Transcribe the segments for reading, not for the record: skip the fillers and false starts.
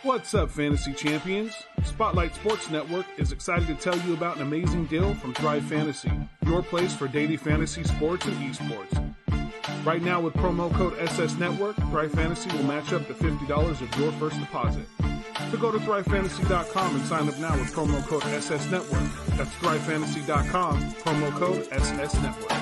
What's up, Fantasy Champions? Spotlight Sports Network is excited to tell you about an amazing deal from Thrive Fantasy, your place for daily fantasy sports and esports. Right now, with promo code SS Network, Thrive Fantasy will match up to $50 of your first deposit. So go to thrivefantasy.com and sign up now with promo code SS Network. That's thrivefantasy.com, promo code SS Network.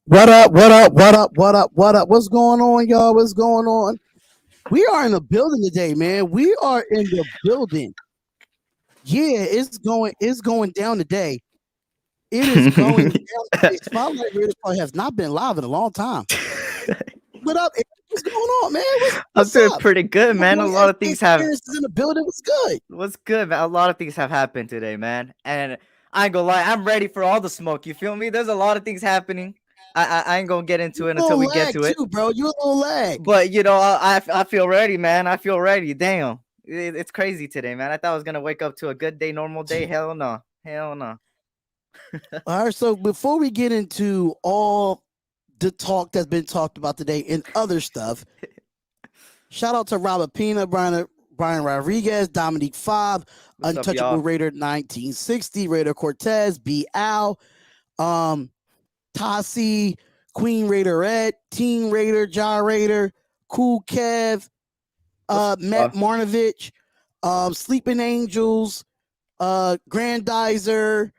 What up, what up, what up, what up, what up? What's going on, y'all? What's going on? We are in the building today, man. We are in the building. Yeah, it's going down today. It is going down today. Spotlight Radio probably has not been live in a long time. What up? What's going on, man? I'm doing pretty good, man. A lot of things have in the building. What's good? What's good, man? A lot of things have happened today, man. And I ain't gonna lie, I'm ready for all the smoke. You feel me? There's a lot of things happening. I ain't gonna get into it until we get to it, bro. You a little lag, but you know, I feel ready, man. I feel ready. Damn, it's crazy today, man. I thought I was gonna wake up to a good day, normal day. Hell no, hell no. All right, so before we get into all the talk that's been talked about today and other stuff, shout out to Robert Pina, Brian Rodriguez, Dominique Fobb, Untouchable Raider 1960, Raider Cortez, B. Al, Tassi, Queen Raiderette, Teen Raider, Ja Raider, Cool Kev, Matt Marnovich, Sleeping Angels, Grandizer.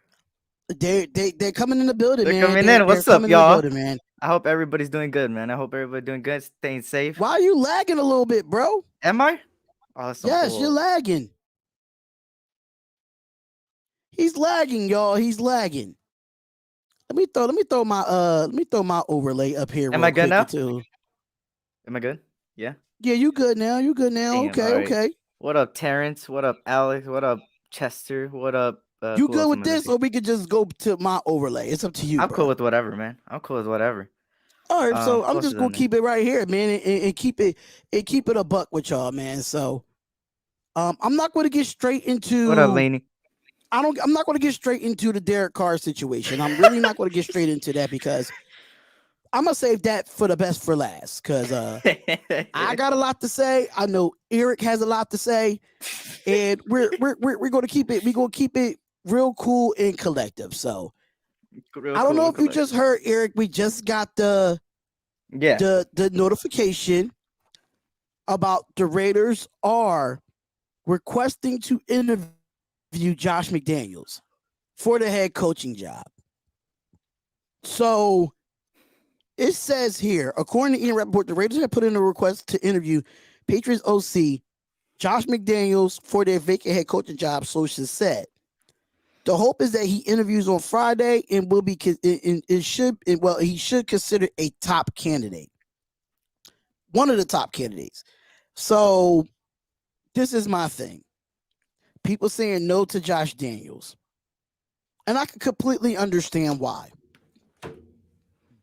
They're coming in the building, man. They're coming in. What's up, y'all? Man. I hope everybody's doing good, man. I hope everybody's doing good, staying safe. Why are you lagging a little bit, bro? Am I? Oh, yes, cool. You're lagging. He's lagging, y'all. He's lagging. Let me throw my overlay up here. Am I good now? Too. Am I good? Yeah. Yeah, you good now. You good now. Damn, okay, right. Okay. What up, Terrence? What up, Alex? What up, Chester? What up? You good with this, or we could just go to my overlay? It's up to you. I'm cool with whatever, man. I'm cool with whatever. All right, so I'm just gonna keep it right here, man, and keep it a buck with y'all, man. So, I'm not going to get straight into. What up, Laney? I'm not going to get straight into the Derek Carr situation. I'm really not going to get straight into that because I'm going to save that for the best for last because I got a lot to say. I know Eric has a lot to say, and we're going to keep it real cool and collective. So I don't know if you just heard, Eric, we just got the notification about the Raiders are requesting to interview Josh McDaniels for the head coaching job. So it says here, according to Ian Rappaport, the Raiders have put in a request to interview Patriots OC Josh McDaniels for their vacant head coaching job, sources said. The hope is that he interviews on Friday and will be he should consider a top candidate. One of the top candidates. So this is my thing. People saying no to Josh Daniels. And I can completely understand why.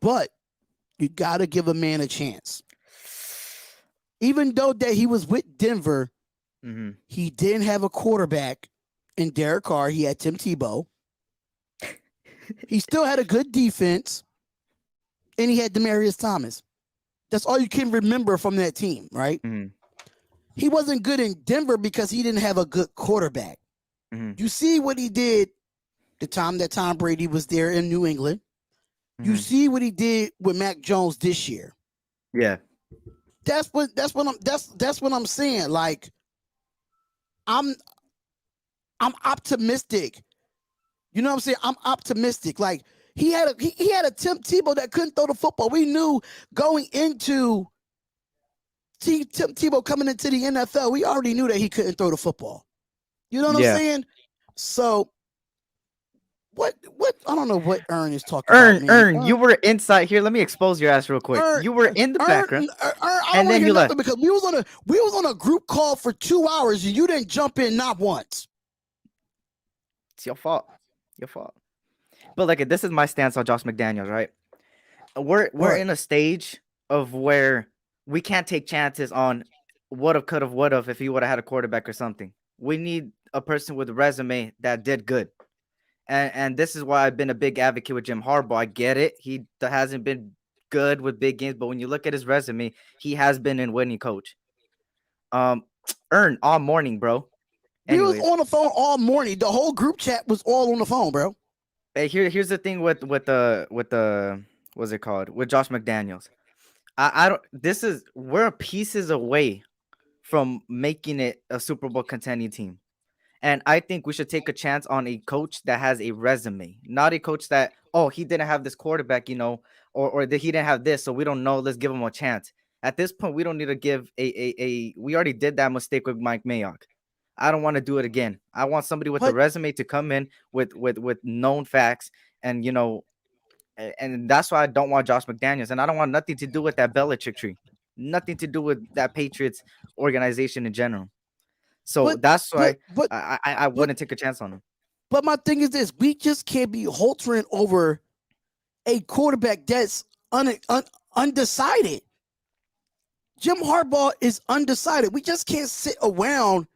But you got to give a man a chance. Even though that he was with Denver, he didn't have a quarterback in Derek Carr. He had Tim Tebow. He still had a good defense. And he had Demaryius Thomas. That's all you can remember from that team, right? Mm-hmm. He wasn't good in Denver because he didn't have a good quarterback. Mm-hmm. You see what he did the time that Tom Brady was there in New England. You Mhm. see what he did with Mac Jones this year. Yeah. That's what I'm saying. Like, I'm optimistic. You know what I'm saying? I'm optimistic. Like, he had a Tim Tebow that couldn't throw the football. We knew going into Tim Tebow coming into the NFL, we already knew that he couldn't throw the football. You know what I'm Yeah. saying? So what I don't know what Ern is talking about, man. Ern, you were inside here. Let me expose your ass real quick. Ern, You were in the background, I don't and want to then hear you nothing left. because we was on a group call for 2 hours and you didn't jump in not once. It's your fault. Your fault. But like, this is my stance on Josh McDaniels, right? We're Right. in a stage of where we can't take chances on would have, could have, would have if he would have had a quarterback or something. We need a person with a resume that did good. And this is why I've been a big advocate with Jim Harbaugh. I get it. He hasn't been good with big games, but when you look at his resume, he has been a winning coach. Ern all morning, bro. We was Anyways, on the phone all morning. The whole group chat was all on the phone, bro. hey, here's the thing with the what's it called, with Josh McDaniels. I don't. We're pieces away from making it a Super Bowl contending team. And I think we should take a chance on a coach that has a resume, not a coach that, oh, he didn't have this quarterback, or that he didn't have this, so we don't know. Let's give him a chance. At this point, we don't need to give a. We already did that mistake with Mike Mayock. I don't want to do it again. I want somebody with a But resume to come in with known facts, and and that's why I don't want Josh McDaniels, and I don't want nothing to do with that Belichick tree, nothing to do with that Patriots organization in general. So but that's but why but I but wouldn't take a chance on him. but my thing is this: we just can't be haltering over a quarterback that's undecided. Jim Harbaugh is undecided. We just can't sit around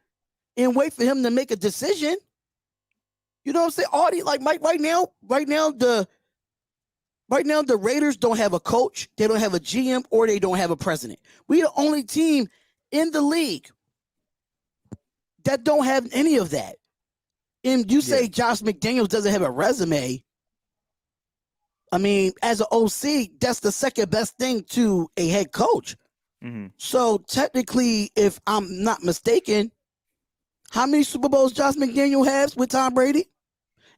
and wait for him to make a decision. You know what I'm saying? All these, like Mike, right now the Raiders don't have a coach, they don't have a GM, or they don't have a president. We the only team in the league that don't have any of that. And you say Yeah. Josh McDaniels doesn't have a resume. I mean, as an OC, that's the second best thing to a head coach. Mm-hmm. So technically, if I'm not mistaken, how many Super Bowls Josh McDaniel has with Tom Brady?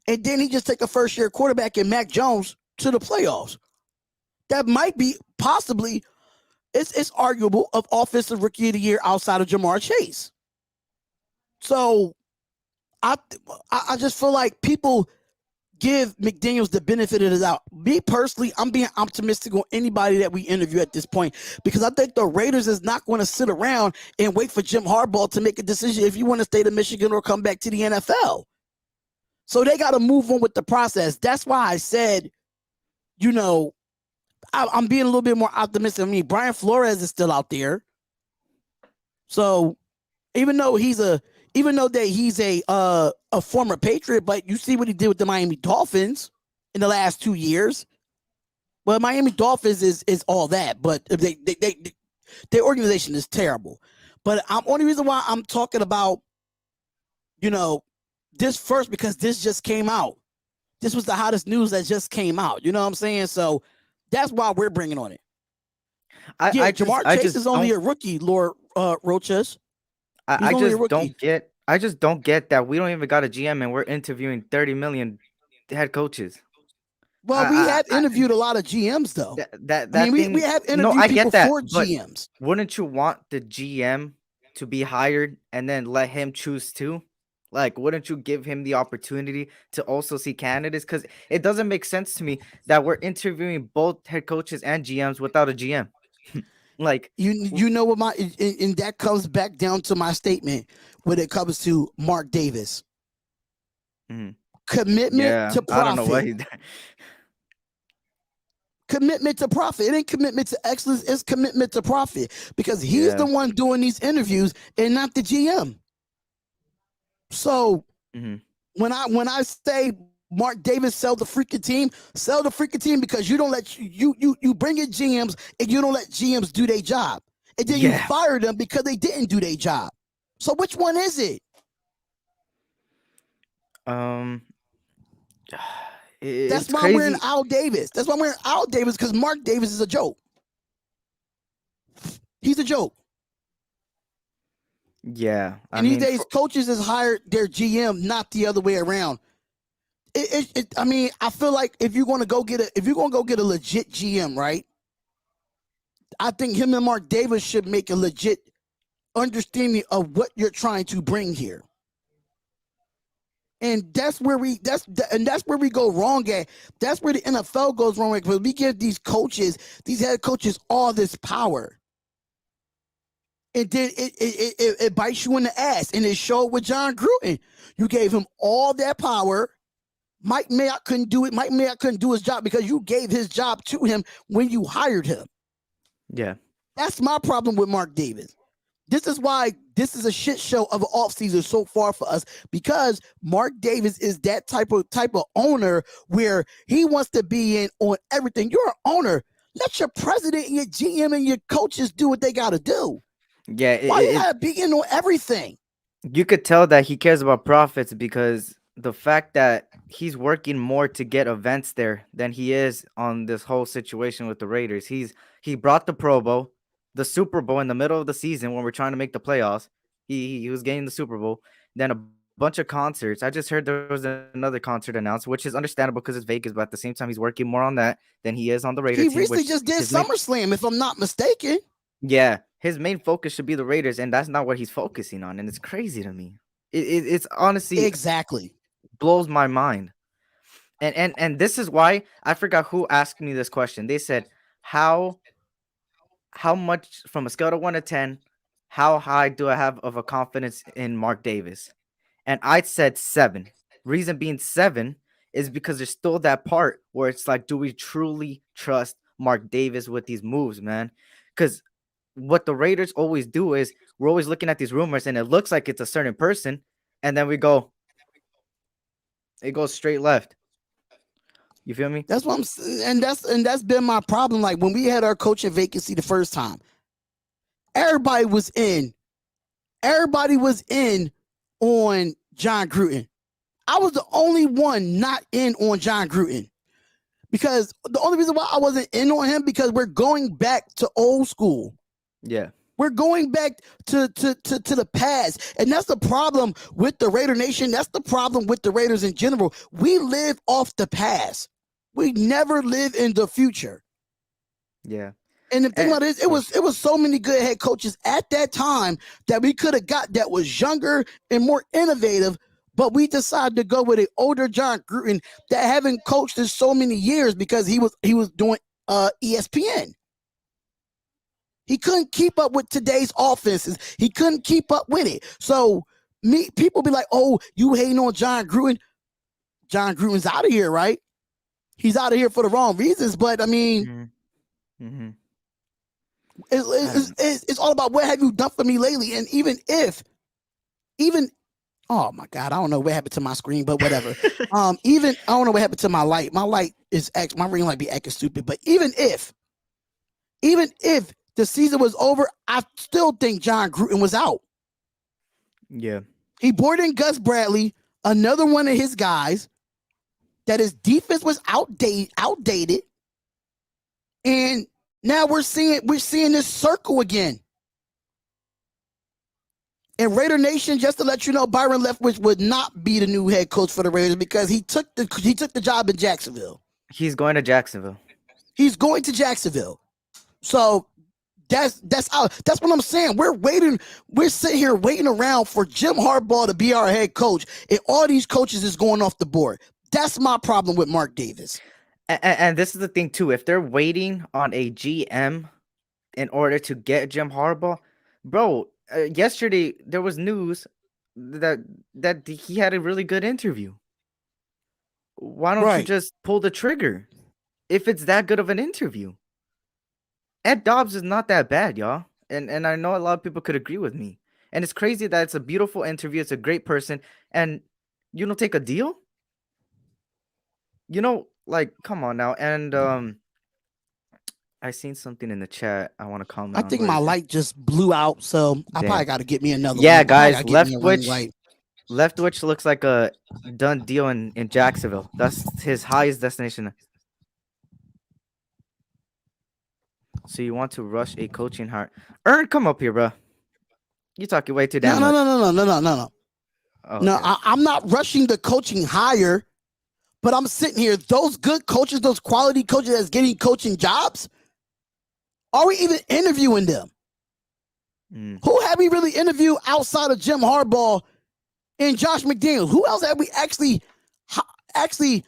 And then he just take a first-year quarterback in Mac Jones to the playoffs. That might be possibly, it's arguable, of offensive rookie of the year outside of Jamar Chase. So I just feel like people give McDaniels the benefit of the doubt. Me personally, I'm being optimistic on anybody that we interview at this point because I think the Raiders is not going to sit around and wait for Jim Harbaugh to make a decision if you want to stay to Michigan or come back to the NFL. So they got to move on with the process. That's why I said, I'm being a little bit more optimistic. I mean, Brian Flores is still out there. So even though he's a former Patriot, but you see what he did with the Miami Dolphins in the last 2 years. Well, Miami Dolphins is all that, but their organization is terrible. But only reason why I'm talking about, this first because this just came out. This was the hottest news that just came out. You know what I'm saying? So that's why we're bringing on it. Jamar Chase is only a rookie, Lord Roches. I just don't get that we don't even got a GM and we're interviewing 30 million head coaches. Well, we have interviewed a lot of GMs though. We have interviewed people for GMs. Wouldn't you want the GM to be hired and then let him choose too? Like, wouldn't you give him the opportunity to also see candidates? Because it doesn't make sense to me that we're interviewing both head coaches and GMs without a GM. Like, you know what and that comes back down to my statement when it comes to Mark Davis. mm-hmm. Commitment to profit. I don't know what he did. Commitment to profit. It ain't commitment to excellence. It's commitment to profit because he's the one doing these interviews and not the GM. So when I say Mark Davis sell the freaking team because you don't let you bring in GMs and you don't let GMs do their job. And then you fire them because they didn't do their job. So which one is it? That's It's why I'm wearing crazy. Al Davis. That's why I'm wearing Al Davis, because Mark Davis is a joke. He's a joke. Yeah, I And these mean, days, coaches has hired their GM, not the other way around. I mean, I feel like if you're gonna go get a legit GM, right? I think him and Mark Davis should make a legit understanding of what you're trying to bring here. And that's where we go wrong at. That's where the NFL goes wrong at, because we give these head coaches, all this power. And then it bites you in the ass. And it showed with John Gruden. You gave him all that power. Mike Mayock couldn't do it. Mike Mayock couldn't do his job because you gave his job to him when you hired him. yeah, That's my problem with Mark Davis. This is why this is a shit show of an offseason so far for us, because Mark Davis is that type of owner where he wants to be in on everything. You're an owner. Let your president and your GM and your coaches do what they got to do. yeah. Why you gotta be in on everything? You could tell that he cares about profits because the fact that he's working more to get events there than he is on this whole situation with the Raiders. He brought the Pro Bowl, the Super Bowl in the middle of the season when we're trying to make the playoffs. He was getting the Super Bowl, then a bunch of concerts. I just heard there was another concert announced, which is understandable because it's Vegas, but at the same time, he's working more on that than he is on the Raider He team. recently Which just did his main, SummerSlam, if I'm not mistaken. yeah, his main focus should be the Raiders, and that's not what he's focusing on, and it's crazy to me. It's honestly Exactly. blows my mind. And this is why I forgot who asked me this question. They said, how much from a scale of 1 to 10, how high do I have of a confidence in Mark Davis? And I said 7. Reason being 7 is because there's still that part where it's like, do we truly trust Mark Davis with these moves, man? Because what the Raiders always do is we're always looking at these rumors and it looks like it's a certain person, and then it goes straight left. You feel me? That's what I'm saying. And that's been my problem. Like when we had our coaching vacancy the first time, everybody was in. Everybody was in on John Gruden. I was the only one not in on John Gruden, because the only reason why I wasn't in on him, because we're going back to old school. Yeah. We're going back to the past. And that's the problem with the Raider Nation. That's the problem with the Raiders in general. We live off the past. We never live in the future. Yeah. And the thing about it is, it was so many good head coaches at that time that we could have got that was younger and more innovative, but we decided to go with an older John Gruden that haven't coached in so many years because he was doing ESPN. He couldn't keep up with today's offenses. He couldn't keep up with it. So people be like, "Oh, you hating on John Gruden?" John Gruden's out of here, right? He's out of here for the wrong reasons. But I mean, Mm-hmm. it's all about what have you done for me lately. And even oh my God, I don't know what happened to my screen, but whatever. I don't know what happened to my light. My light is my ring light be acting stupid. But even if the season was over, I still think John Gruden was out. Yeah. He brought in Gus Bradley, another one of his guys, that his defense was outdated. And now we're seeing this circle again. And Raider Nation, just to let you know, Byron Leftwich would not be the new head coach for the Raiders because he took the job in Jacksonville. He's going to Jacksonville. He's going to Jacksonville. So that's what I'm saying. We're sitting here waiting around for Jim Harbaugh to be our head coach, and all these coaches is going off the board. That's my problem with Mark Davis. And this is the thing too. If they're waiting on a GM in order to get Jim Harbaugh, bro, yesterday there was news that he had a really good interview. Why don't you just pull the trigger if it's that good of an interview? Ed Dobbs is not that bad, y'all. And I know a lot of people could agree with me. And it's crazy that it's a beautiful interview. It's a great person. And you don't take a deal? Like, come on now. And I seen something in the chat. I want to comment on. I think my light just blew out, so I probably got to get me another one. Yeah, guys, Leftwich. Leftwich looks like a done deal in Jacksonville. That's his highest destination. So you want to rush a coaching hire? Ern, come up here, bro. You talking way too No, damn no, much. no, no, no, no, no, no, no. Oh, No, okay. I'm not rushing the coaching hire, but I'm sitting here. Those good coaches, those quality coaches that's getting coaching jobs, are we even interviewing them? Who have we really interviewed outside of Jim Harbaugh and Josh McDaniels? Who else have we actually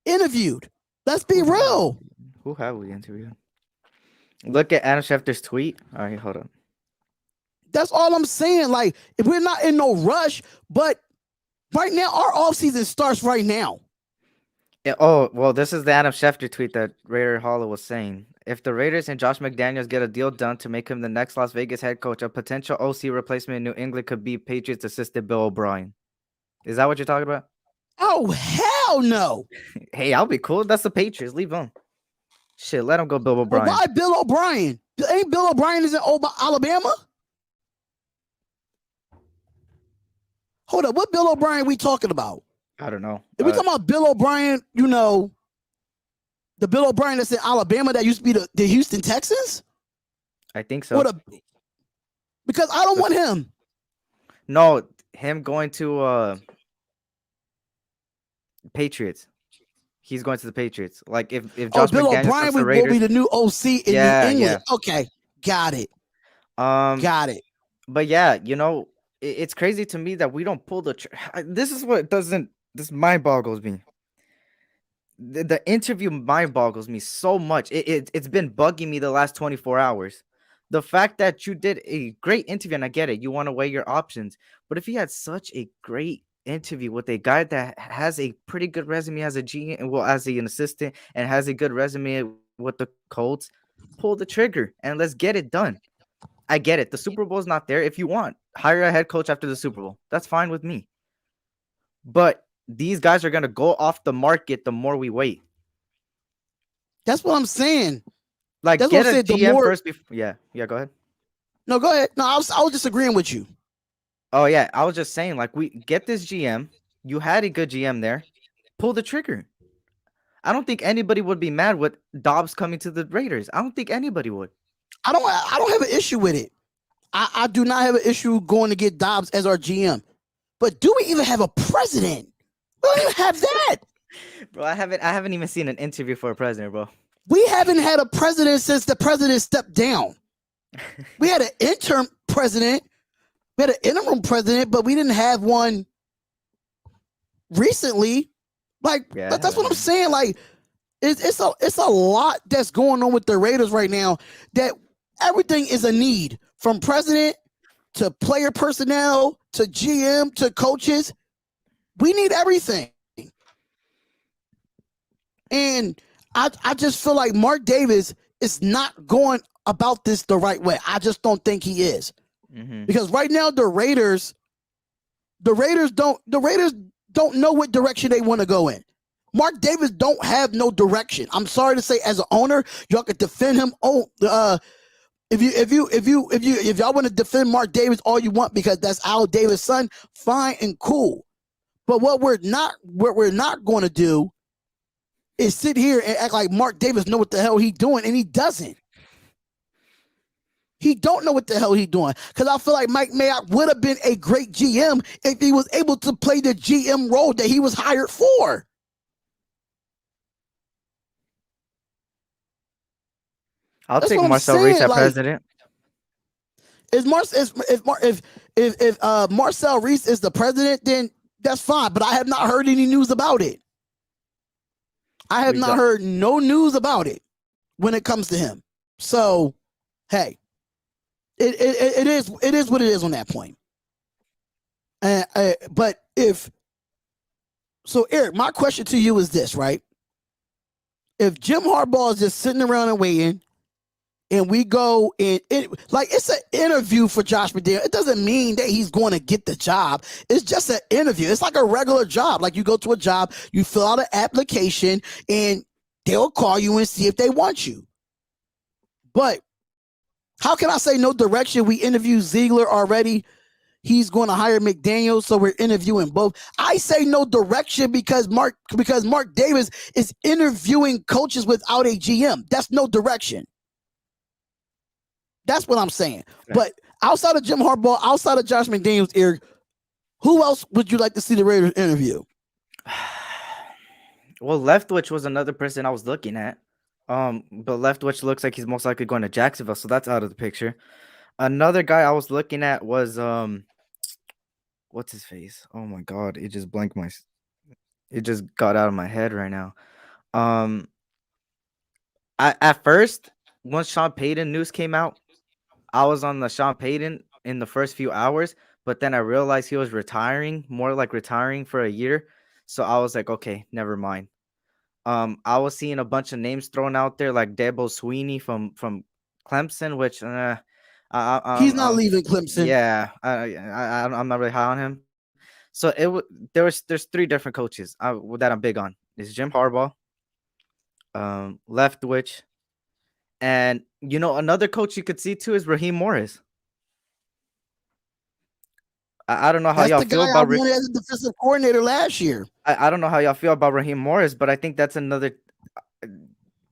interviewed? Let's be real. Who have we interviewed? Look at Adam Schefter's tweet. All right, hold on. That's all I'm saying. Like, if we're not in no rush, but right now, our offseason starts right now. Yeah, oh, well, this is the Adam Schefter tweet that Raider Hollow was saying. If the Raiders and Josh McDaniels get a deal done to make him the next Las Vegas head coach, a potential OC replacement in New England could be Patriots assistant Bill O'Brien. Is that what you're talking about? Oh, hell no. Hey, I'll be cool. That's the Patriots. Leave them. Shit, let him go, Bill O'Brien. Well, why Bill O'Brien? Ain't Bill O'Brien is in Alabama? Hold up. What Bill O'Brien we talking about? I don't know. If we talking about Bill O'Brien, you know, the Bill O'Brien that's in Alabama that used to be the Houston Texans? I think so. Because I don't want him. No, him going to Patriots. He's going to the Patriots. Like if Josh Bill McDaniels O'Brien comes to Raiders, will be the new OC in New England. Yeah. Okay, got it. Got it. But yeah, you know, it's crazy to me that we don't pull the. This is what doesn't. This mind boggles me. The interview mind boggles me so much. It's been bugging me the last 24 hours. The fact that you did a great interview, and I get it, you want to weigh your options. But if you had such a great interview with a guy that has a pretty good resume as a GM, well, as an assistant, and has a good resume with the Colts, pull the trigger and let's get it done. I get it. The Super Bowl is not there. If you want, hire a head coach after the Super Bowl. That's fine with me. But these guys are going to go off the market the more we wait. That's what I'm saying. Like, that's get a GM first. Yeah, go ahead. No, go ahead. No, I was disagreeing with you. Oh, yeah. I was just saying, like, we get this GM. You had a good GM there. Pull the trigger. I don't think anybody would be mad with Dobbs coming to the Raiders. I don't think anybody would. I don't have an issue with it. I do not have an issue going to get Dobbs as our GM. But do we even have a president? We don't even have that. Bro, I haven't even seen an interview for a president, bro. We haven't had a president since the president stepped down. We had an interim president. We had an interim president, but we didn't have one recently. Like, yeah, that's what I'm saying. Like, it's a lot that's going on with the Raiders right now, that everything is a need, from president to player personnel to GM to coaches. We need everything. And I just feel like Mark Davis is not going about this the right way. I just don't think he is. Mm-hmm. Because right now the Raiders don't know what direction they want to go in. Mark Davis don't have no direction. I'm sorry to say, as an owner, y'all could defend him. If y'all want to defend Mark Davis all you want because that's Al Davis' son, fine and cool. But what we're not going to do is sit here and act like Mark Davis know what the hell he's doing, and he doesn't. He don't know what the hell he's doing. Because I feel like Mike Mayock would have been a great GM if he was able to play the GM role that he was hired for. I'll take Marcel Reese as president. If Marcel Reese is the president, then that's fine. But I have not heard any news about it. I have not heard no news about it when it comes to him. So, hey, it is what it is on that point. But Eric, my question to you is this, right? If Jim Harbaugh is just sitting around and waiting, and we go and it's an interview for Josh McDaniels. It doesn't mean that he's going to get the job. It's just an interview. It's like a regular job. Like, you go to a job, you fill out an application, and they'll call you and see if they want you. But how can I say no direction? We interviewed Ziegler already. he's going to hire McDaniels, so we're interviewing both. I say no direction because Mark Davis is interviewing coaches without a GM. That's no direction. That's what I'm saying. Fair. But outside of Jim Harbaugh, outside of Josh McDaniels, Eric, who else would you like to see the Raiders interview? Well, Leftwich was another person I was looking at. But Leftwich looks like he's most likely going to Jacksonville, so that's out of the picture. Another guy I was looking at was what's his face? Oh my god, it just blanked my. It just got out of my head right now. At first, once Sean Payton news came out, I was on the Sean Payton in the first few hours, but then I realized he was retiring, more like retiring for a year. So I was like, okay, never mind. I was seeing a bunch of names thrown out there, like Dabo Sweeney from Clemson, which He's not leaving Clemson. Yeah, I'm not really high on him. So there's 3 different coaches that I'm big on. It's Jim Harbaugh, Leftwich, and another coach you could see too is Raheem Morris. I don't know how That's y'all the feel guy about I wanted as a defensive coordinator last year. I don't know how y'all feel about Raheem Morris, but I think that's another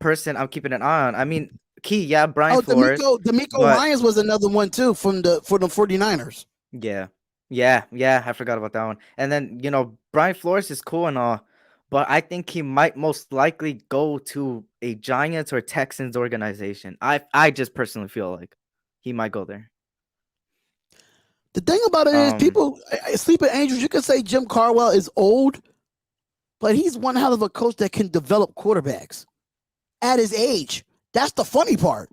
person I'm keeping an eye on. I mean, Brian Flores. DeMeco Ryans was another one too for the 49ers. Yeah, I forgot about that one. And then, Brian Flores is cool and all, but I think he might most likely go to a Giants or Texans organization. I just personally feel like he might go there. The thing about it is people sleeping angels. You could say Jim Caldwell is old, but he's one hell of a coach that can develop quarterbacks at his age. That's the funny part.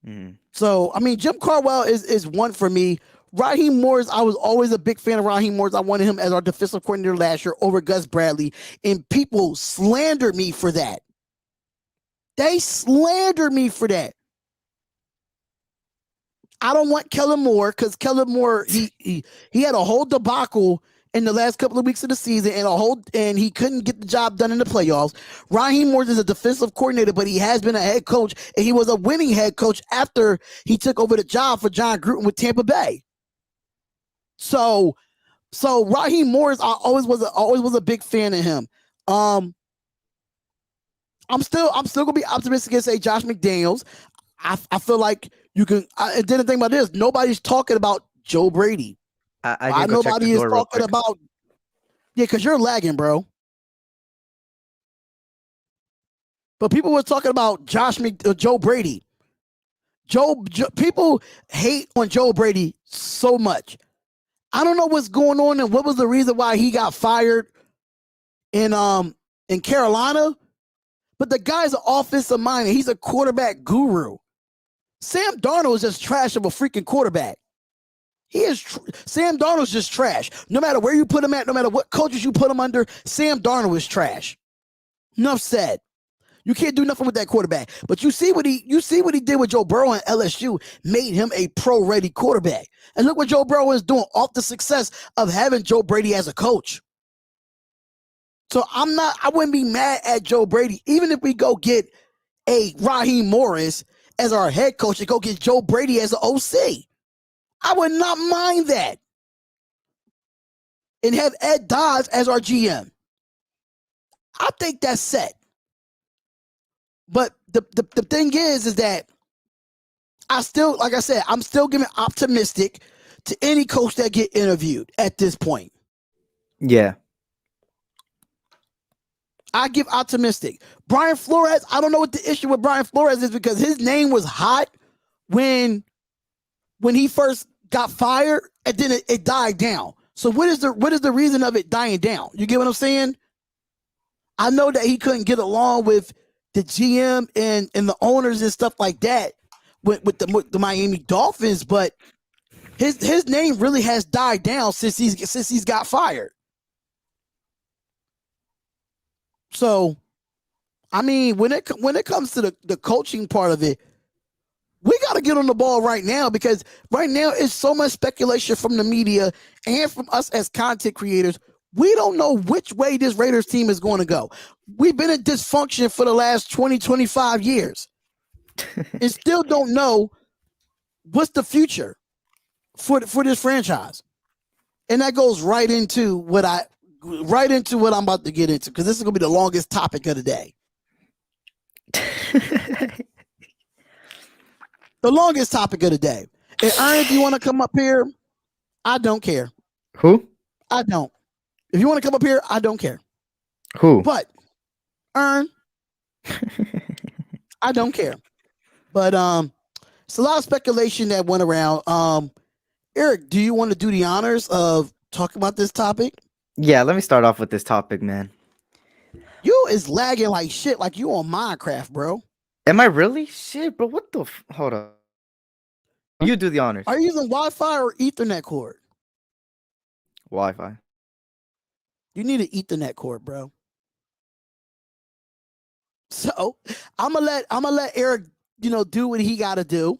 Mm-hmm. So, I mean, Jim Caldwell is one for me. Raheem Morris, I was always a big fan of Raheem Morris. I wanted him as our defensive coordinator last year over Gus Bradley, and people slandered me for that. They slandered me for that. I don't want Kellen Moore because Kellen Moore he had a whole debacle in the last couple of weeks of the season and he couldn't get the job done in the playoffs. Raheem Morris is a defensive coordinator, but he has been a head coach, and he was a winning head coach after he took over the job for John Gruden with Tampa Bay. So Raheem Morris, I always was a big fan of him. I'm still gonna be optimistic and say Josh McDaniels. I feel like you can. And then the thing about this, nobody's talking about Joe Brady. Nobody is talking about. Yeah, because you're lagging, bro. But people were talking about Joe Brady. People hate on Joe Brady so much. I don't know what's going on and what was the reason why he got fired in Carolina. But the guy's an offensive mind and he's a quarterback guru. Sam Darnold is just trash of a freaking quarterback. Sam Darnold's just trash. No matter where you put him at, no matter what coaches you put him under, Sam Darnold is trash. Enough said. You can't do nothing with that quarterback. But you see what he did with Joe Burrow and LSU, made him a pro-ready quarterback. And look what Joe Burrow is doing off the success of having Joe Brady as a coach. So I wouldn't be mad at Joe Brady, even if we go get a Raheem Morris as our head coach and go get Joe Brady as an OC. I would not mind that. And have Ed Dodds as our GM. I think that's set. But the thing is that I'm still giving optimistic to any coach that get interviewed at this point. Yeah. I give optimistic. Brian Flores, I don't know what the issue with Brian Flores is because his name was hot when he first got fired and then it died down. So what is the reason of it dying down? You get what I'm saying? I know that he couldn't get along with the GM and the owners and stuff like that with the Miami Dolphins, but his name really has died down since he's got fired. So, I mean, when it comes to the coaching part of it, we got to get on the ball right now because right now it's so much speculation from the media and from us as content creators. We don't know which way this Raiders team is going to go. We've been in dysfunction for the last 20, 25 years and still don't know what's the future for this franchise. And that goes right into what I'm about to get into, because this is gonna be the longest topic of the day. The longest topic of the day. And Aaron, if you want to come up here, I don't care. Who? I don't. If you want to come up here, I don't care. Who? But Aaron, I don't care. But it's a lot of speculation that went around. Eric, do you want to do the honors of talking about this topic? Yeah, let me start off with this topic, man. You is lagging like shit, like you on Minecraft, bro. Am I really? Shit, bro. What the? Hold up. You do the honors. Are you using Wi-Fi or Ethernet cord? Wi-Fi. You need an Ethernet cord, bro. So I'm gonna let Eric, do what he got to do.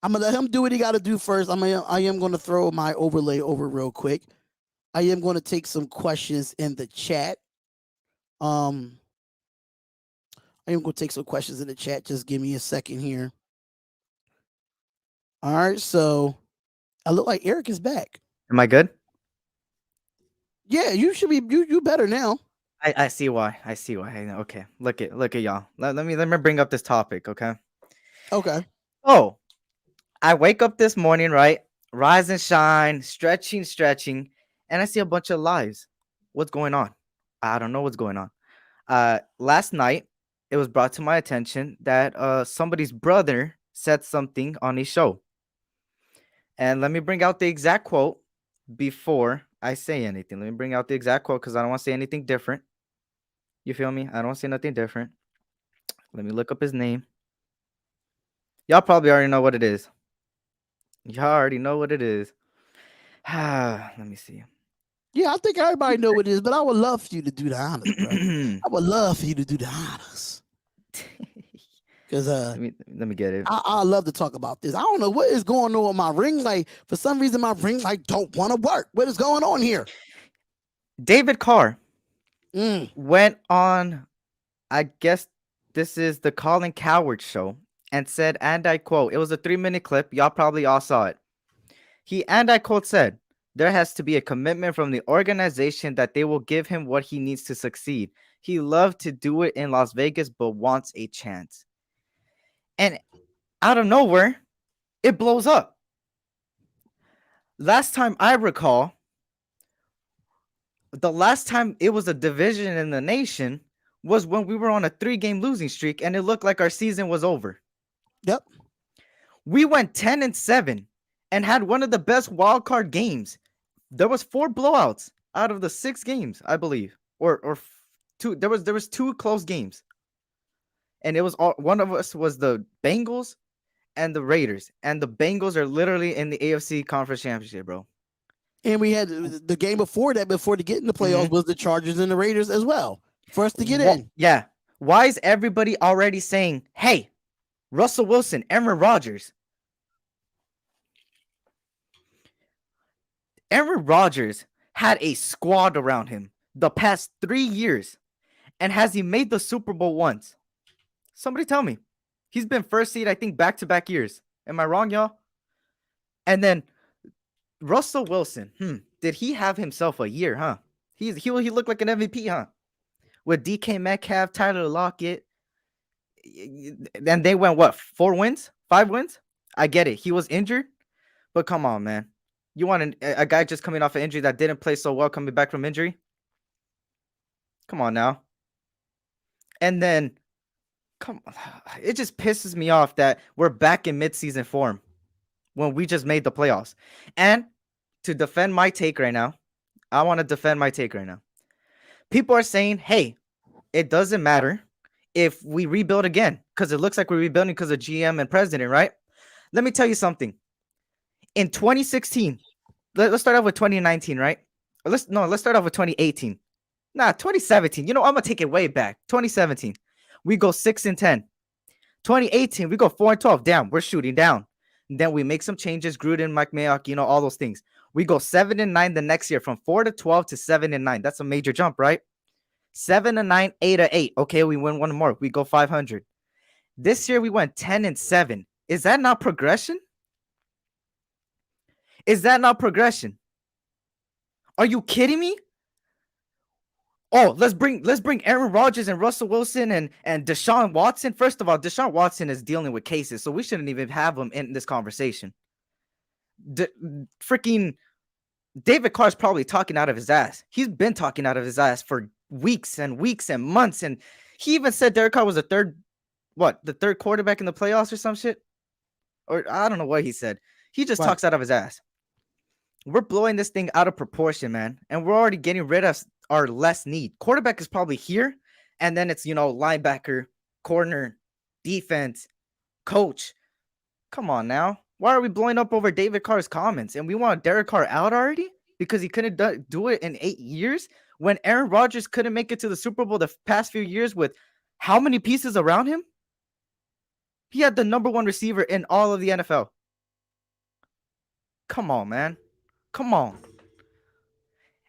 I'm gonna let him do what he got to do first. I am gonna throw my overlay over real quick. I am gonna take some questions in the chat. I am gonna take some questions in the chat. Just give me a second here. All right, so I look like Eric is back. Am I good? Yeah, you should be. You better now. I see why. I see why. Okay, look at y'all. Let me bring up this topic. Okay. Okay. Oh, I wake up this morning, right? Rise and shine, stretching, and I see a bunch of lives. What's going on? I don't know what's going on. Last night it was brought to my attention that somebody's brother said something on his show. And let me bring out the exact quote before I say anything. Let me bring out the exact quote because I don't want to say anything different. You feel me? I don't want to say nothing different. Let me look up his name. Y'all probably already know what it is. Y'all already know what it is. Let me see. Yeah, I think everybody know what it is, but I would love for you to do the honors, bro. I would love for you to do the honors. Because let me get it. I love to talk about this. I don't know what is going on with my ring light. For some reason, my ring light don't want to work. What is going on here? David Carr went on, I guess this is the Colin Coward show, and said, and I quote, it was a 3-minute clip. Y'all probably all saw it. He, and I quote, said, there has to be a commitment from the organization that they will give him what he needs to succeed. He loved to do it in Las Vegas, but wants a chance. And out of nowhere, it blows up. Last time I recall, the last time it was a division in the nation was when we were on a 3-game losing streak and it looked like our season was over. Yep. We went 10-7 and had one of the best wild card games. There was 4 blowouts out of the 6 games, I believe, or 2. There was 2 close games, and it was all, one of us was the Bengals and the Raiders, and the Bengals are literally in the AFC Conference Championship, bro. And we had the game before that, before to get in the playoffs, was the Chargers and the Raiders as well for us to get in. Yeah. Why is everybody already saying, hey, Russell Wilson, Aaron Rodgers? Aaron Rodgers had a squad around him the past 3 years. And has he made the Super Bowl once? Somebody tell me. He's been first seed, I think, back-to-back years. Am I wrong, y'all? And then Russell Wilson, did he have himself a year, huh? He looked like an MVP, huh? With DK Metcalf, Tyler Lockett. And they went, what, 4 wins? 5 wins? I get it. He was injured. But come on, man. You want a guy just coming off an injury that didn't play so well coming back from injury? Come on now. And then, come on. It just pisses me off that we're back in midseason form when we just made the playoffs. And to defend my take right now, I want to defend my take right now. People are saying, hey, it doesn't matter if we rebuild again because it looks like we're rebuilding because of GM and president, right? Let me tell you something. In 2016, let's start off with 2019, right? Let's start off with 2018. 2017. You know, I'm gonna take it way back. 2017, we go 6-10. 2018, we go 4-12. Damn, we're shooting down. And then we make some changes. Gruden, Mike Mayock, you know, all those things. We go 7-9 the next year, from 4-12 to 7-9. That's a major jump, right? 7-9, 8-8. Okay, we win one more. We go 500. This year we went 10-7. Is that not progression? Is that not progression? Are you kidding me? Oh, let's bring Aaron Rodgers and Russell Wilson and Deshaun Watson. First of all, Deshaun Watson is dealing with cases, so we shouldn't even have him in this conversation. Freaking David Carr's probably talking out of his ass. He's been talking out of his ass for weeks and weeks and months, and he even said Derek Carr was the third quarterback in the playoffs or some shit. Or I don't know what he said. He just talks out of his ass. We're blowing this thing out of proportion, man. And we're already getting rid of our less need. Quarterback is probably here. And then it's, linebacker, corner, defense, coach. Come on now. Why are we blowing up over David Carr's comments? And we want Derek Carr out already? Because he couldn't do it in 8 years? When Aaron Rodgers couldn't make it to the Super Bowl the past few years with how many pieces around him? He had the number one receiver in all of the NFL. Come on, man. Come on.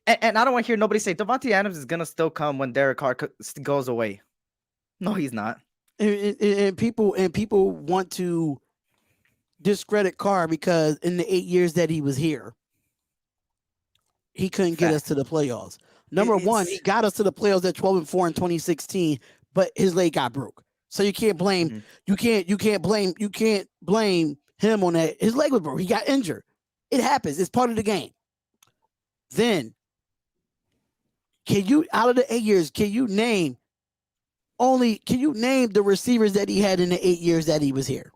And I don't want to hear nobody say Davante Adams is going to still come when Derek Carr goes away. No, he's not. And people want to discredit Carr because in the 8 years that he was here, he couldn't get us to the playoffs. Number one, he got us to the playoffs at 12-4 in 2016, but his leg got broke. So you can't blame you can't blame him on that. His leg was broke. He got injured. It happens. It's part of the game. Then, out of the 8 years, can you name the receivers that he had in the 8 years that he was here?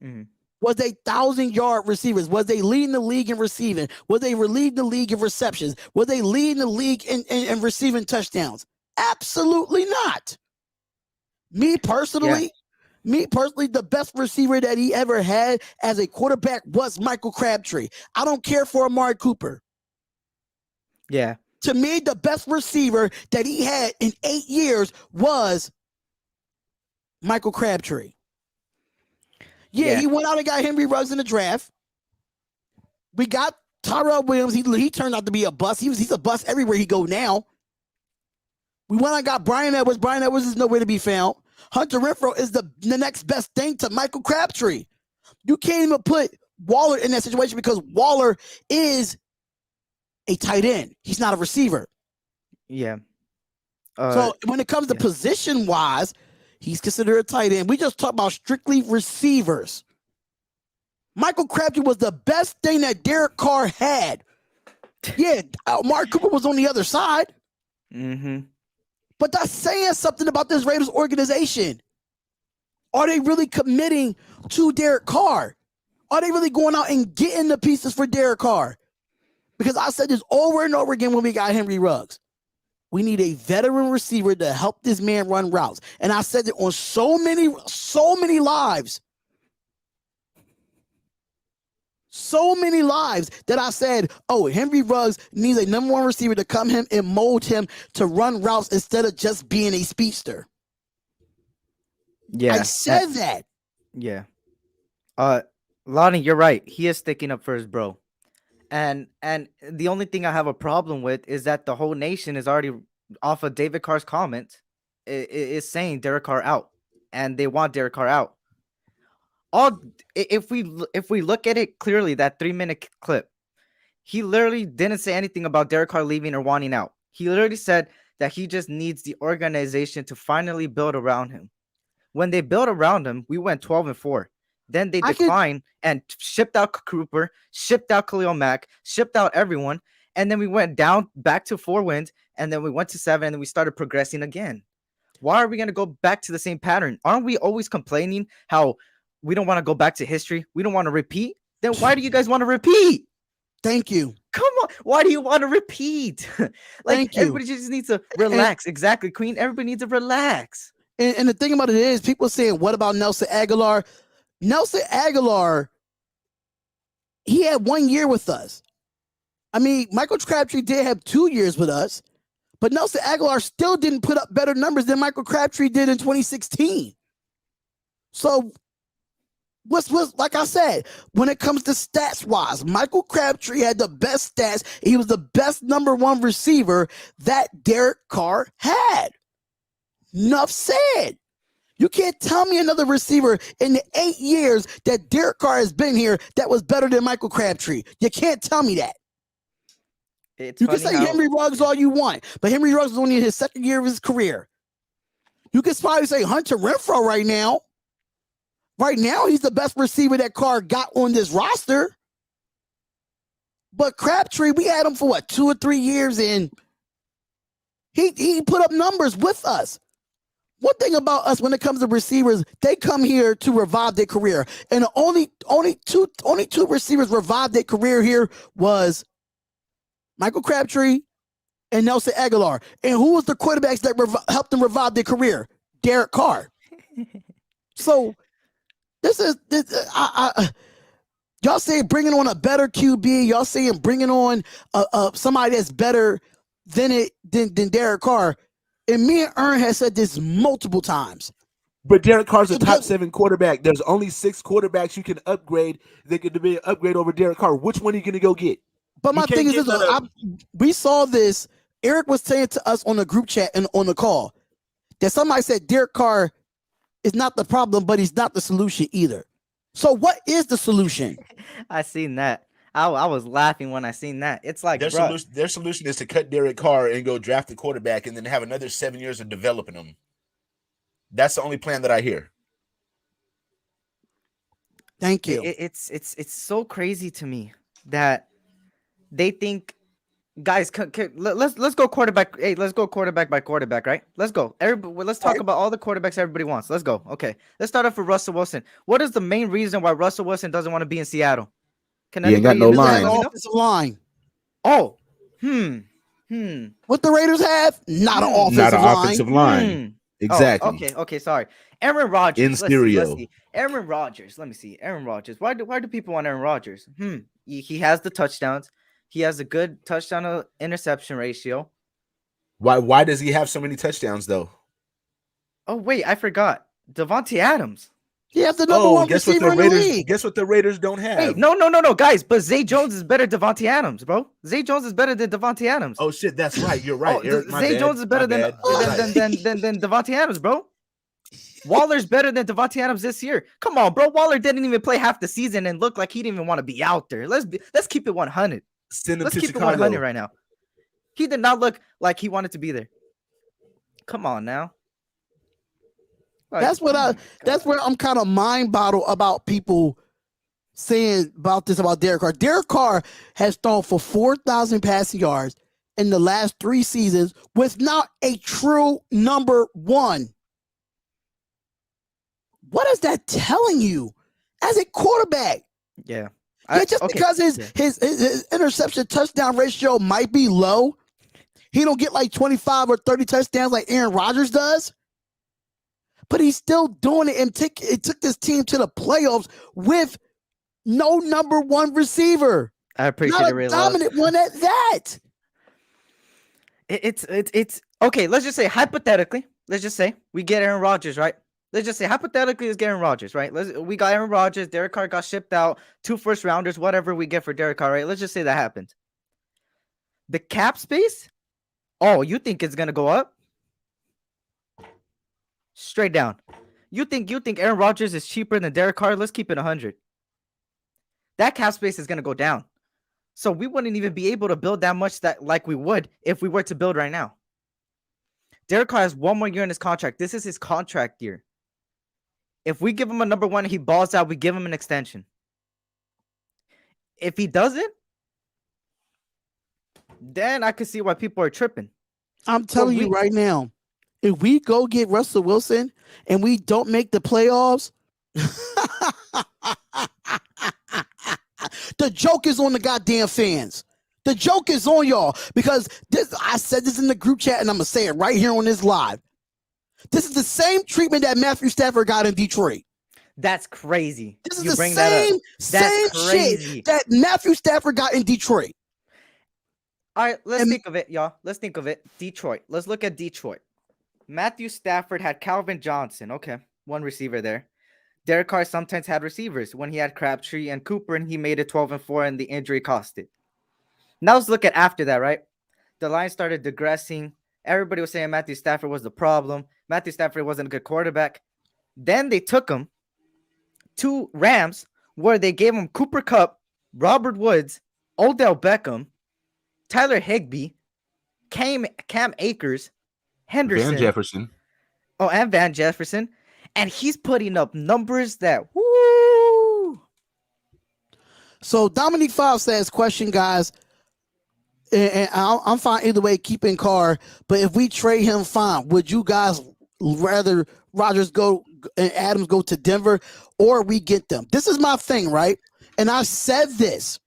Mm-hmm. Was they 1,000-yard receivers? Was they leading the league in receiving? Was they leading the league in receptions? Was they leading the league in receiving touchdowns? Absolutely not. Me personally, the best receiver that he ever had as a quarterback was Michael Crabtree. I don't care for Amari Cooper. Yeah. To me, the best receiver that he had in 8 years was Michael Crabtree. Yeah, he went out and got Henry Ruggs in the draft. We got Tyrell Williams. He turned out to be a bust. He's a bust everywhere he go now. We went and got Bryan Edwards. Bryan Edwards is nowhere to be found. Hunter Renfrow is the next best thing to Michael Crabtree. You can't even put Waller in that situation because Waller is a tight end. He's not a receiver. Yeah. So when it comes to position-wise, he's considered a tight end. We just talk about strictly receivers. Michael Crabtree was the best thing that Derek Carr had. Yeah, Mark Cooper was on the other side. Mm-hmm. But that's saying something about this Raiders organization. Are they really committing to Derek Carr? Are they really going out and getting the pieces for Derek Carr? Because I said this over and over again when we got Henry Ruggs. We need a veteran receiver to help this man run routes. And I said it on so many lives. So many lives that I said, oh, Henry Ruggs needs a number one receiver to come him and mold him to run routes instead of just being a speedster. Yeah. I said that. Yeah. Lonnie, you're right. He is sticking up for his bro. And the only thing I have a problem with is that the whole nation is already off of David Carr's comment is saying Derek Carr out. And they want Derek Carr out. If we look at it clearly, that 3-minute clip, he literally didn't say anything about Derek Carr leaving or wanting out. He literally said that he just needs the organization to finally build around him. When they built around him, we went 12-4. Then they declined and shipped out Cooper, shipped out Khalil Mack, shipped out everyone, and then we went down back to 4 wins, and then we went to 7, and then we started progressing again. Why are we going to go back to the same pattern? Aren't we always complaining how we don't want to go back to history? We don't want to repeat? Then why do you guys want to repeat? Thank you. Come on. Why do you want to repeat? Thank you. Everybody just needs to relax. Exactly, Queen. Everybody needs to relax. And the thing about it is, people saying, what about Nelson Aguilar? Nelson Aguilar, he had 1 year with us. I mean, Michael Crabtree did have 2 years with us, but Nelson Aguilar still didn't put up better numbers than Michael Crabtree did in 2016. So, what's like I said, when it comes to stats-wise, Michael Crabtree had the best stats. He was the best number one receiver that Derek Carr had. Enough said. You can't tell me another receiver in the 8 years that Derek Carr has been here that was better than Michael Crabtree. You can't tell me that. It's You can funny say how Henry Ruggs all you want, but Henry Ruggs is only in his second year of his career. You can probably say Hunter Renfrow right now. Right now, he's the best receiver that Carr got on this roster. But Crabtree, we had him for what, 2 or 3 years, and he put up numbers with us. One thing about us when it comes to receivers, they come here to revive their career. And the only two receivers revived their career here was Michael Crabtree and Nelson Aguilar. And who was the quarterbacks that helped them revive their career? Derek Carr. So this is y'all saying bringing on a better QB. Y'all saying bringing on somebody that's better than Derek Carr. And me and Ern has said this multiple times. But Derek Carr's a top 7 quarterback. There's only 6 quarterbacks you can upgrade. They could be an upgrade over Derek Carr. Which one are you going to go get? But my thing is, we saw this. Eric was saying to us on the group chat and on the call that somebody said Derek Carr is not the problem, but he's not the solution either. So what is the solution? I seen that. I was laughing when I seen that. It's like their solution is to cut Derek Carr and go draft the quarterback and then have another 7 years of developing him. That's the only plan that I hear. Thank you. It's so crazy to me that they think, guys, let's go quarterback. Hey, let's go quarterback by quarterback, right? Let's go. Let's talk about all the quarterbacks everybody wants. Let's go. Okay, let's start off with Russell Wilson. What is the main reason why Russell Wilson doesn't want to be in Seattle? He ain't got no line. Offensive line. Oh, What the Raiders have? Not an offensive line. Exactly. Oh, okay. Sorry. Aaron Rodgers. In stereo. Let's see. Aaron Rodgers. Let me see. Aaron Rodgers. Why do people want Aaron Rodgers? He has the touchdowns. He has a good touchdown to interception ratio. Why does he have so many touchdowns though? Oh wait, I forgot. Devontae Adams. He has the number one receiver in the league. Guess what the Raiders don't have? Wait, no, guys. But Zay Jones is better than Devontae Adams, bro. Zay Jones is better than Devontae Adams. Oh shit, that's right. You're right. Eric, Zay Jones is better than Devontae Adams, bro. Waller's better than Devontae Adams this year. Come on, bro. Waller didn't even play half the season and looked like he didn't even want to be out there. Let's keep it 100. Let's keep Chicago. It 100 right now. He did not look like he wanted to be there. Come on now. Like, that's where I'm kind of mind boggled about people saying about Derek Carr. Derek Carr has thrown for 4,000 passing yards in the last 3 seasons with not a true number one. What is that telling you as a quarterback? Yeah. Because his interception touchdown ratio might be low, he don't get like 25 or 30 touchdowns like Aaron Rodgers does. But he's still doing it, and it took this team to the playoffs with no number one receiver. I appreciate Not it really. A dominant one at that. It's okay. Let's just say hypothetically. Let's just say we get Aaron Rodgers, right? Let's just say hypothetically, let's get Aaron Rodgers, right? We got Aaron Rodgers. Derek Carr got shipped out. 2 first rounders, whatever we get for Derek Carr, right? Let's just say that happens. The cap space. Oh, you think it's gonna go up? Straight down. You think Aaron Rodgers is cheaper than Derek Carr? Let's keep it 100. That cap space is gonna go down. So we wouldn't even be able to build that much like we would if we were to build right now. Derek Carr has 1 more year in his contract. This is his contract year. If we give him a number one and he balls out, we give him an extension. If he doesn't, then I could see why people are tripping. I'm telling you right now, if we go get Russell Wilson and we don't make the playoffs, the joke is on the goddamn fans. The joke is on y'all because I said this in the group chat and I'm going to say it right here on this live. This is the same treatment that Matthew Stafford got in Detroit. That's crazy. This is the same shit that Matthew Stafford got in Detroit. All right, let's think of it, y'all. Let's think of it. Detroit. Let's look at Detroit. Matthew Stafford had Calvin Johnson. Okay, 1 receiver there. Derek Carr sometimes had receivers when he had Crabtree and Cooper, and he made it 12-4, and the injury cost it. Now let's look at after that, right? The line started digressing. Everybody was saying Matthew Stafford was the problem. Matthew Stafford wasn't a good quarterback. Then they took him to Rams, where they gave him Cooper Kupp, Robert Woods, Odell Beckham, Tyler Higbee, Cam Akers, Henderson, Van Jefferson. and Van Jefferson, and he's putting up numbers that woo. So Dominique Five says, question, guys. And I'm fine either way, keeping Carr. But if we trade him, fine. Would you guys rather Rodgers go and Adams go to Denver, or we get them? This is my thing, right? And I said this.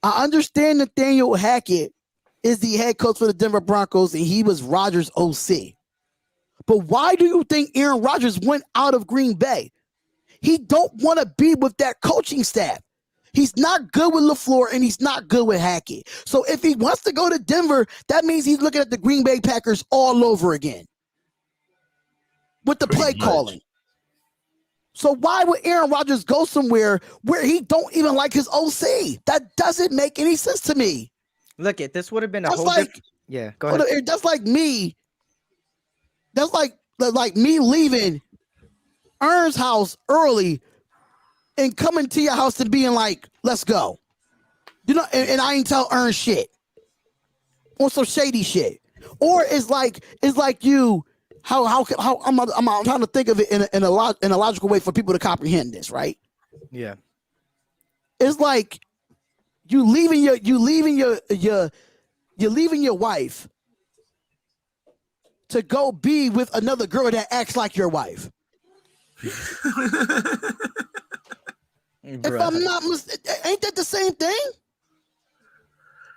I understand Nathaniel Hackett is the head coach for the Denver Broncos, and he was Rodgers' OC. But why do you think Aaron Rodgers went out of Green Bay? He don't want to be with that coaching staff. He's not good with LaFleur, and he's not good with Hackett. So if he wants to go to Denver, that means he's looking at the Green Bay Packers all over again with the play calling. So why would Aaron Rodgers go somewhere where he don't even like his OC? That doesn't make any sense to me. Look, this would have been a That's whole like, yeah, go ahead. That's like me. That's like me leaving Ern's house early and coming to your house and being like, let's go. You know, and I ain't tell Ern shit. Or some shady shit. Or it's like you, how I'm trying to think of it in a logical way for people to comprehend this, right? Yeah. It's like you leaving your wife to go be with another girl that acts like your wife. If I'm not mistaken, ain't that the same thing?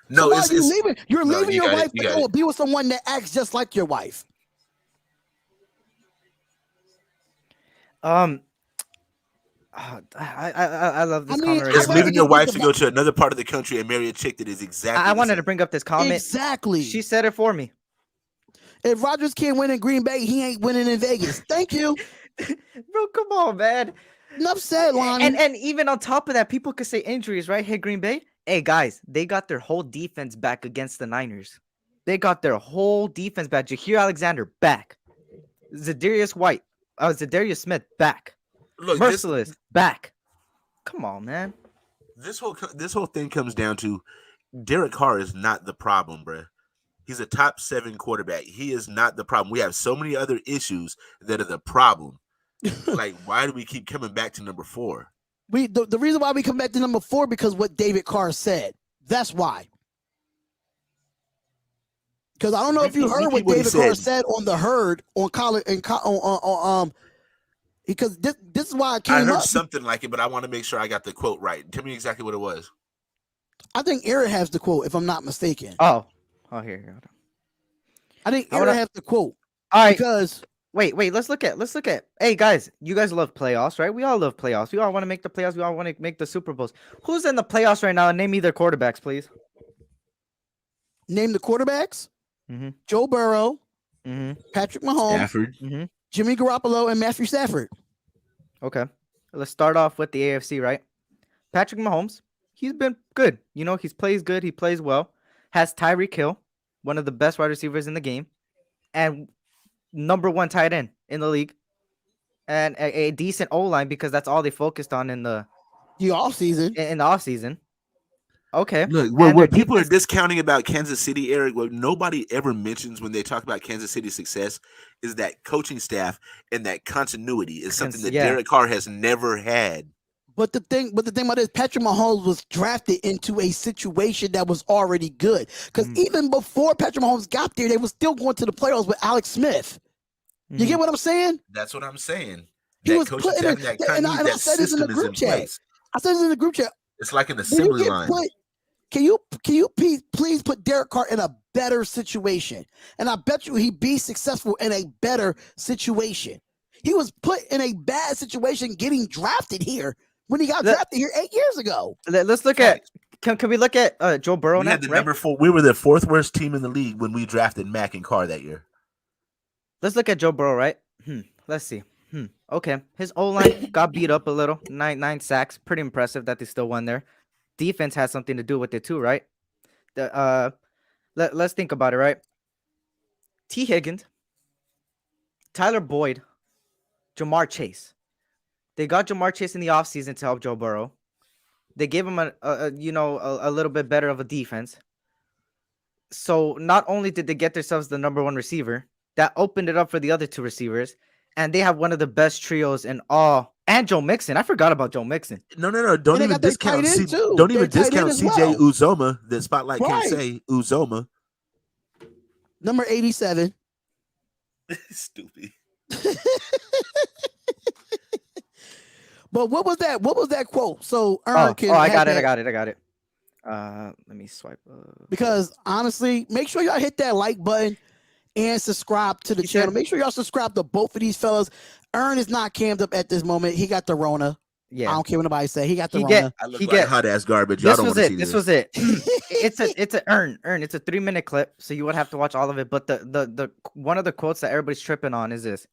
No, so you're leaving your wife to go it. be with someone that acts just like your wife. I love this comment. It's leaving your wife to go to another part of the country and marry a chick that is exactly. I wanted to bring up this comment. Exactly. She said it for me. If Rodgers can't win in Green Bay, he ain't winning in Vegas. Thank you. Bro, come on, man. Enough said, Lonnie. And even on top of that, people could say injuries, right? Hey, Green Bay. Hey, guys, they got their whole defense back against the Niners. They got their whole defense back. Jaheir Alexander back. Zadarius Smith back. Look, Merciless back. Come on, man. This whole thing comes down to Derek Carr is not the problem, bro. He's a top 7 quarterback. He is not the problem. We have so many other issues that are the problem. Like, why do we keep coming back to number 4? The reason why we come back to number 4 because what David Carr said. That's why. Because I don't know if you heard what David Carr said on the herd on college and because this is why I came up. I heard something like it, but I want to make sure I got the quote right. Tell me exactly what it was. I think Aaron has the quote, if I'm not mistaken. Oh, here. I think Aaron has the quote. All right. Because wait. Let's look at. Hey guys, you guys love playoffs, right? We all love playoffs. We all want to make the playoffs. We all want to make the Super Bowls. Who's in the playoffs right now? Name me their quarterbacks, please. Name the quarterbacks. Mm-hmm. Joe Burrow, Patrick Mahomes, Stafford, Jimmy Garoppolo, and Matthew Stafford. Okay, let's start off with the AFC, right? Patrick Mahomes, he's been good. You know, he plays good. He plays well. Has Tyreek Hill, one of the best wide receivers in the game, and number 1 tight end in the league, and a decent O-line because that's all they focused on in the offseason. In the offseason. Okay. Look, what people are discounting about Kansas City, Eric, what nobody ever mentions when they talk about Kansas City's success is that coaching staff and that continuity is something that Derek Carr has never had. But the thing about this, Patrick Mahomes was drafted into a situation that was already good. Because even before Patrick Mahomes got there, they were still going to the playoffs with Alex Smith. You get what I'm saying? That's what I'm saying. He that was coaching put staff, in that and I said this in the group chat. I said this in the group chat. It's like an assembly line. Can you please put Derek Carr in a better situation? And I bet you he'd be successful in a better situation. He was put in a bad situation getting drafted here when he got drafted here 8 years ago. Let's look at can we look at Joe Burrow now? We had the number 4. We were the 4th worst team in the league when we drafted Mack and Carr that year. Let's look at Joe Burrow, right? Let's see. Okay. His O-line got beat up a little. 9 sacks. Pretty impressive that they still won there. Defense has something to do with it too, right? Let's think about it, right? T. Higgins, Tyler Boyd, Jamar Chase. They got Jamar Chase in the offseason to help Joe Burrow. They gave him a little bit better of a defense. So not only did they get themselves the number one receiver, that opened it up for the other two receivers, and they have one of the best trios in all. And Joe Mixon. I forgot about Joe Mixon. No. Don't And they even got their discount. tight end, too. Don't Their even tight end discount as CJ well. Uzoma. The Spotlight can't Right. say Uzoma. Number 87. Stupid. But what was that? What was that quote? So Ern I got it. that. I got it. Let me swipe. Because honestly, make sure y'all hit that like button and subscribe to the channel. Make sure y'all subscribe to both of these fellas. Ern is not cammed up at this moment. He got the Rona. Yeah. I don't care what nobody say. He got the Rona. I look like hot ass garbage. Y'all This don't was want to it. see This this. was it. It's a Ern. It's a 3-minute clip, so you would have to watch all of it. But the one of the quotes that everybody's tripping on is this: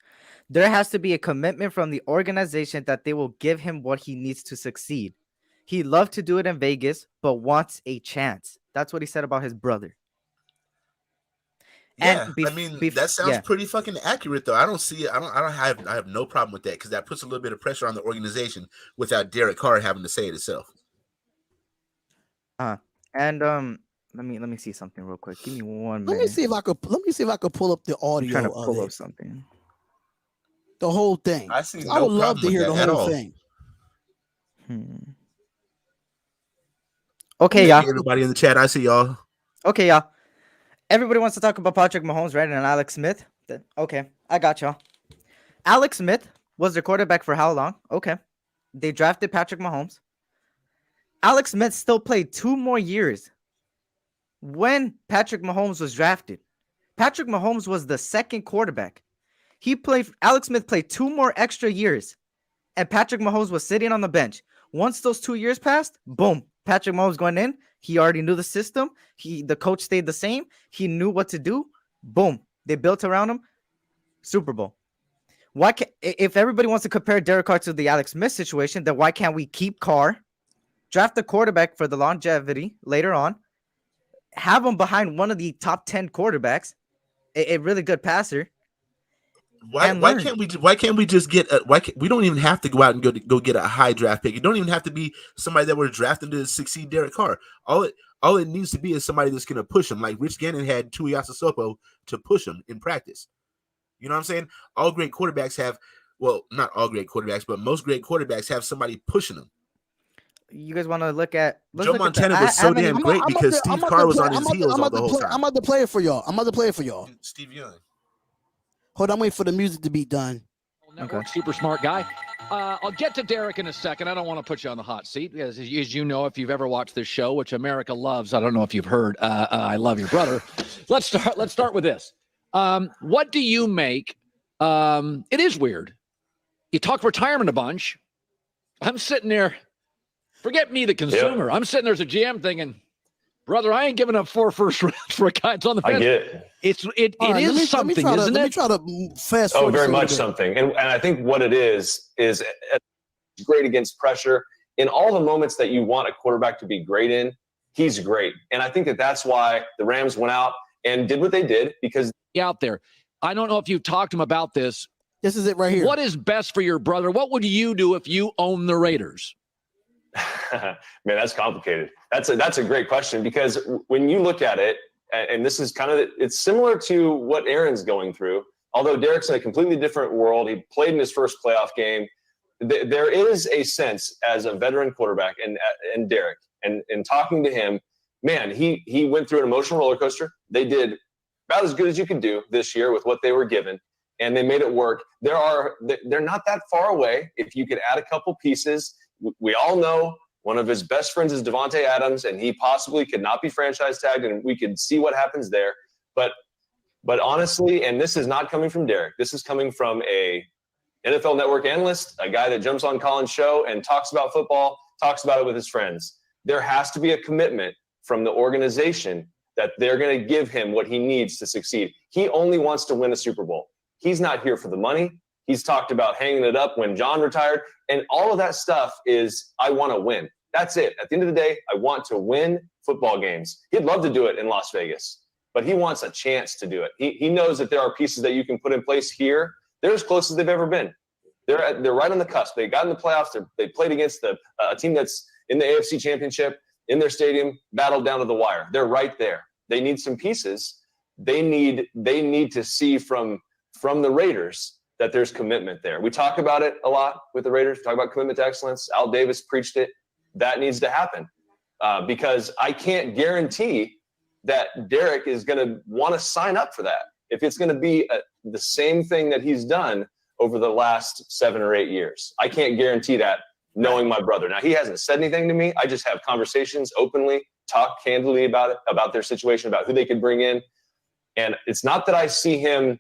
there has to be a commitment from the organization that they will give him what he needs to succeed. He loved to do it in Vegas, but wants a chance. That's what he said about his brother. Yeah, And that sounds pretty fucking accurate, though. I don't see it. I have no problem with that because that puts a little bit of pressure on the organization without Derek Carr having to say it itself. And let me see something real quick. Give me 1 minute. Let me see if I could pull up the audio. I'm trying to of pull it. up something. The whole thing. I see. I would love to hear the whole thing. Okay, y'all. Everybody in the chat, I see y'all. Okay, y'all. Everybody wants to talk about Patrick Mahomes, right? And Alex Smith. Okay, I got y'all. Alex Smith was their quarterback for how long? Okay. They drafted Patrick Mahomes. Alex Smith still played 2 more years when Patrick Mahomes was drafted. Patrick Mahomes was the second quarterback. Alex Smith played 2 more extra years, and Patrick Mahomes was sitting on the bench. Once those 2 years passed, boom, Patrick Mahomes going in. He already knew the system. The coach stayed the same. He knew what to do. Boom, they built around him. Super Bowl. If everybody wants to compare Derek Carr to the Alex Smith situation, then why can't we keep Carr, draft the quarterback for the longevity later on, have him behind one of the top 10 quarterbacks, a really good passer? Why can't we just get we don't even have to go out and go get a high draft pick. It don't even have to be somebody that we're drafting to succeed Derek Carr. All it needs to be is somebody that's going to push him. Like Rich Gannon had Tuiasa Sopo to push him in practice. You know what I'm saying? All great quarterbacks have, well, not all great quarterbacks, but most great quarterbacks have somebody pushing them. You guys want to look at Joe Montana was so damn great because Steve Carr was on his heels all the whole time. I'm about to play it for y'all. Steve Young. Hold on, I'm waiting for the music to be done. Okay. Super smart guy. I'll get to Derek in a second. I don't want to put you on the hot seat. As you know, if you've ever watched this show, which America loves, I don't know if you've heard, I love your brother. Let's start with this. What do you make? It is weird. You talk retirement a bunch. I'm sitting there. Forget me, the consumer. Yep. I'm sitting there as a GM thinking, brother, I ain't giving up 4 first rounds for a guy that's on the fence. I get it. It is something, isn't it? Let me try to fast forward. Oh, very much something. And I think what it is great against pressure. In all the moments that you want a quarterback to be great in, he's great. And I think that's why the Rams went out and did what they did because out there. I don't know if you've talked to him about this. This is it right here. What is best for your brother? What would you do if you own the Raiders? Man, that's complicated. That's a great question because when you look at it, and this is kind of, it's similar to what Aaron's going through, although Derek's in a completely different world. He played in his first playoff game. There is a sense as a veteran quarterback and Derek and talking to him, man, he went through an emotional roller coaster. They did about as good as you could do this year with what they were given, and they made it work. They're not that far away. If you could add a couple pieces, we all know one of his best friends is Devontae Adams, and he possibly could not be franchise tagged, and we could see what happens there. But honestly, and this is not coming from Derek, this is coming from a NFL Network analyst, a guy that jumps on Colin's show and talks about football, talks about it with his friends. There has to be a commitment from the organization that they're going to give him what he needs to succeed. He only wants to win a Super Bowl. He's not here for the money. He's talked about hanging it up when John retired. And all of that stuff is, I want to win. That's it. At the end of the day, I want to win football games. He'd love to do it in Las Vegas, but he wants a chance to do it. He knows that there are pieces that you can put in place here. They're as close as they've ever been. They're right on the cusp. They got in the playoffs. They played against a team that's in the AFC Championship in their stadium, battled down to the wire. They're right there. They need some pieces. They need to see from the Raiders that there's commitment there. We talk about it a lot with the Raiders. We talk about commitment to excellence. Al Davis preached it. That needs to happen because I can't guarantee that Derek is going to want to sign up for that. If it's going to be the same thing that he's done over the last 7 or 8 years. I can't guarantee that knowing my brother. Now, he hasn't said anything to me. I just have conversations openly, talk candidly about it, about their situation, about who they could bring in. And it's not that I see him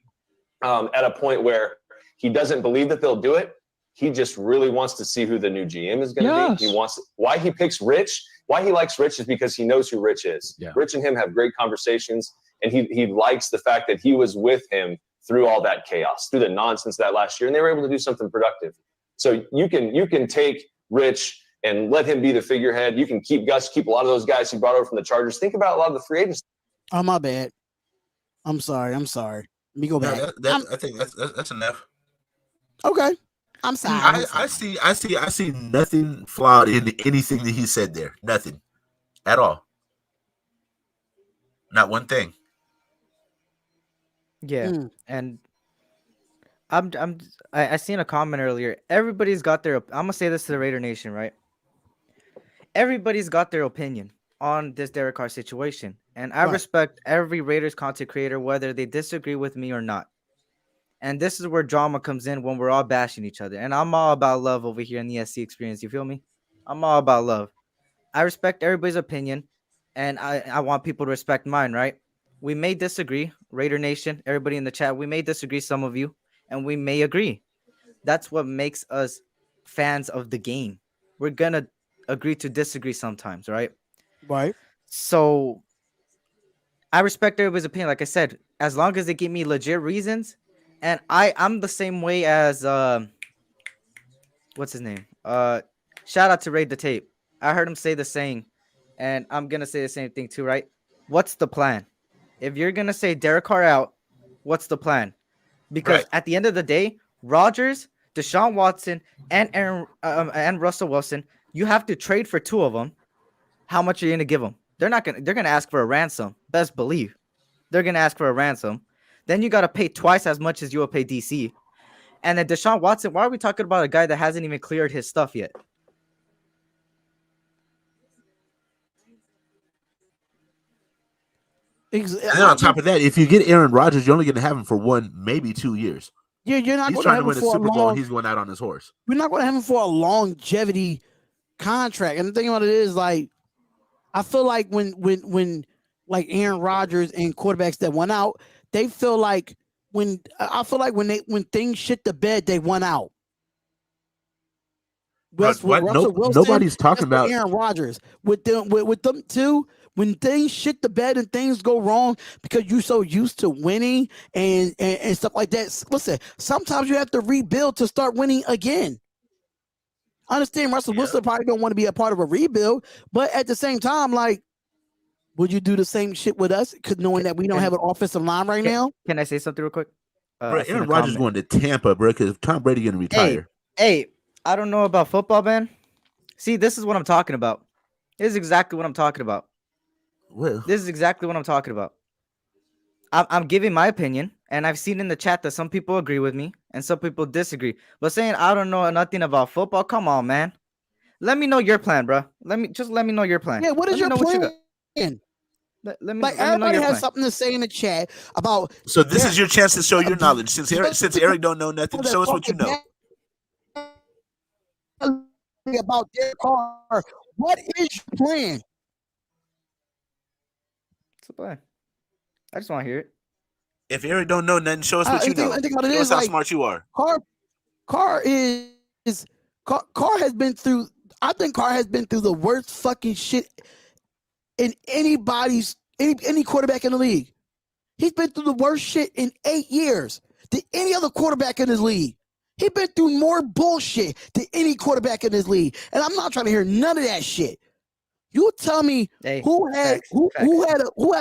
at a point where he doesn't believe that they'll do it. He just really wants to see who the new GM is going to be. He wants why he picks Rich. Why he likes Rich is because he knows who Rich is. Yeah. Rich and him have great conversations, and he likes the fact that he was with him through all that chaos, through the nonsense that last year, and they were able to do something productive. So you can take Rich and let him be the figurehead. You can keep Gus, keep a lot of those guys he brought over from the Chargers. Think about a lot of the free agents. Oh, my bad. I'm sorry. Let me go back. I think that's enough. Okay. I'm sorry. I see nothing flawed in anything that he said there. Nothing at all. Not one thing. Yeah, and I seen a comment earlier. Everybody's got their. I'm gonna say this to the Raider Nation, right? Everybody's got their opinion on this Derek Carr situation, and I respect every Raiders content creator, whether they disagree with me or not. And this is where drama comes in when we're all bashing each other. And I'm all about love over here in the SC experience. You feel me? I'm all about love. I respect everybody's opinion, and I want people to respect mine, right? We may disagree, Raider Nation, everybody in the chat, we may disagree, some of you, and we may agree. That's what makes us fans of the game. We're going to agree to disagree sometimes, right? Right. So I respect everybody's opinion. Like I said, as long as they give me legit reasons, and I'm the same way as, what's his name? Shout out to Raid the Tape. I heard him say the saying, and I'm going to say the same thing too, right? What's the plan? If you're going to say Derek Carr out, what's the plan? Because at the end of the day, Rodgers, Deshaun Watson, and Russell Wilson, you have to trade for 2 of them. How much are you going to give them? They're going to ask for a ransom. Best believe. They're going to ask for a ransom. Then you got to pay twice as much as you will pay DC. And then Deshaun Watson, why are we talking about a guy that hasn't even cleared his stuff yet? And then on top of that, if you get Aaron Rodgers, you're only going to have him for 1, maybe 2 years. Yeah, you're not. He's trying to win a Super Bowl, and he's going out on his horse. We're not going to have him for a longevity contract. And the thing about it is, like, I feel like when like Aaron Rodgers and quarterbacks that went out, they feel like when things shit the bed, they went out. Nobody's talking about Aaron Rodgers with them too. When things shit the bed and things go wrong because you're so used to winning and stuff like that. Listen, sometimes you have to rebuild to start winning again. I understand Russell Wilson probably don't want to be a part of a rebuild, but at the same time, like, would you do the same shit with us? Because knowing that we don't have an offensive line right now. Can I say something real quick? Bro, Aaron Rodgers going to Tampa, bro, because Tom Brady going to retire. Hey, I don't know about football, man. See, this is what I'm talking about. This is exactly what I'm talking about. Well, this is exactly what I'm talking about. I'm giving my opinion, and I've seen in the chat that some people agree with me and some people disagree. But saying I don't know nothing about football, come on, man. Let me know your plan, bro. Let me know your plan. Yeah, what is your plan? Let me like, let me know everybody your has plan. something to say in the chat about. So this is your chance to show your knowledge. Since Eric don't know nothing, show us what you know. About Derek Carr, what is your plan? What's the plan? I just want to hear it. If Eric don't know nothing, show us what you know. Show us how smart you are. Carr has been through. I think Carr has been through the worst fucking shit in any quarterback in the league. He's been through the worst shit in 8 years than any other quarterback in his league. He's been through more bullshit than any quarterback in this league. And I'm not trying to hear none of that shit. You tell me who had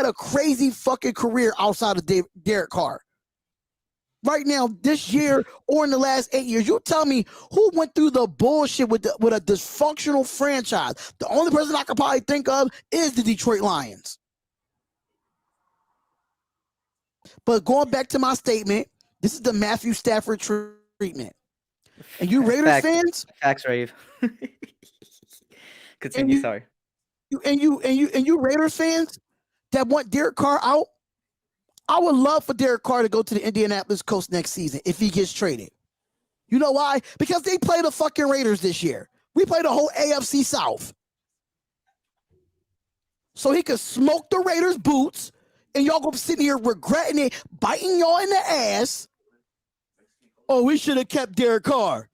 a crazy fucking career outside of Derek Carr. right now this year or in the last 8 years. You tell me who went through the bullshit with a dysfunctional franchise. The only person I could probably think of is the Detroit Lions. But going back to my statement, this is the Matthew Stafford treatment. And you Raiders fans, facts, Rave. Continue. Sorry. You Raiders fans that want Derek Carr out, I would love for Derek Carr to go to the Indianapolis Colts next season if he gets traded. You know why? Because they play the fucking Raiders this year. We play the whole AFC South. So he could smoke the Raiders' boots, and y'all gonna be sitting here regretting it, biting y'all in the ass. Oh, we should have kept Derek Carr.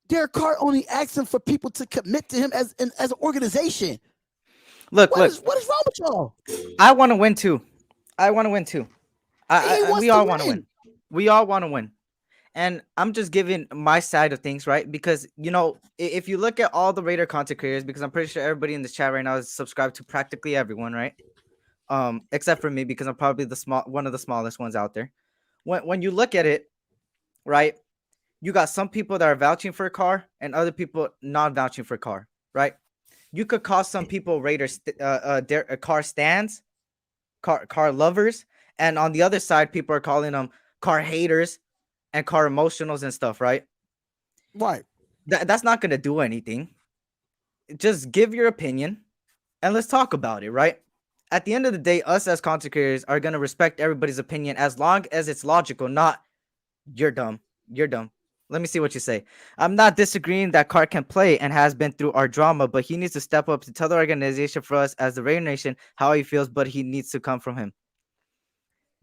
Derek Carr only asking for people to commit to him as an organization. Look. What is wrong with y'all? I want to win too. We all want to win. We all want to win. And I'm just giving my side of things, right? Because, you know, if you look at all the Raider content creators, because I'm pretty sure everybody in this chat right now is subscribed to practically everyone, right? Except for me, because I'm probably one of the smallest ones out there. When you look at it, right? You got some people that are vouching for Carr and other people not vouching for Carr, right? You could call some people Raiders Carr stands, Carr lovers, and on the other side, people are calling them Carr haters and Carr emotionals and stuff, right? Right. That's not gonna do anything. Just give your opinion and let's talk about it, right? At the end of the day, us as content creators are gonna respect everybody's opinion as long as it's logical, not you're dumb. You're dumb. Let me see what you say. I'm not disagreeing that Carr can play and has been through our drama, but he needs to step up to tell the organization for us as the RaiderNation how he feels, but he needs to come from him.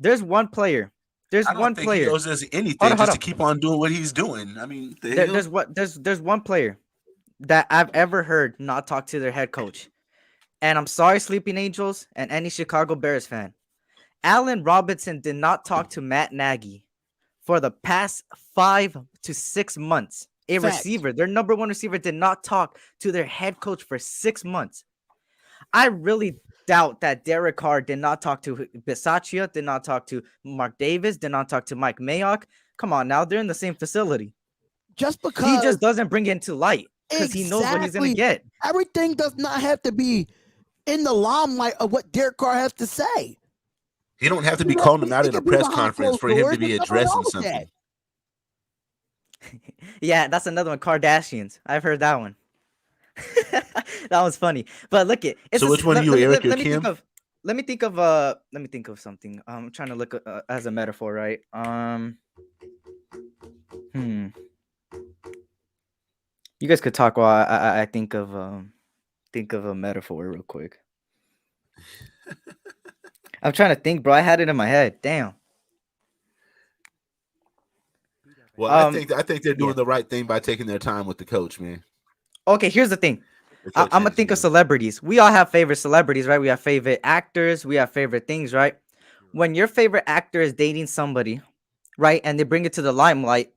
There's one player. There's I don't one think player. he owes us anything to keep on doing what he's doing. I mean, There's one player that I've ever heard not talk to their head coach. And I'm sorry, Sleeping Angels and any Chicago Bears fan. Allen Robinson did not talk to Matt Nagy for the past 5 to 6 months. Receiver, their number one receiver, did not talk to their head coach for 6 months. I really doubt that Derek Carr did not talk to Bisaccia, did not talk to Mark Davis, did not talk to Mike Mayock. Come on now, they're in the same facility. Just because he just doesn't bring it into light because he knows what he's going to get. Everything does not have to be in the limelight of what Derek Carr has to say. He don't have to be calling him out in a press conference for him to be addressing something. Yeah, that's another one. Kardashians. I've heard that one. That was funny. But look it. So which one are you, Eric or Kim? Let me think of something. I'm trying to look as a metaphor, right? You guys could talk while I think of a metaphor real quick. I'm trying to think, bro. I had it in my head. Damn. Well, I think they're doing the right thing by taking their time with the coach, man. Okay, here's the thing. I'm gonna think of celebrities. We all have favorite celebrities, right? We have favorite actors. We have favorite things, right? When your favorite actor is dating somebody, right, and they bring it to the limelight,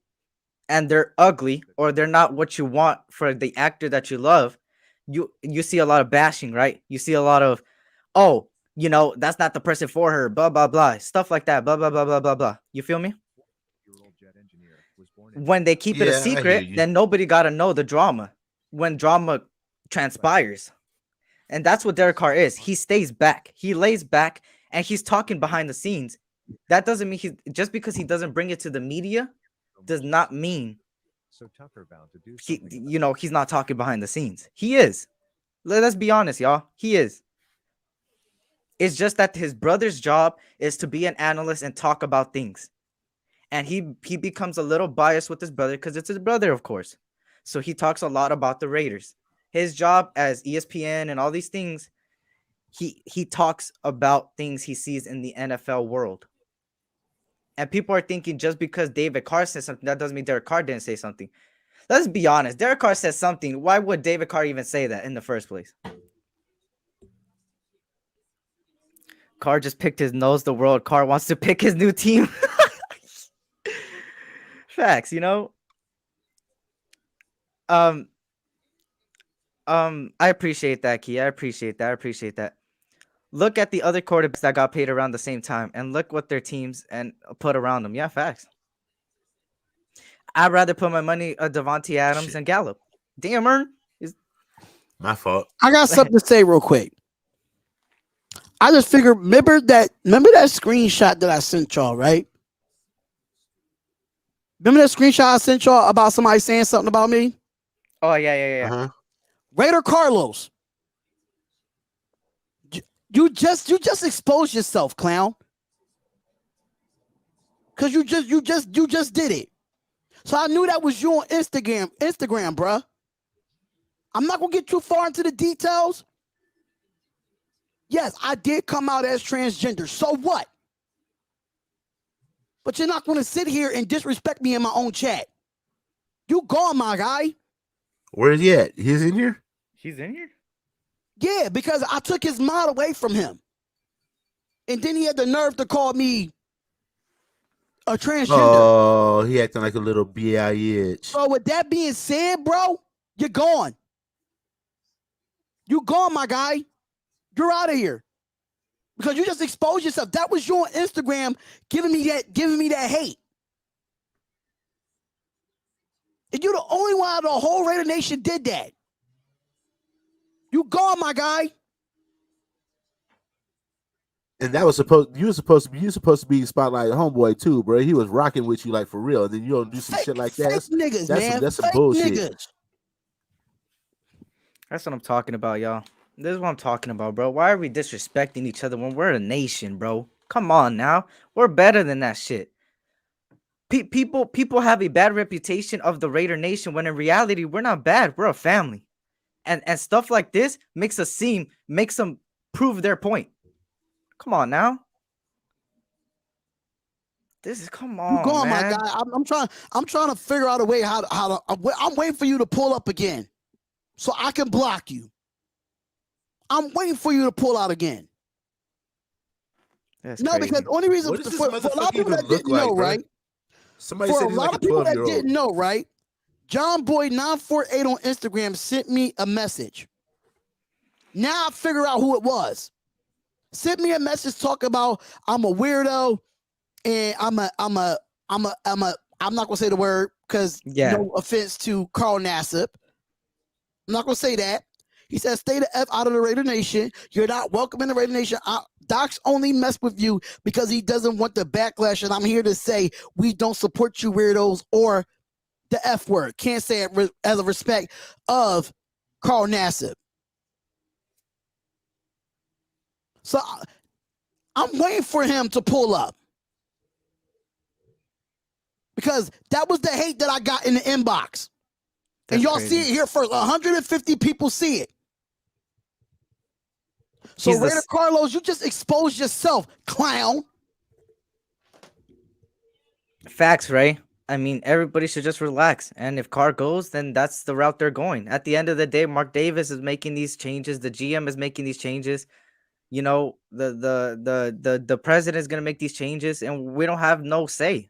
and they're ugly or they're not what you want for the actor that you love, you see a lot of bashing, right? You see a lot of, oh, you know, that's not the person for her, blah blah blah, stuff like that, blah blah blah blah blah blah. You feel me? When they keep it a secret, then nobody gotta know the drama. When drama transpires, and that's what Derek Carr is. He stays back, he lays back, and he's talking behind the scenes. That doesn't mean just because he doesn't bring it to the media does not mean he's not talking behind the scenes. He is. Let's be honest, y'all. He is. It's just that his brother's job is to be an analyst and talk about things. And he becomes a little biased with his brother because it's his brother, of course. So he talks a lot about the Raiders. His job as ESPN and all these things, he talks about things he sees in the NFL world. And people are thinking just because David Carr said something, that doesn't mean Derek Carr didn't say something. Let's be honest. Derek Carr said something. Why would David Carr even say that in the first place? Carr just picked his nose the world. Carr wants to pick his new team. Facts, you know. I appreciate that, Key. I appreciate that. Look at the other quarterbacks that got paid around the same time, and look what their teams and put around them. Yeah, facts. I'd rather put my money on Devontae Adams Shit. and Gallup. Damn, Ern. My fault. I got something to say real quick. I just figured, remember that screenshot that I sent y'all, right? Remember that screenshot I sent y'all about somebody saying something about me? Oh yeah. Uh-huh. Raider Carlos. You just exposed yourself, clown. Cause you just did it. So I knew that was you on Instagram, bruh. I'm not gonna get too far into the details. Yes, I did come out as transgender. So what? But you're not gonna sit here and disrespect me in my own chat. You gone, my guy. Where is he at? He's in here? He's in here. Yeah, because I took his mod away from him. And then he had the nerve to call me a transgender. Oh, he acting like a little bitch. So with that being said, bro, you're gone. You gone, my guy. You're out of here. Because you just exposed yourself. That was you on Instagram giving me that hate. And you're the only one out of the whole Raider Nation did that. You gone, my guy. And that was you were supposed to be spotlight homeboy too, bro. He was rocking with you like for real. And then you don't do some shit like that. That's some bullshit. Niggas. That's what I'm talking about, y'all. This is what I'm talking about, bro. Why are we disrespecting each other when we're a nation, bro? Come on now. We're better than that shit. People have a bad reputation of the Raider Nation when in reality, we're not bad. We're a family. And stuff like this makes them prove their point. Come on now. Come on, you gone, man. my guy. I'm trying to figure out a way how to I'm waiting for you to pull up again so I can block you. I'm waiting for you to pull out again. That's no, crazy. because the only reason What does this for a lot of motherfucker people that even look didn't know, like, bro? right? Somebody For said a he's lot like a of people that 12-year-old. didn't know, right? John Boy 948 on Instagram sent me a message. Now I figure out who it was. Sent me a message talking about I'm a weirdo and I'm not gonna say the word because no offense to Carl Nassib. I'm not gonna say that. He says, stay the F out of the Raider Nation. You're not welcome in the Raider Nation. Doc's only mess with you because he doesn't want the backlash. And I'm here to say we don't support you weirdos or the F word. Can't say it as a respect of Carl Nassib. So I'm waiting for him to pull up. Because that was the hate that I got in the inbox. And y'all see it here first. 150 people see it. So Raider Carlos, you just exposed yourself, clown. Facts, Ray. I mean, everybody should just relax. And if Carr goes, then that's the route they're going. At the end of the day, Mark Davis is making these changes. The GM is making these changes. You know, the president is going to make these changes, and we don't have no say.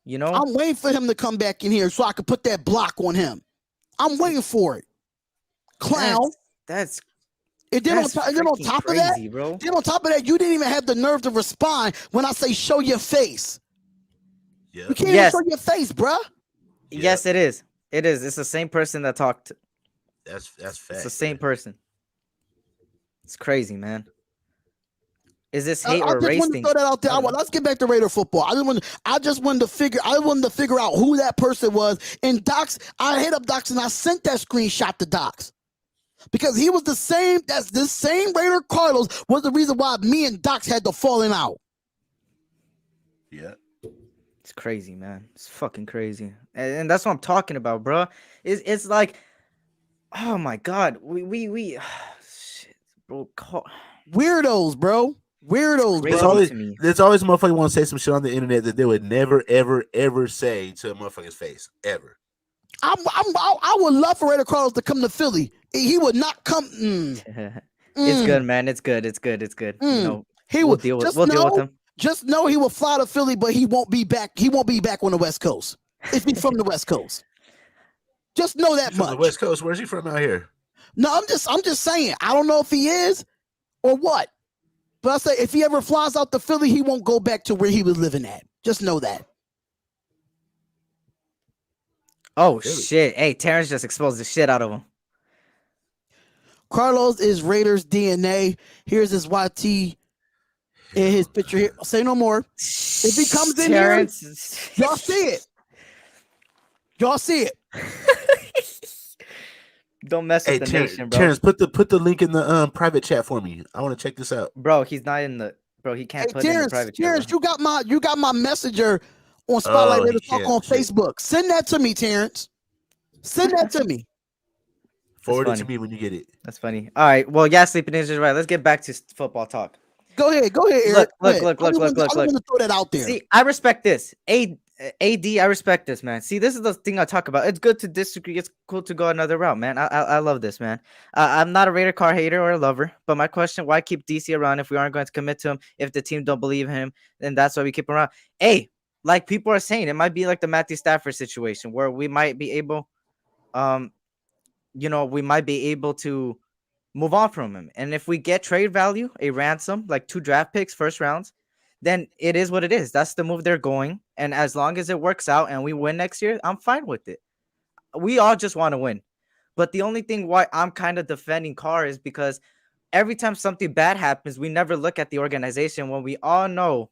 You know? I'm waiting for him to come back in here so I can put that block on him. I'm waiting for it. Clown. That's and then on top of that, bro. Then on top of that, you didn't even have the nerve to respond when I say show your face. Yeah. You can't even show your face, bruh. Yes, it is. It is. It's the same person that talked. That's fact. It's the same person. It's crazy, man. Is this hate or race thing? Throw that out there. Let's get back to Raider football. I just wanted to figure out who that person was. And Docs, I hit up Docs and I sent that screenshot to Docs. Because he was the same, this same Raider Carlos was the reason why me and Docs had the falling out. Yeah. It's crazy, man. It's fucking crazy. And that's what I'm talking about, bro. It's like, oh my God. We shit, bro. Weirdos, bro. Weirdos, bro. There's always a motherfucker want to say some shit on the internet that they would never, ever, ever say to a motherfucker's face. Ever. I would love for Raider Carlos to come to Philly. He would not come. It's good, man. It's good. You know, we'll deal with him. Just know he will fly to Philly, but he won't be back. He won't be back on the West Coast. If he's from the West Coast. Just know that much. From the West Coast. Where's he from out here? No, I'm just saying. I don't know if he is or what. But I say if he ever flies out to Philly, he won't go back to where he was living at. Just know that. Oh Really? shit! Hey, Terrence just exposed the shit out of him. Carlos is Raiders DNA. Here's his YT in his picture here. Say no more. If he comes in here, Terrence, y'all see it. Y'all see it. don't mess Hey, with the nation, bro. Terrence, put the link in the private chat for me. I want to check this out. Bro, he's not in the. Bro, he can't Hey, put it in the private chat. Terrence, bro. you got my messenger on Spotlight Oh, Radio he Talk can't. on Shit. Facebook. Send that to me, Terrence. Send that to me. Forward it funny. to me when you get it. That's funny. All right. Well, yeah, Sleeping Ninjas, right. Let's get back to football talk. Go ahead, Eric. Look, Go ahead. look. I just want to throw that out there. See, I respect this. AD, I respect this, man. See, this is the thing I talk about. It's good to disagree. It's cool to go another route, man. I love this, man. I'm not a Raider car hater or a lover, but my question: why keep DC around if we aren't going to commit to him? If the team don't believe in him, then that's why we keep him around. Hey, like people are saying, it might be like the Matthew Stafford situation where we might be able, we might be able to move on from him. And if we get trade value, a ransom, like 2 draft picks, first rounds, then it is what it is. That's the move they're going. And as long as it works out and we win next year, I'm fine with it. We all just want to win. But the only thing why I'm kind of defending Carr is because every time something bad happens, we never look at the organization when we all know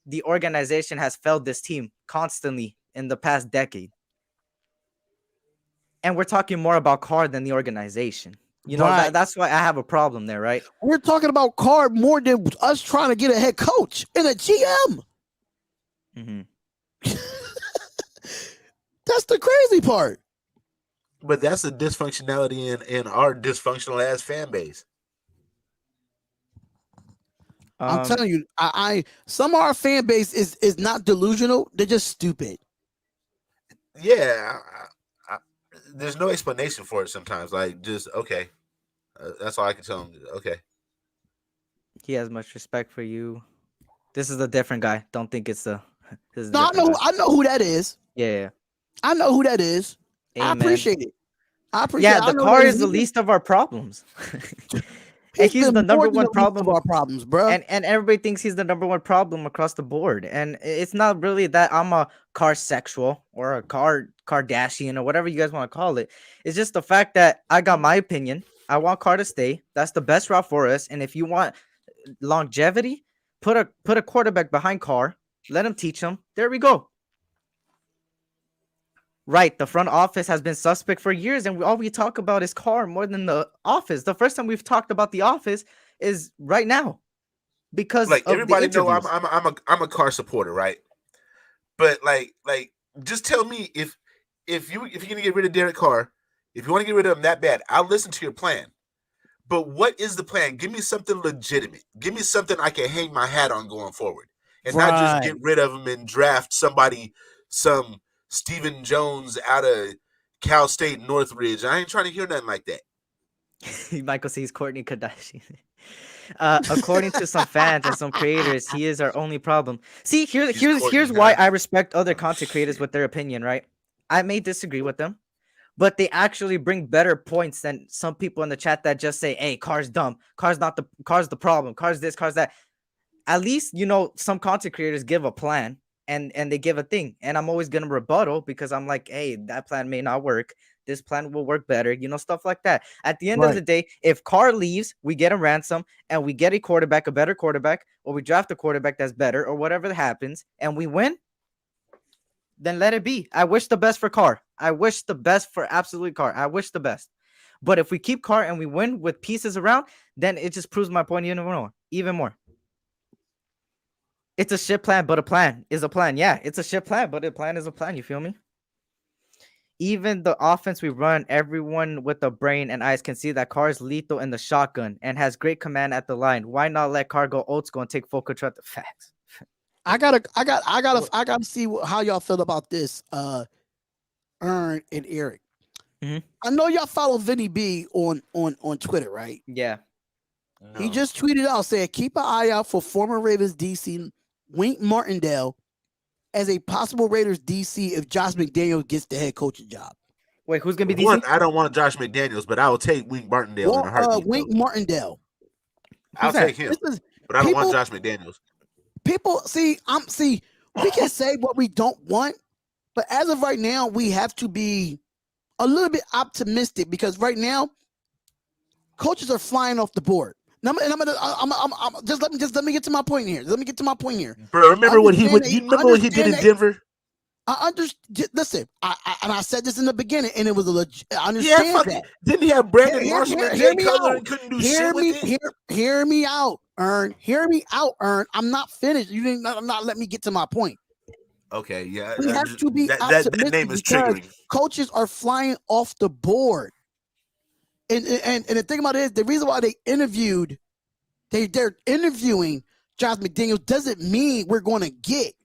the organization has failed this team constantly in the past decade. And we're talking more about Carr than the organization. Right. That's why I have a problem there, right? We're talking about Carr more than us trying to get a head coach and a GM. Mm-hmm. That's the crazy part. But that's the dysfunctionality in our dysfunctional ass fan base. I'm telling you, I some of our fan base is not delusional. They're just stupid. Yeah, there's no explanation for it sometimes. Like, just okay. That's all I can tell him. Okay. He has much respect for you. This is a different guy. Don't think it's the. No, I know who that is. Yeah. I know who that is. I appreciate it. Yeah, the car is the least of our problems. And he's the number one problem of our problems, bro. And everybody thinks he's the number one problem across the board. And it's not really that I'm a car sexual or a Kardashian or whatever you guys want to call it. It's just the fact that I got my opinion. I want Carr to stay. That's the best route for us. And if you want longevity, put a quarterback behind Carr. Let him teach him. There we go. Right, the front office has been suspect for years, and all we talk about is Carr more than the office. The first time we've talked about the office is right now, because like everybody know I'm a Carr supporter, right? But like just tell me if you're gonna get rid of Derek Carr, if you want to get rid of him that bad, I'll listen to your plan. But what is the plan? Give me something legitimate. Give me something I can hang my hat on going forward, and not just get rid of him and draft somebody, some Stephen Jones out of Cal State Northridge. I ain't trying to hear nothing like that. Michael sees Courtney Kardashian. According to some fans and some creators, he is our only problem. See, here's why I respect other content creators with their opinion, right? I may disagree with them, but they actually bring better points than some people in the chat that just say, hey, Carr's dumb. Carr's the problem. Carr's this, Carr's that. At least, some content creators give a plan. And they give a thing, and I'm always gonna rebuttal because I'm like, hey, that plan may not work. This plan will work better, stuff like that. At the end of the day, if Carr leaves, we get a ransom and we get a better quarterback, or we draft a quarterback that's better, or whatever happens, and we win, then let it be. I wish the best for Carr. I wish the best for absolutely Carr. I wish the best. But if we keep Carr and we win with pieces around, then it just proves my point even more. It's a shit plan, but a plan is a plan. Yeah, it's a shit plan, but a plan is a plan. You feel me? Even the offense we run, everyone with a brain and eyes can see that Carr is lethal in the shotgun and has great command at the line. Why not let Carr go old school and take full control of the facts? I gotta see how y'all feel about this. Ern and Eric. Mm-hmm. I know y'all follow Vinny B on Twitter, right? Yeah. No. He just tweeted out saying, keep an eye out for former Ravens DC Wink Martindale as a possible Raiders DC if Josh McDaniels gets the head coaching job. Wait, who's gonna be DC? One, I don't want Josh McDaniels, but I will take Wink Martindale in a heartbeat. Wink Martindale. I'll take him, This is but I don't want people- Josh McDaniels. People see. We can say what we don't want, but as of right now, we have to be a little bit optimistic because right now, coaches are flying off the board. Let me get to my point here. Bro, remember what he would? You remember what he did in Denver? I understand. Listen, I said this in the beginning, and it was a legit. I understand that. Didn't he have Brandon Marshall and Jay Cutler and couldn't do shit with it? Hear me out, Ern. Hear me out, Ern. I'm not finished. You didn't. I'm not. Let me get to my point. Okay, yeah. We have to be that name is triggering. Coaches are flying off the board, and the thing about it is the reason why they're interviewing Josh McDaniels doesn't mean we're going to get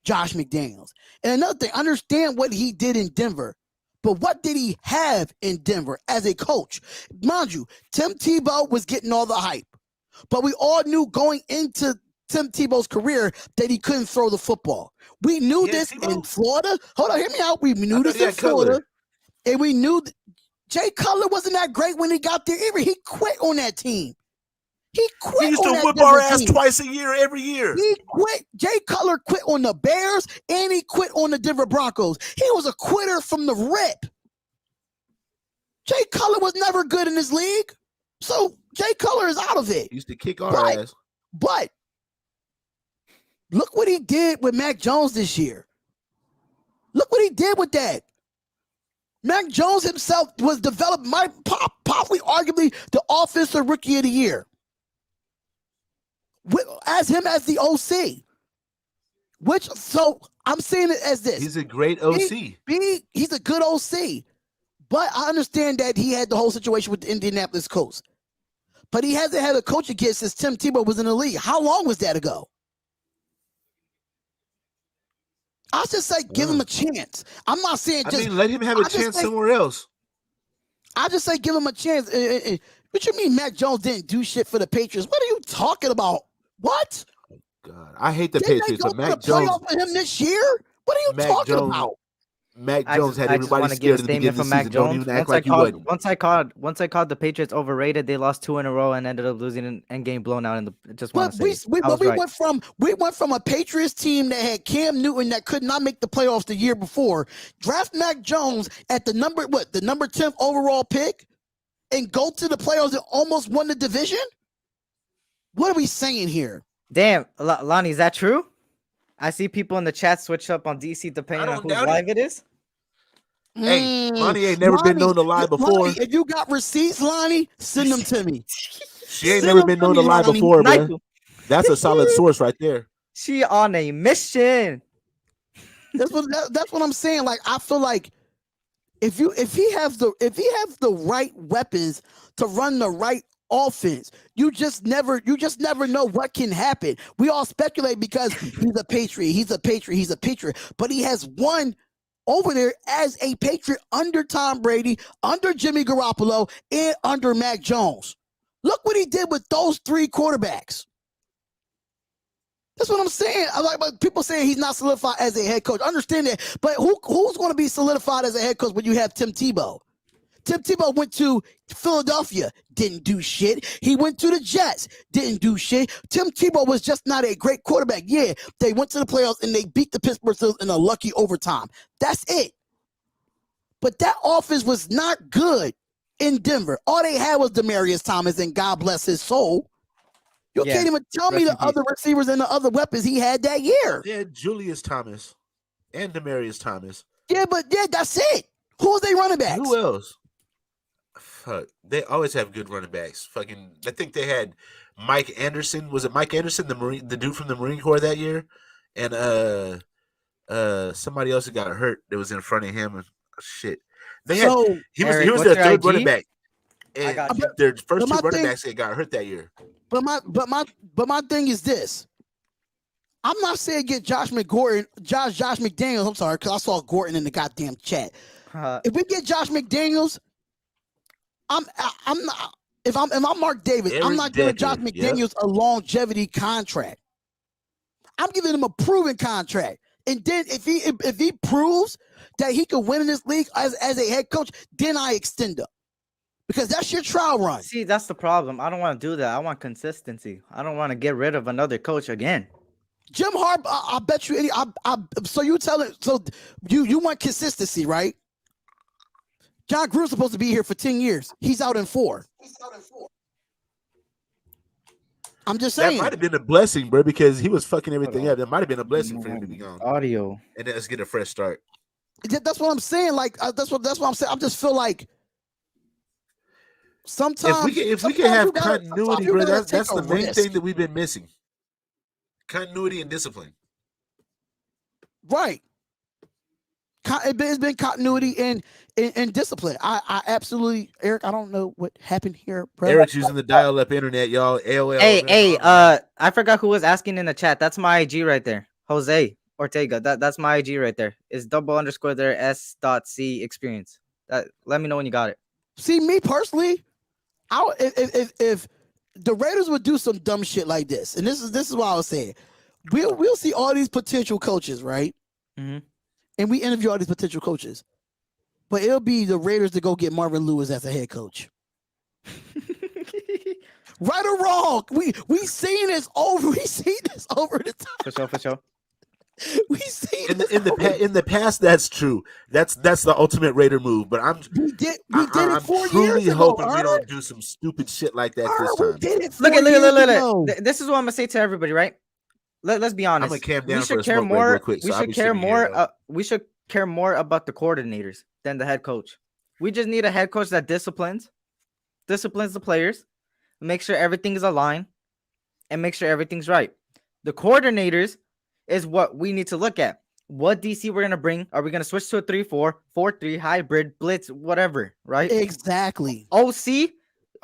Josh McDaniels. And another thing, understand what he did in Denver. But what did he have in Denver as a coach? Mind you, Tim Tebow was getting all the hype. But we all knew going into Tim Tebow's career that he couldn't throw the football. We knew this in Florida. Hold on, hear me out. We knew this in Florida. And we knew Jay Cutler wasn't that great when he got there either. He quit on that team. He used to whip our ass twice a year, every year. He quit. Jay Cutler quit on the Bears and he quit on the Denver Broncos. He was a quitter from the rip. Jay Cutler was never good in this league. So Jay Cutler is out of it. He used to kick our ass. But look what he did with Mac Jones this year. Look what he did with that. Mac Jones himself was developed, possibly arguably the offensive rookie of the year. As the OC. So I'm saying it as this. He's a great OC. He's a good OC. But I understand that he had the whole situation with the Indianapolis Colts. But he hasn't had a coach again since Tim Tebow was in the league. How long was that ago? I just say give him a chance. I'm not saying just let him have a chance somewhere else. I just say give him a chance. What you mean Mac Jones didn't do shit for the Patriots? What are you talking about? What? Oh, God, I hate the Didn't Patriots, they but go Mac to the playoff Jones. with him this year? What are you talking about? Mac Jones had everybody scared at the beginning of the season. Don't even act like you wouldn't. Once I called the Patriots overrated, they lost 2 in a row and ended up losing and getting blown out in the. Just want to say, we went from a Patriots team that had Cam Newton that could not make the playoffs the year before, draft Mac Jones at the number 10th overall pick, and go to the playoffs and almost won the division. What are we saying here? Damn, Lonnie, is that true? I see people in the chat switch up on DC depending on whose live it is. Hey, Lonnie ain't never been known to lie before. Lonnie, if you got receipts, Lonnie, send them to me. She ain't never been known to lie before, man. That's a solid source right there. She on a mission. That's what I'm saying. Like, I feel like if he has the right weapons to run the right offense, you just never know what can happen. We all speculate because he's a Patriot, but he has won over there as a Patriot under Tom Brady, under Jimmy Garoppolo, and under Mac Jones. Look what he did with those 3 quarterbacks. That's what I'm saying. I like people saying he's not solidified as a head coach. I understand that, but who's going to be solidified as a head coach when you have Tim Tebow? Tim Tebow went to Philadelphia, didn't do shit. He went to the Jets, didn't do shit. Tim Tebow was just not a great quarterback. Yeah, they went to the playoffs and they beat the Pittsburgh Steelers in a lucky overtime. That's it. But that offense was not good in Denver. All they had was Demaryius Thomas, and God bless his soul. You can't even tell me the other receivers and the other weapons he had that year. Yeah, Julius Thomas and Demaryius Thomas. Yeah, that's it. Who was they running backs? Who else? Fuck, they always have good running backs. I think they had Mike Anderson. Was it Mike Anderson, the dude from the Marine Corps that year? And somebody else who got hurt that was in front of him. And shit, he was their third running back. And their first 2 running backs that got hurt that year. But my thing is this. I'm not saying get Josh McDaniels. I'm sorry, because I saw Gordon in the goddamn chat. If we get Josh McDaniels, I'm not. If I'm Mark Davis, I'm not giving Josh McDaniels a longevity contract. I'm giving him a proven contract. And then if he proves that he can win in this league as a head coach, then I extend him. Because that's your trial run. See, that's the problem. I don't want to do that. I want consistency. I don't want to get rid of another coach again. Jim Harbaugh, I bet you so you tell it, so you want consistency, right? John Gruden's supposed to be here for 10 years. He's out in 4. I'm just saying. That might have been a blessing, bro, because he was fucking everything up. That might have been a blessing for him to be gone. Audio. And then let's get a fresh start. That's what I'm saying. Like that's what I'm saying. I just feel like sometimes if we can have continuity, bro, that's the main risk. thing that we've been missing. Continuity and discipline. Right. It's been continuity and discipline. I absolutely, Eric, I don't know what happened here, bro. Eric's using the dial-up internet, y'all. AOL. Hey, I forgot who was asking in the chat. That's my IG right there. Jose Ortega. That's my IG right there. It's __ there s.c experience. Let me know when you got it. See, me personally, if the Raiders would do some dumb shit like this, and this is what I was saying, we'll see all these potential coaches, right? Mm-hmm. And we interview all these potential coaches, but it'll be the Raiders to go get Marvin Lewis as a head coach. Right or wrong, we seen this over. We seen this over the time. For sure. We seen in the past. That's true. That's the ultimate Raider move. But we did it 4 years truly ago. hoping we don't do some stupid shit like that this time. We did it Look. This is what I'm gonna say to everybody, right? Let's be honest. I'm gonna cam down we should for a care smoke break more. real quick, We so I'll should be care sitting more. here, We should care more about the coordinators than the head coach. We just need a head coach that disciplines the players, make sure everything is aligned, and make sure everything's right. The coordinators is what we need to look at. What DC we're gonna bring? Are we gonna switch to a 3-4, 4-3, hybrid, blitz, whatever? Right? Exactly. OC.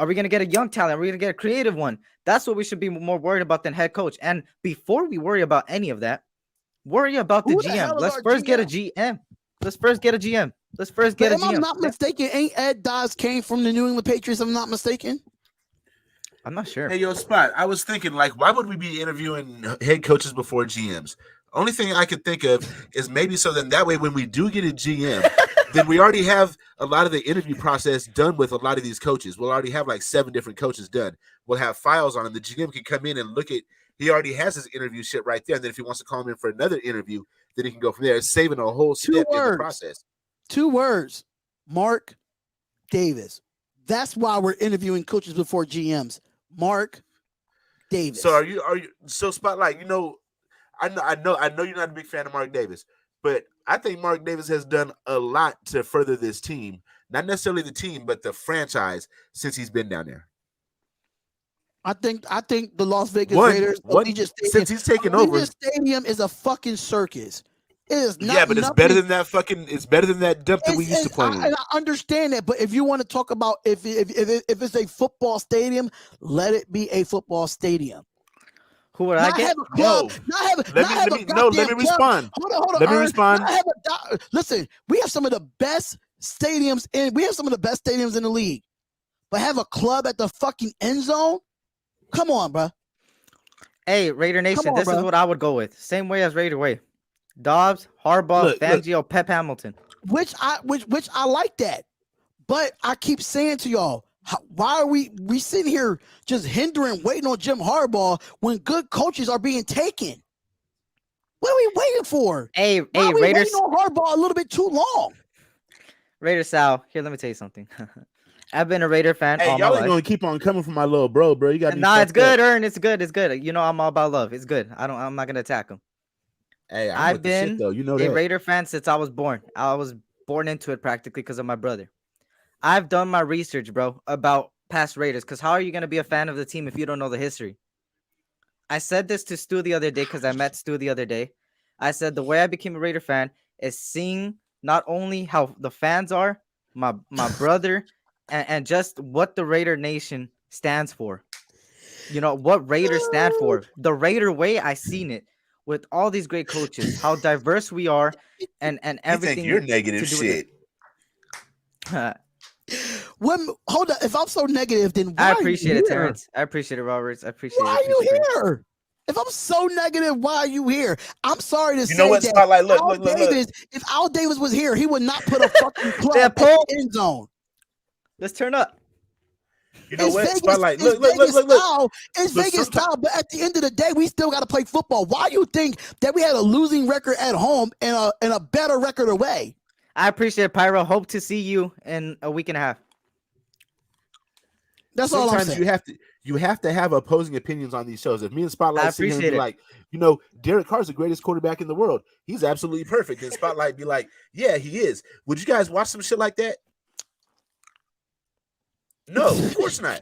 Are we gonna get a young talent? Are we gonna get a creative one? That's what we should be more worried about than head coach. And before we worry about any of that, worry about the GM. Let's first get a GM. Let's first get a GM. If I'm not mistaken, ain't Ed Dodds came from the New England Patriots? If I'm not mistaken. I'm not sure. Hey, yo, Spot, I was thinking, like, why would we be interviewing head coaches before GMs? Only thing I could think of is maybe so then that way when we do get a GM, then we already have a lot of the interview process done with a lot of these coaches. We'll already have like 7 different coaches done. We'll have files on them. The GM can come in and look at, he already has his interview shit right there. And then if he wants to call him in for another interview, then he can go from there. It's saving a whole step in the process. 2 words. Mark Davis. That's why we're interviewing coaches before GMs. Mark Davis. So are you so Spotlight, you know, I know you're not a big fan of Mark Davis, but I think Mark Davis has done a lot to further this team. Not necessarily the team, but the franchise since he's been down there. I think the Las Vegas Raiders since he's taken over. Allegiant Stadium is a fucking circus. It is not. Yeah, but it's better than that fucking. It's better than that dump that we used to play. I understand that, but if you want to talk about if it's a football stadium, let it be a football stadium. Who would I get? Let me respond. Hold on. Let me respond. Listen, we have some of the best stadiums in the league, but have a club at the fucking end zone? Come on, bro. Hey, Raider Nation, this is what I would go with. Same way as Raider Way. Dobbs, Harbaugh, Fangio, Pep Hamilton. Which I like that. But I keep saying to y'all, why are we sitting here just hindering, waiting on Jim Harbaugh when good coaches are being taken? What are we waiting for? Hey, why are we Raiders. waiting on Harbaugh a little bit too long? Raider Sal, here, let me tell you something. I've been a Raider fan all my y'all life. ain't gonna keep on coming from my little bro. You got it's good, Ern. It's good. You know I'm all about love. It's good. I'm not gonna attack him. Hey, I've been shit, though. You know a Raider fan since I was born. I was born into it practically because of my brother. I've done my research, bro, about past Raiders. Because how are you gonna be a fan of the team if you don't know the history? I said this to Stu the other day because I met Stu the other day. I said the way I became a Raider fan is seeing not only how the fans are, my brother, and just what the Raider Nation stands for. You know, what Raiders stand for. The Raider way, I seen it with all these great coaches, how diverse we are, and everything. You think you're negative shit. Hold on. If I'm so negative, then why I appreciate are you it, here? Terrence. I appreciate it, Roberts. I appreciate it. Why are you here? If I'm so negative, why are you here? I'm sorry to You say know what, that Spotlight? Look, Al look, look, Davis, look. if Al Davis was here, he would not put a fucking club Yeah, at Paul. the end zone. Let's turn up. You know It's what, Vegas, Spotlight? it's Look, look, look, Vegas look, look. style. It's But Vegas sometime- style. But at the end of the day, we still got to play football. Why you think that we had a losing record at home and a better record away? I appreciate it, Pyro. Hope to see you in a week and a half. That's all I'm Sometimes saying. you have to have opposing opinions on these shows. If me and Spotlight sit here and appreciate be it. like, you know, Derek Carr's the greatest quarterback in the world. He's absolutely perfect. And Spotlight be like, yeah, he is. Would you guys watch some shit like that? No, of course not.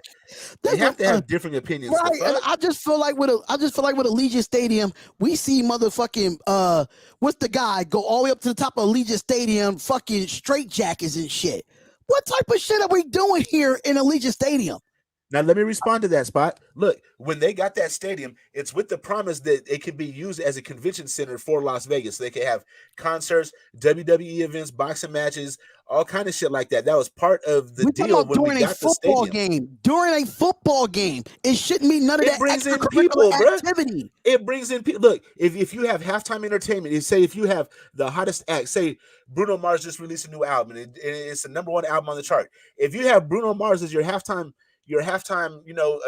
They have to have different opinions. Right, and I just feel like with Allegiant Stadium, we see motherfucking what's the guy go all the way up to the top of Allegiant Stadium, fucking straight jackets and shit. What type of shit are we doing here in Allegiant Stadium? Now, let me respond to that, Spot. Look, when they got that stadium, it's with the promise that it can be used as a convention center for Las Vegas. They could have concerts, WWE events, boxing matches, all kind of shit like that. That was part of the deal when we got the stadium. During a football game, it shouldn't mean none of It that brings in extracurricular people, bruh. activity. It brings in people. Look, if you have halftime entertainment, if you have the hottest act, say Bruno Mars just released a new album, and it's the #1 album on the chart. If you have Bruno Mars as your halftime,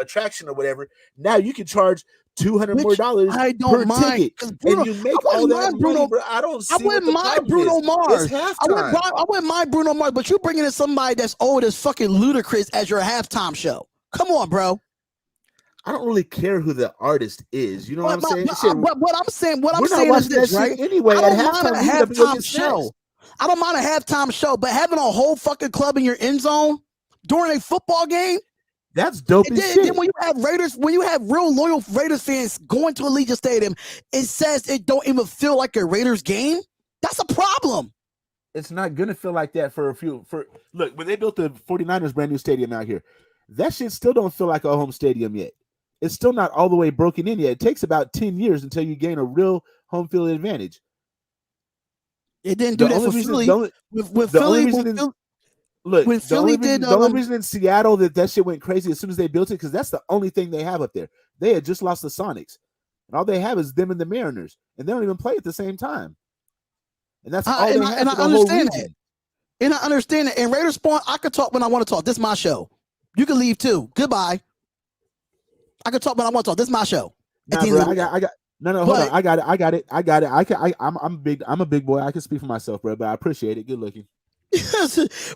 attraction or whatever, now you can charge $200 more I don't per mind, ticket, 'cause Bruno- and you make I all wouldn't that mind Bruno- money, bro. I don't see I what wouldn't the mind problem Bruno is. Mars. It's I halftime. wouldn't mind Bruno Mars, but you bringing in somebody that's old as fucking Ludacris as your halftime show. Come on, bro. I don't really care who the artist is. You know what I'm saying? What I'm saying We're not is watching this, that right? shit anyway. I At don't mind halftime, a we have to go halftime get show. snacks. I don't mind a halftime show, but having a whole fucking club in your end zone during a football game. That's dope And as then, shit. then when you have real loyal Raiders fans going to Allegiant Stadium, it says it don't even feel like a Raiders game. That's a problem. It's not gonna feel like that for look, when they built the 49ers brand new stadium out here, that shit still don't feel like a home stadium yet. It's still not all the way broken in yet. It takes about 10 years until you gain a real home field advantage. It didn't do that for Philly. The only reason in Seattle that shit went crazy as soon as they built it, because that's the only thing they have up there. They had just lost the Sonics, and all they have is them and the Mariners, and they don't even play at the same time. And that's all they have for the whole region. And I understand it. And Raiders Spawn, I could talk when I want to talk. This is my show. You can leave too. Goodbye. I can talk when I want to talk. This is my show. Nah, bro, hold on. I got it. I'm a big boy. I can speak for myself, bro. But I appreciate it. Good looking.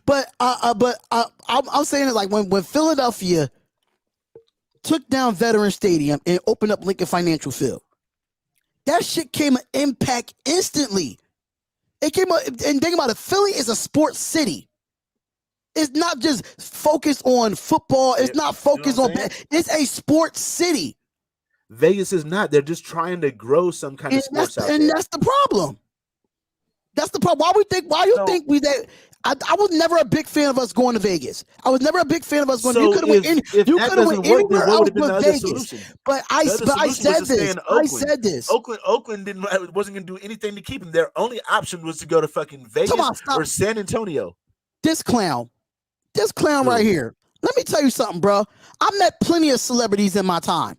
but I'm saying it like when Philadelphia took down Veterans Stadium and opened up Lincoln Financial Field, that shit came an impact instantly. It came up, and think about it. Philly is a sports city. It's not just focused on football. It's not focused on that. It's a sports city. Vegas is not. They're just trying to grow some kind of sports out there. And that's the problem. That's the problem. I was never a big fan of us going to Vegas. I was never a big fan of us going. So you could have went anywhere else but Vegas. Solution? But I said this. Oakland wasn't going to do anything to keep him. Their only option was to go to fucking Vegas or San Antonio. This clown right here. Let me tell you something, bro. I met plenty of celebrities in my time.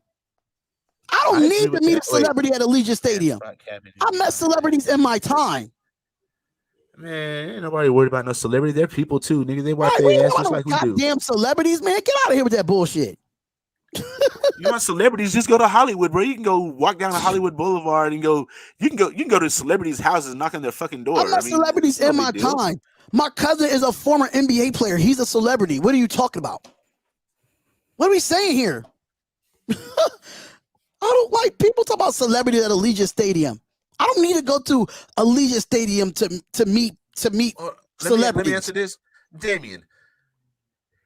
I don't need to meet a celebrity at Allegiant Stadium. I met celebrities in my time. Man, ain't nobody worried about no celebrity. They're people too, nigga. They wipe their ass just like we do. Goddamn celebrities, man. Get out of here with that bullshit. You want celebrities? Just go to Hollywood, bro. You can go walk down to Hollywood Boulevard and go. You can go to celebrities' houses, knock on their fucking door. I met celebrities in my time. My cousin is a former NBA player. He's a celebrity. What are you talking about? What are we saying here? I don't like people talk about celebrities at Allegiant Stadium. I don't need to go to Allegiant Stadium to meet celebrities. Let me answer this, Damien.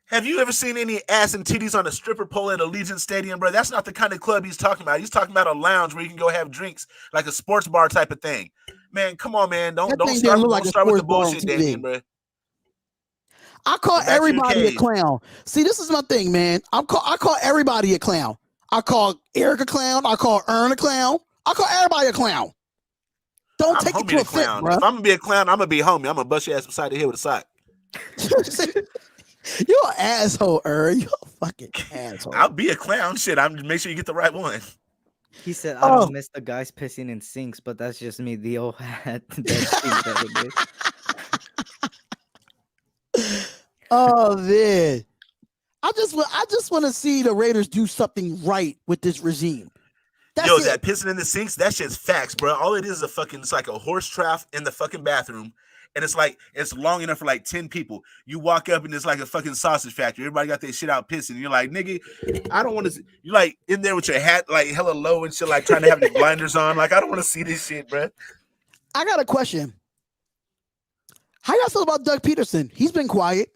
Have you ever seen any ass and titties on a stripper pole at Allegiant Stadium, bro? That's not the kind of club he's talking about. He's talking about a lounge where you can go have drinks, like a sports bar type of thing. Man, come on, man. Don't start with the bullshit, Damien, bro. I call everybody a clown. See, this is my thing, man. I call everybody a clown. I call Eric a clown. I call Ern a clown. I call everybody a clown. Don't take it to a fit, bro. If I'm gonna be a clown, I'm gonna be a homie. I'm gonna bust your ass beside the head with a sock. You're an asshole, You're a fucking asshole. I'll be a clown. Shit, I'm make sure you get the right one. He said, "I Oh. don't miss the guys pissing in sinks, but that's just me." The old hat that Oh man. I just want to see the Raiders do something right with this regime. That's Yo, it. that pissing in the sinks, that shit's facts, bro. All it is a fucking, it's like a horse trough in the fucking bathroom. And it's like, it's long enough for like 10 people. You walk up and it's like a fucking sausage factory. Everybody got their shit out pissing. You're like, nigga, I don't want to, you're like in there with your hat like hella low and shit, like trying to have your blinders on. Like, I don't want to see this shit, bro. I got a question. How y'all feel about Doug Peterson? He's been quiet.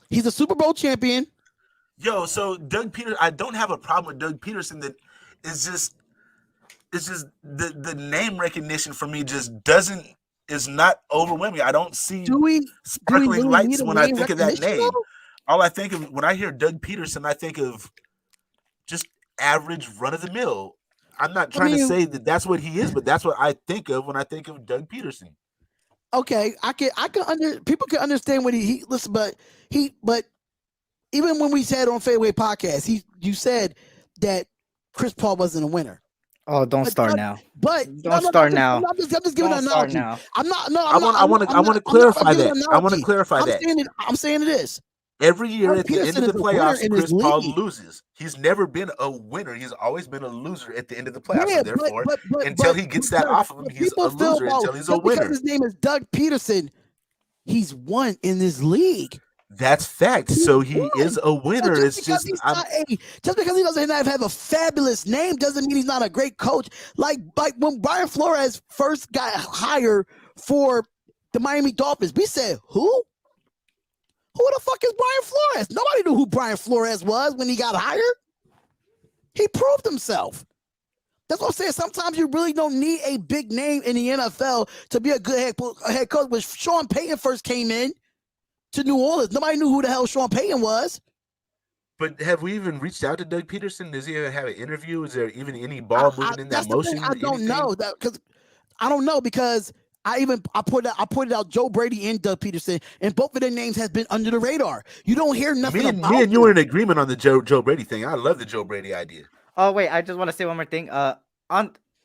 He's a Super Bowl champion. Yo, so Doug Peterson, I don't have a problem with Doug Peterson. That is just, it's just the name recognition for me just is not overwhelming. I don't see sparkling really lights need a when I name think of that recognition, name. though? All I think of when I hear Doug Peterson, I think of just average run of the mill. I'm not trying to say that that's what he is, but that's what I think of when I think of Doug Peterson. Okay, people can understand what he listen, but even when we said on Fadeaway Podcast, you said that Chris Paul wasn't a winner. Oh, don't start now. But don't start now. I'm just giving an analogy. I'm not. No, I want to clarify that. I want to clarify that. I'm saying it is. Every year Doug at the Peterson end of the playoffs, Chris Paul league. loses. He's never been a winner. He's always been a loser at the end of the playoffs. Yeah, so therefore, until he gets that off of him, he's a loser until he's a winner. Because his name is Doug Peterson, he's won in this league. That's fact. So he is a winner. So it's just just because he doesn't have a fabulous name doesn't mean he's not a great coach. Like when Brian Flores first got hired for the Miami Dolphins, we said, who? Who the fuck is Brian Flores? Nobody knew who Brian Flores was when he got hired. He proved himself. That's what I'm saying. Sometimes you really don't need a big name in the NFL to be a good head coach. When Sean Payton first came in to New Orleans, nobody knew who the hell Sean Payton was. But have we even reached out to Doug Peterson? Does he even have an interview? Is there even any ball moving in that motion? I don't know that because I don't know because I put it out Joe Brady and Doug Peterson, and both of their names has been under the radar. You don't hear nothing about me and you were in agreement on the Joe Brady thing. I love the Joe Brady idea. Oh wait, I just want to say one more thing.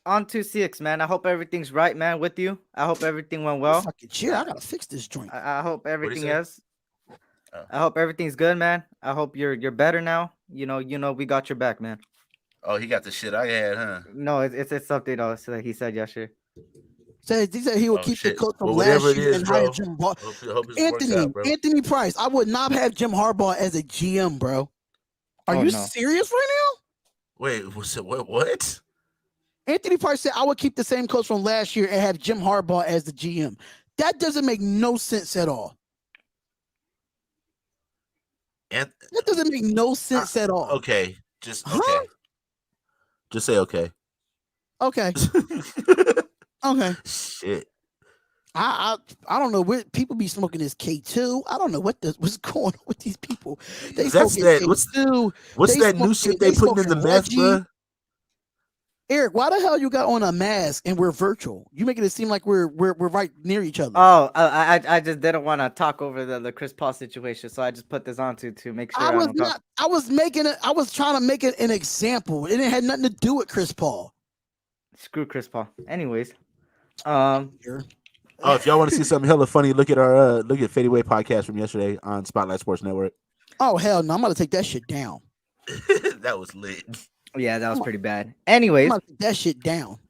On 2-6, man. I hope everything's right, man, with you. I hope everything went well. Fucking chill. I gotta fix this joint. I hope everything is. I hope everything's good, man. I hope you're better now. You know, we got your back, man. Oh, he got the shit I had, huh? No, it's something else that he said yesterday. He said he would keep the coach from last year and hire Jim Harbaugh. Anthony Price. I would not have Jim Harbaugh as a GM, bro. Are you serious right now? Wait, what? Anthony Price said I would keep the same coach from last year and have Jim Harbaugh as the GM. That doesn't make no sense at all. That doesn't make no sense at all. Okay, just say okay. Okay. Okay. Shit. I don't know where people be smoking this K2. I don't know what's going on with these people. What's that new shit they putting in the meth, bro? Eric, why the hell you got on a mask and we're virtual? You making it seem like we're right near each other. Oh, I just didn't want to talk over the Chris Paul situation, so I just put this on to make sure. I was trying to make it an example. It had nothing to do with Chris Paul. Screw Chris Paul. Anyways, if y'all want to see something hella funny, look at our Fadeaway podcast from yesterday on Spotlight Sports Network. Oh hell no, I'm gonna take that shit down. That was lit. Yeah, that was pretty bad. Anyways, take that shit down.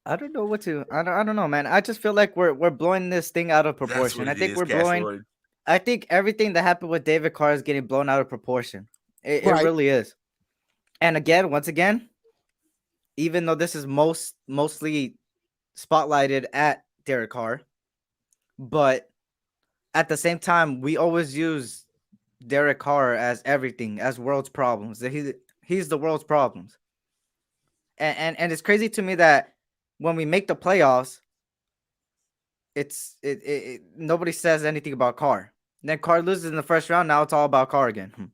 I don't know what to. I don't know, man. I just feel like we're blowing this thing out of proportion. I think we're blowing. I think everything that happened with David Carr is getting blown out of proportion. It really is. And once again, even though this is mostly spotlighted at Derek Carr, but at the same time, we always use Derek Carr as everything, as world's problems. He's the world's problems. And it's crazy to me that when we make the playoffs, nobody says anything about Carr. Then Carr loses in the first round. Now it's all about Carr again.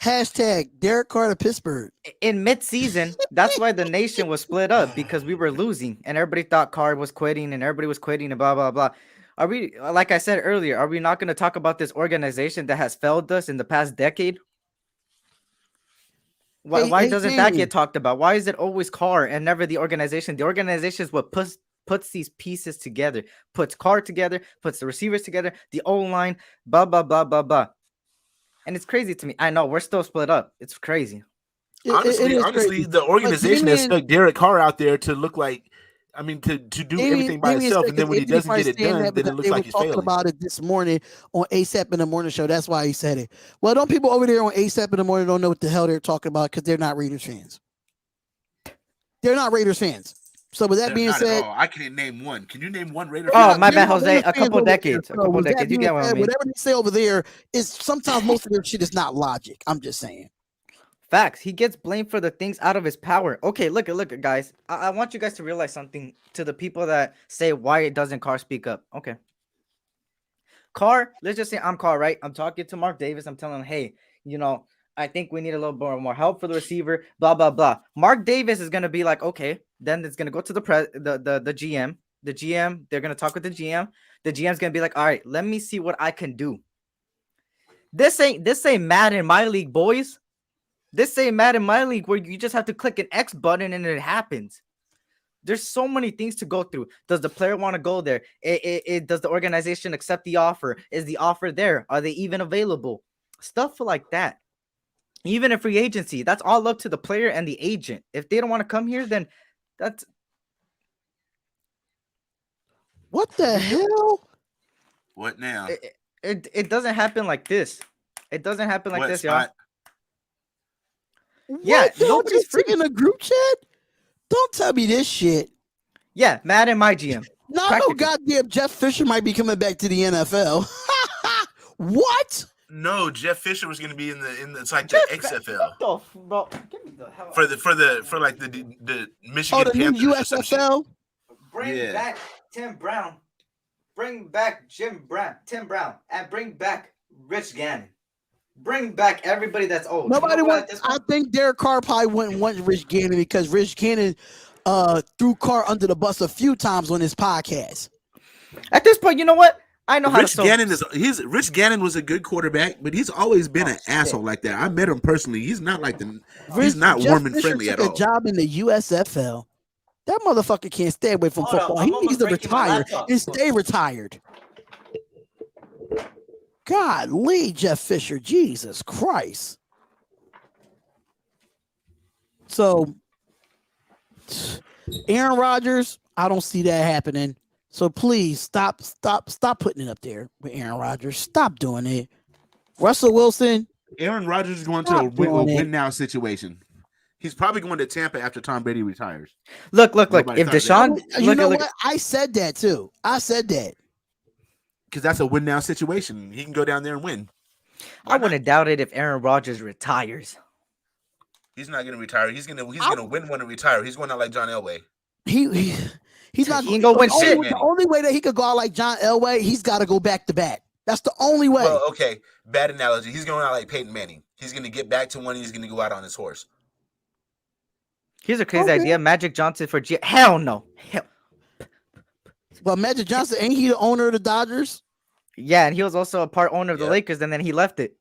Hashtag Derek Carr to Pittsburgh. In mid-season, that's why the nation was split up, because we were losing and everybody thought Carr was quitting and everybody was quitting and blah, blah, blah. Are we, like I said earlier, are we not going to talk about this organization that has failed us in the past decade? Why Hey, doesn't that Jamie. get talked about? Why is it always Carr and never the organization? The organization is what puts these pieces together, puts Carr together, puts the receivers together, the O-line, blah, blah, blah, blah, blah. And it's crazy to me. I know we're still split up. It's crazy. Honestly, is honestly, crazy. the organization has Damian- stuck Derek Carr out there to look like, I mean, to do everything by Damian himself, said and then 'cause when he Anthony doesn't get probably it saying done, that then it because looks they like were he's talking failing. about it this morning on ASAP in the morning show. That's why he said it. Well, don't people over there on ASAP in the morning don't know what the hell they're talking about because they're not Raiders fans. They're not Raiders fans. So with that They're being not at said, all. I can't name one. Can you name one Raider Oh, fan? my they're bad, not Jose. Raiders A fans couple over there. decades. A So couple with that decades. You being get what I said, mean. whatever they say over there is sometimes most of their shit is not logic. I'm just saying. Facts. He gets blamed for the things out of his power. Okay, look, guys. I want you guys to realize something to the people that say, why doesn't Carr speak up? Okay. Carr, let's just say I'm Carr, right? I'm talking to Mark Davis. I'm telling him, hey, I think we need a little more help for the receiver, blah, blah, blah. Mark Davis is going to be like, okay, then it's going to go to the GM. The GM, they're going to talk with the GM. The GM's going to be like, all right, let me see what I can do. This ain't Madden my league, boys. This ain't Madden my league where you just have to click an X button and it happens. There's so many things to go through. Does the player want to go there? Does the organization accept the offer? Is the offer there? Are they even available? Stuff like that. Even in free agency, that's all up to the player and the agent. If they don't want to come here, then that's... What the hell? What now? It doesn't happen like this. It doesn't happen like What this, y'all. spot? Yeah, What? Y'all nobody's just free. in a group chat? Don't tell me this shit. Yeah, Madden my GM. Now, no Practically. goddamn Jeff Fisher might be coming back to the NFL. What? No, Jeff Fisher was going to be in the it's like the XFL Bro, get me the hell for out. the Michigan Oh, the new Panthers or some shit. USFL? Bring Yeah. back Tim Brown. Bring back Tim Brown, and bring back Rich Gannon. Bring back everybody that's old. Nobody You know what, wants. at this I point- think Derek Carr probably wouldn't want Rich Gannon because Rich Gannon threw Carr under the bus a few times on his podcast. At this point, you know what? I know how Rich to. Rich Gannon was a good quarterback, but he's always been an shit. asshole like that. I met him personally. He's not like he's Rich- not Jeff warm and Fisher friendly at took all. a job in the USFL. That motherfucker can't stay away from Hold up, football. I'm He almost needs to breaking my retire laptop. and stay retired. Golly, Jeff Fisher, Jesus Christ. So, Aaron Rodgers, I don't see that happening. So please stop putting it up there with Aaron Rodgers. Stop doing it. Russell Wilson, Aaron Rodgers is going to Stop a doing it. win now situation. He's probably going to Tampa after Tom Brady retires. Look. Nobody If thought that. Deshaun, you know look, what? I said that too. I said that. Because that's a win now situation. He can go down there and win. Why I not? wouldn't doubt it if Aaron Rodgers retires. He's not going to retire. He's going to win one and retire. He's going out like John Elway. He's not He ain't gonna win shit. The only way that he could go out like John Elway, he's got to go back to back. That's the only way. Well, okay, bad analogy. He's going out like Peyton Manning. He's going to get back to one. He's going to go out on his horse. Here's a crazy Okay. idea: Magic Johnson for G. Hell no. Hell. But Magic Johnson, ain't he the owner of the Dodgers? Yeah, and he was also a part owner of the Yep. Lakers, and then he left it.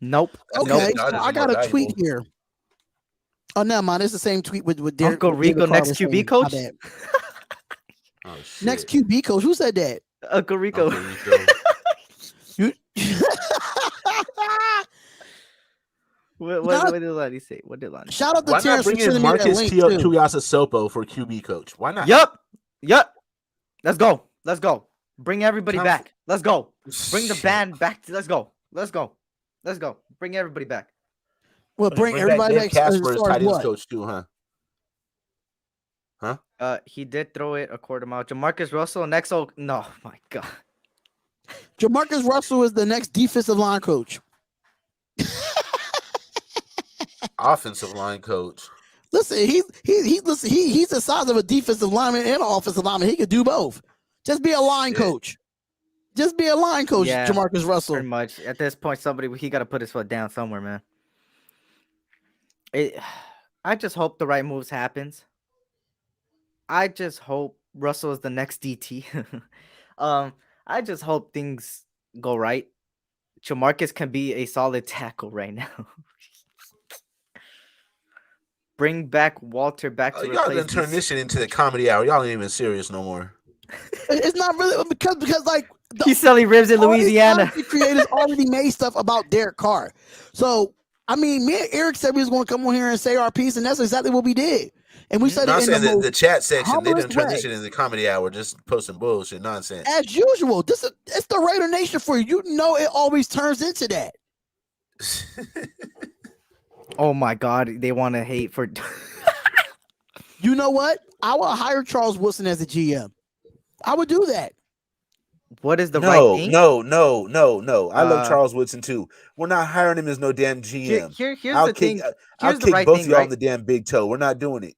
Nope. That's Okay, good. so Dodgers I are got more a tweet valuable. here. Oh, no, man, it's the same tweet with Derek. Uncle with David Rico, Carr next was QB saying. coach? My bad. Oh, shit. Next QB coach. Who said that? Uncle Rico. Uncle Rico. You- What did Lonnie say? What did Lonnie say? Shout out to Why not Terrence for bring in sending me that Marcus link too. Tuiasosopo for QB coach? Why not? Yup. Let's go. Bring everybody Sounds- back. Let's go. Bring the band back. Let's go. Bring everybody back. Well, bring everybody Dave back. Casper as as far as tight ends what? coach too, huh? He did throw it a quarter mile. Jamarcus Russell next. Oh no, my God. Jamarcus Russell is the next defensive line coach. Offensive line coach. Listen, he's the size of a defensive lineman and an offensive lineman. He could do both. Just be a line Shit. coach. Just be a line coach, Yeah, Jamarcus Russell. Pretty much. At this point, he got to put his foot down somewhere, man. I just hope the right moves happens. I just hope Russell is the next DT. I just hope things go right. Jamarcus can be a solid tackle right now. Bring back Walter back to Y'all replace done turn these- this shit into the comedy hour. Y'all ain't even serious no more. It's not really because like He's selling ribs in all these Louisiana. content creators already made stuff about Derek Carr. So I mean, me and Eric said we was going to come on here and say our piece, and that's exactly what we did. And we said No, it I'm in the saying most the chat section, they humblest done turn this way. shit into the comedy hour, just posting bullshit nonsense. As usual. It's the Raider Nation for you. You know it always turns into that. Oh my God, they want to hate for. You know what? I will hire Charles Woodson as a GM. I would do that. What is the right thing? No. I love Charles Woodson too. We're not hiring him as no damn GM. Here's the thing. I'll Here's the kick right both thing, of y'all right? on the damn big toe. We're not doing it.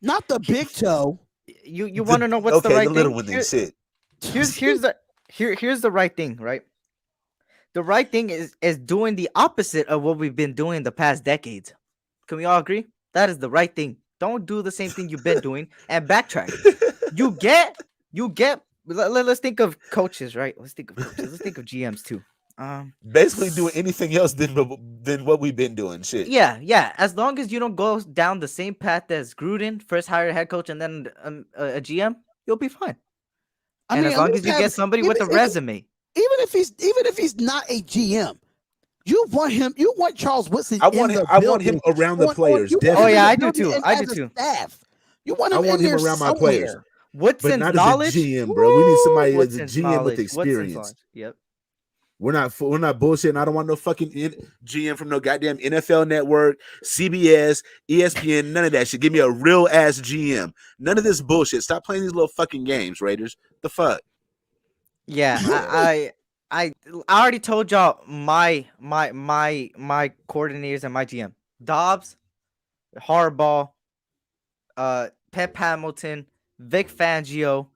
Not the big toe. You want to know what's the okay, right the little thing? one then shit. Here's the right thing, right? The right thing is doing the opposite of what we've been doing the past decades. Can we all agree? That is the right thing. Don't do the same thing you've been doing and backtrack. You get. Let's think of coaches, right? Let's think of coaches. Let's think of GMs too. Basically doing anything else than what we've been doing. Shit. Yeah. As long as you don't go down the same path as Gruden, first hire a head coach and then a GM, you'll be fine. And as long as you get somebody with a resume, even if he's not a GM, you want Charles Woodson. I want him around the players. Definitely. Oh yeah, I do too. I do too. Staff. You want him. I want in him there around somewhere. my players. Woodson's but not knowledge, as a GM, bro. We need somebody as a Woodson's GM knowledge. with experience. Yep. We're not bullshitting. I don't want no fucking GM from no goddamn NFL Network, CBS, ESPN, none of that shit. Give me a real ass GM. None of this bullshit. Stop playing these little fucking games, Raiders. The fuck? Yeah, I already told y'all my coordinators and my GM. Dobbs, Harbaugh, Pep Hamilton, Vic Fangio,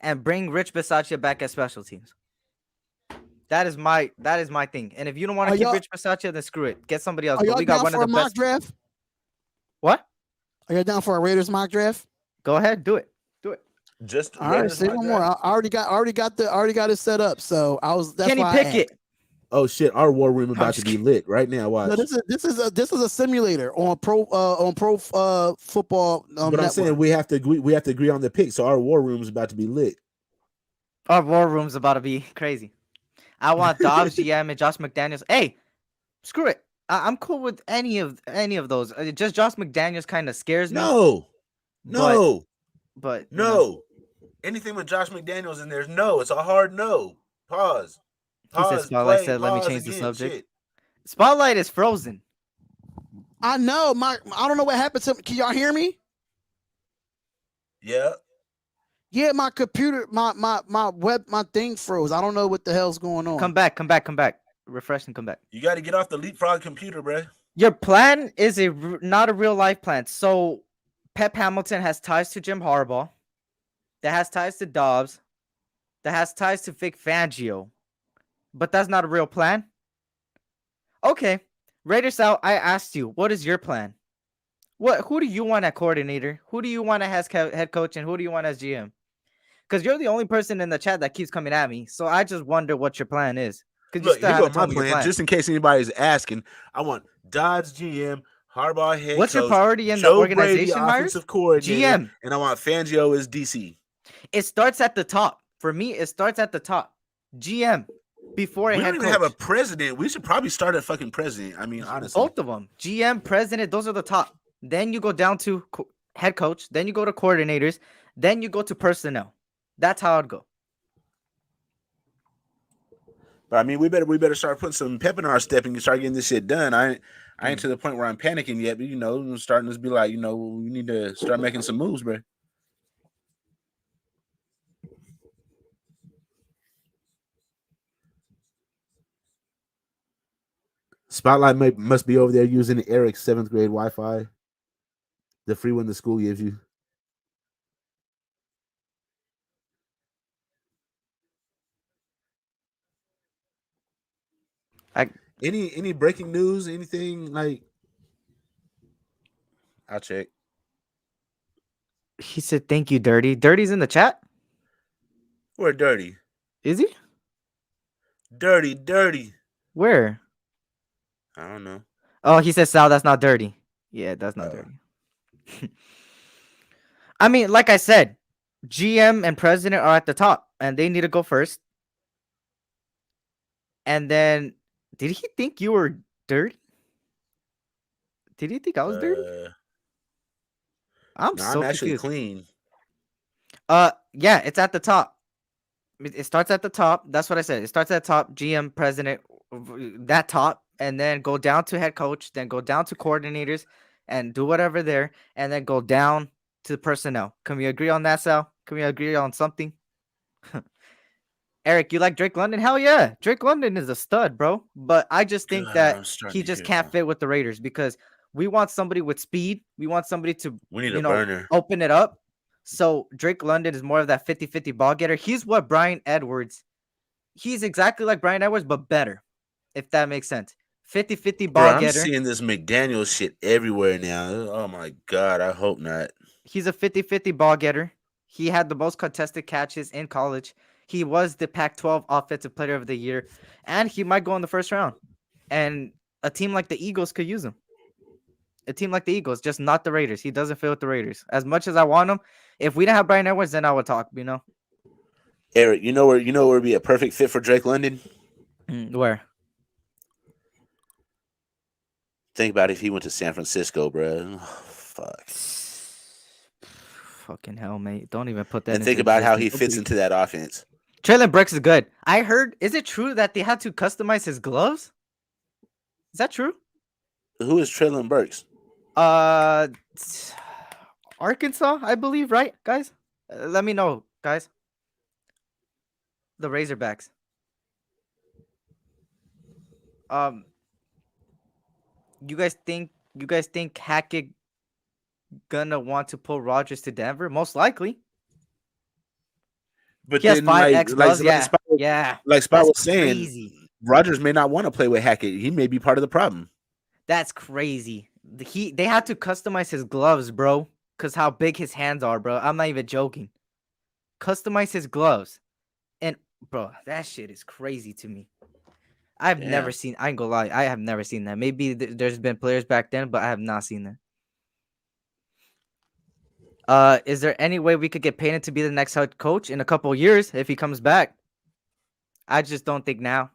and bring Rich Bisaccia back as special teams. That is my thing. And if you don't want to keep Rich Bisaccia, then screw it. Get somebody else. But we got one of the best. Draft? What? Are you down for a Raiders mock draft? Go ahead, do it. Just all right. Say no more. I already got it set up. So I was. That's Kenny why Pickett. Oh shit! Our war room about to be lit right now. Watch. No, this is a simulator on pro football. But I'm network. saying we have to agree on the pick. So our war room is about to be lit. Our war room's about to be crazy. I want Dobbs GM and Josh McDaniels. Hey, screw it. I'm cool with any of those. Just Josh McDaniels kind of scares me. But no. Anything with Josh McDaniels in there is no. It's a hard no. Pause. He said Spotlight said, let me change the subject. Shit. Spotlight is frozen. I know. I don't know what happened to me. Can y'all hear me? Yeah. Yeah, my computer, my thing froze. I don't know what the hell's going on. Come back. Refresh and come back. You got to get off the leapfrog computer, bro. Your plan is not a real life plan. So Pep Hamilton has ties to Jim Harbaugh. That has ties to Dobbs. That has ties to Vic Fangio. But that's not a real plan? Okay. Raiders out, I asked you, what is your plan? Who do you want as coordinator? Who do you want as head coach? And who do you want as GM? Because you're the only person in the chat that keeps coming at me. So I just wonder what your plan is. Because you still haven't told me your plan. Just in case anybody's asking, I want Dodds GM, Harbaugh head What's coach, your priority in Joe the organization, Brady, offensive coordinator, GM. And I want Fangio as DC. It starts at the top. For me, it starts at the top. GM before a head coach. We don't even have a president. We should probably start a fucking president. I mean, honestly. Both of them. GM, president, those are the top. Then you go down to head coach. Then you go to coordinators. Then you go to personnel. That's how I'd go. But I mean, we better start putting some pep in our step and start getting this shit done. I ain't to the point where I'm panicking yet, but I'm starting to be like, we need to start making some moves, bro. Spotlight must be over there using Eric's 7th grade Wi-Fi, the free one the school gives you. Any breaking news? Anything like? I'll check. He said, "Thank you, Dirty." Dirty's in the chat. We're dirty. Is he? Dirty. Where? I don't know. Oh, he said, "Sal, that's not dirty." Yeah, that's not dirty. I mean, like I said, GM and president are at the top, and they need to go first. And then, did he think you were dirty? Did he think I was dirty? I'm No, so I'm actually confused. clean. Yeah, it's at the top. It starts at the top. That's what I said. It starts at the top. GM, president, that top, and then go down to head coach, then go down to coordinators, and do whatever there, and then go down to personnel. Can we agree on that, Sal? Can we agree on something? Eric, you like Drake London? Hell yeah. Drake London is a stud, bro. But I just think God, that I'm starting he to just hear can't now. fit with the Raiders because we want somebody with speed. We want somebody to, We need a burner. open it up. So Drake London is more of that 50-50 ball getter. He's what Brian Edwards. He's exactly like Brian Edwards, but better, if that makes sense. 50-50 Bro, ball I'm getter. seeing this McDaniel shit everywhere now. Oh my God, I hope not. He's a 50-50 ball getter. He had the most contested catches in college. He was the Pac-12 Offensive Player of the Year, and he might go in the first round. And a team like the Eagles could use him. A team like the Eagles, just not the Raiders. He doesn't fit with the Raiders. As much as I want him, if we didn't have Brian Edwards, then I would talk, Eric, you know where would be a perfect fit for Drake London? Where? Think about if he went to San Francisco, bro. Oh, fuck. Fucking hell, mate. Don't even put that And into think about how he existence. fits into that offense. Traylon Burks is good. I heard, is it true that they had to customize his gloves? Is that true? Who is Traylon Burks? Arkansas, I believe, right, guys? Let me know, guys. The Razorbacks. You guys think Hackett gonna want to pull Rodgers to Denver? Most likely. But He has then, 5X gloves. Yeah, yeah. like Spot That's was saying, crazy. Rodgers may not want to play with Hackett. He may be part of the problem. That's crazy. They had to customize his gloves, bro, because how big his hands are, bro. I'm not even joking. Customize his gloves. And, bro, that shit is crazy to me. I've never seen, I ain't gonna lie, I have never seen that. Maybe there's been players back then, but I have not seen that. Is there any way we could get Payton to be the next head coach in a couple of years if he comes back? I just don't think now.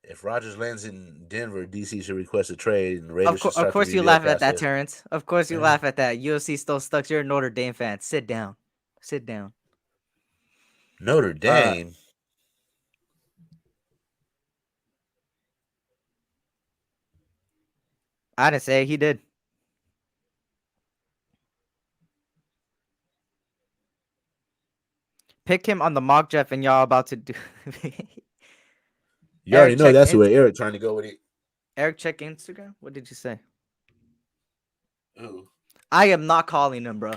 If Rodgers lands in Denver, DC should request a trade, and the Raiders should Of start course the you rebuild laugh at that, process. Terrence. Of course you laugh at that. UFC still stuck. You're a Notre Dame fan. Sit down. Sit down. Notre Dame. I didn't say it, he did. Pick him on the mock draft, and y'all about to do. You already know that's where Eric trying to go with it. Eric, check Instagram. What did you say? Who? I am not calling him, bro.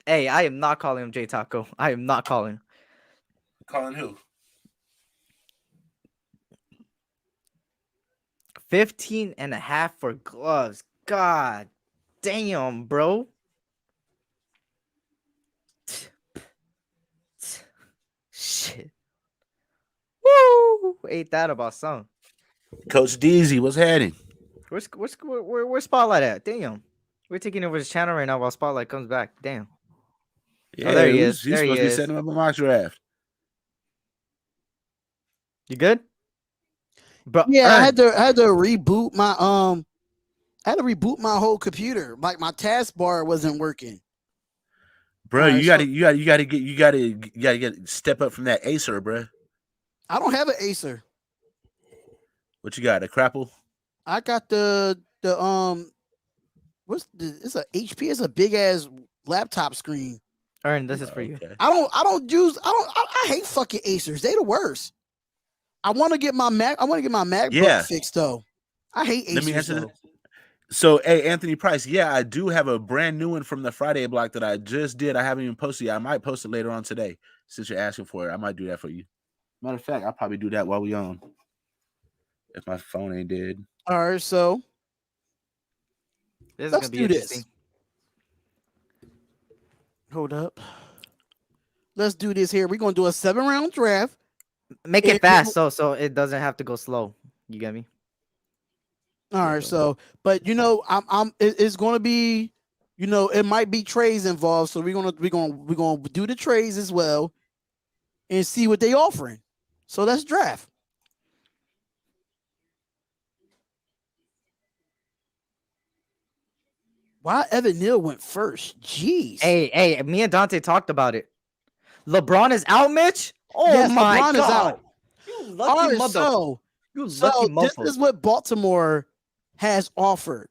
Hey, I am not calling him J Taco. I am not calling him. Calling who? 15.5 for gloves. God damn, bro. Shit. Woo! Ain't that about something? Coach Deasy, what's happening? Where's Spotlight at? Damn. We're taking over his channel right now while Spotlight comes back. Damn. Yeah, there he is. He's There he supposed to be is. setting up a mock draft. You good? Bro, Yeah, I had to reboot my I had to reboot my whole computer. Like my taskbar wasn't working. Bro, Alright, you gotta step up from that Acer, bro. I don't have an Acer. What you got? A Crapple? I got the it's a HP. It's a big ass laptop screen. Ern, this is for you. Okay. I hate fucking Acers. They the worst. I want to get my MacBook fixed though. I hate Acers. Let me answer though. that. So, hey, Anthony Price, yeah, I do have a brand new one from the Friday block that I just did. I haven't even posted yet. I might post it later on today since you're asking for it. I might do that for you. Matter of fact, I'll probably do that while we on. If my phone ain't dead. All right, so This is let's gonna be do interesting. this. Hold up. Let's do this here. We're gonna do a 7-round draft. Make And it fast so it doesn't have to go slow. You get me? All right, so but it's gonna be, it might be trades involved. So we're gonna do the trades as well and see what they offering. So let's draft. Why Evan Neal went first? Jeez. Hey, me and Dante talked about it. LeBron is out, Mitch. Oh Yes, my LeBron is god! out. You All lucky right, mother. so this is what Baltimore has offered.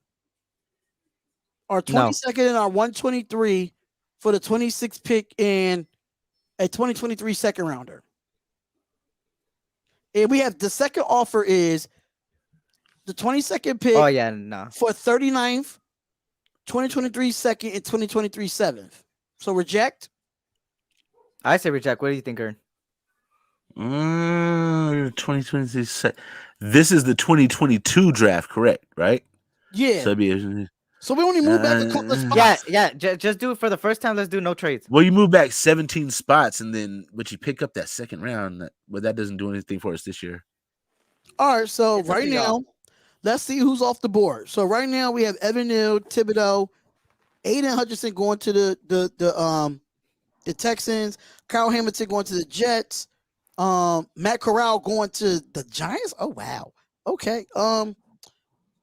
Our 22nd and our 123 for the 26th pick and a 2023 second rounder. And we have the second offer is the 22nd pick Oh yeah, no. for 39th, 2023 second, and 2023 seventh. So reject. I say reject. What do you think, Ern? 2023. This is the 2022 draft, correct? Right? Yeah. So, So we only moved back a couple of spots. Yeah. Just do it for the first time. Let's do no trades. well, you move back 17 spots, but you pick up that second round. But that doesn't do anything for us this year. All right. So It's up right to now, y'all. let's see who's off the board. So right now we have Evan Neal, Thibodeau, Aiden Hutchinson going to the Texans, Kyle Hamilton going to the Jets, Matt Corral going to the Giants. Oh wow. Okay.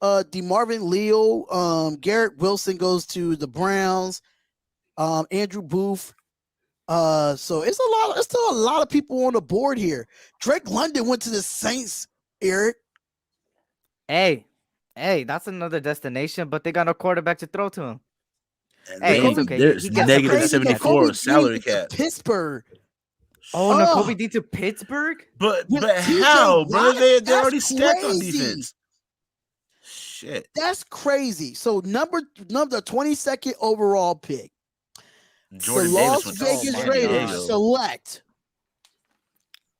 DeMarvin Leo, Garrett Wilson goes to the Browns, Andrew Booth. So it's still a lot of people on the board here. Drake London went to the Saints, Eric. Hey, that's another destination, but they got no quarterback to throw to him. And Hey, then it's okay. There's He gets negative crazy. 74 salary cap. Pittsburgh. Oh, Oh. Nakobe D to Pittsburgh? But With TJ how, bro? Watt? They're That's already stacked on crazy. defense. Shit. That's crazy. So number 22nd overall pick. Jordan the Davis Las went to Vegas San Raiders Diego. select.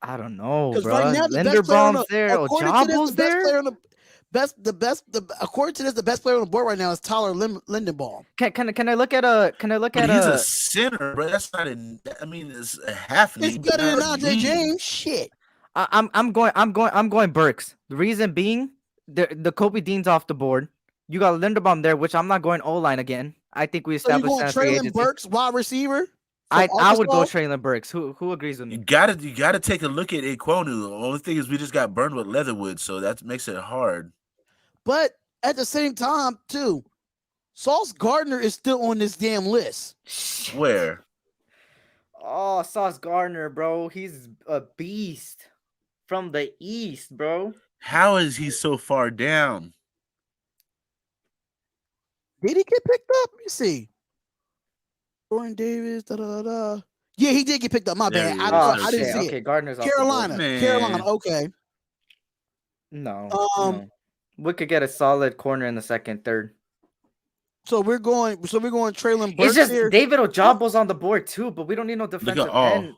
I don't know, Because bro. right now the best player on Linderbaum's the there. according to this, Ojabo's the best there. player on according to this, the best player on the board right now is Tyler Lindenbaum. Can I look at a? Can I look But at he's a? a center, bro. That's not it's a half It's knee. but better than not a Andre knee. James. Shit. I'm going Burks. The reason being, the Kobe Dean's off the board. You got Linderbaum there, which I'm not going O-line again. I think we So you established going that free Traylon agency. Burks, wide receiver? I from would go Arkansas? Traylon Burks. Who agrees with You me? gotta take a look at Iquonu. The only thing is we just got burned with Leatherwood, so that makes it hard. But at the same time, too, Sauce Gardner is still on this damn list. Where? Oh, Sauce Gardner, bro. He's a beast from the East, bro. How is he so far down? Did he get picked up? Let me see. Jordan Davis, da. Yeah, he did get picked up. My There bad. he I is. didn't see Okay, it. Gardner's off the Carolina. board. Carolina. Okay. No, Um, no. We could get a solid corner in the second, third. So we're going Traylon Burks It's just here. David Ojabo's on the board too, but we don't need no defensive all. end.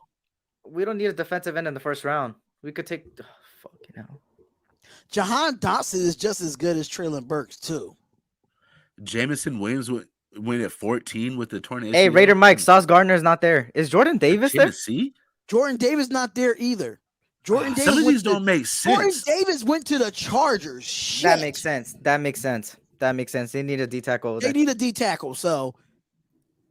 We don't need a defensive end in the first round. We could take. Fucking hell. Jahan Dotson is just as good as Traylon Burks too. Jamison Williams went at 14 with the torn Hey, ACL. Raider Mike, Sauce Gardner's not there. Is Jordan Davis there? Tennessee? Jordan Davis not there either. Jordan Davis. Some of went these to- don't make Jordan sense. Davis went to the Chargers. Shit. That makes sense. They need a D tackle. over They there. need a D tackle. So,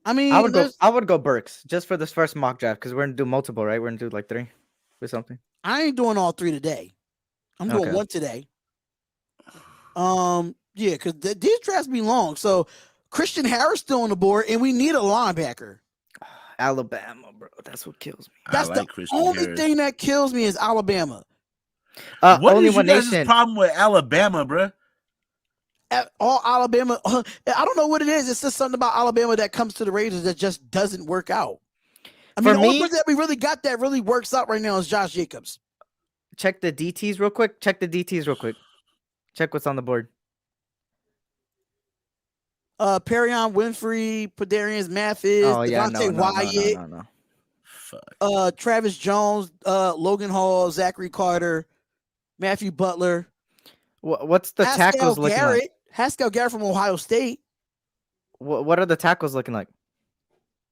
I mean, I would go. there's- I would go Burks just for this first mock draft because we're gonna do multiple, right? We're gonna do like 3 or something. I ain't doing all 3 today. I'm doing Okay. 1 today. Yeah, because these drafts be long. So Christian Harris still on the board, and we need a linebacker. Alabama, bro. That's what kills me. That's I like the Christian only Harris. thing that kills me is Alabama. What Only is you one guys' nation. problem with Alabama, bro? All Alabama, I don't know what it is. It's just something about Alabama that comes to the Raiders that just doesn't work out. I mean, For the only me- person that we really got that really works out right now is Josh Jacobs. Check the DTs real quick. Check what's on the board. Perion Winfrey, Pedarius Mathis, Oh yeah, Devontae no. Wyatt, Fuck. Travis Jones, Logan Hall, Zachary Carter, Matthew Butler, What's the Haskell tackles looking Garrett, like? Haskell Garrett from Ohio State. What are the tackles looking like?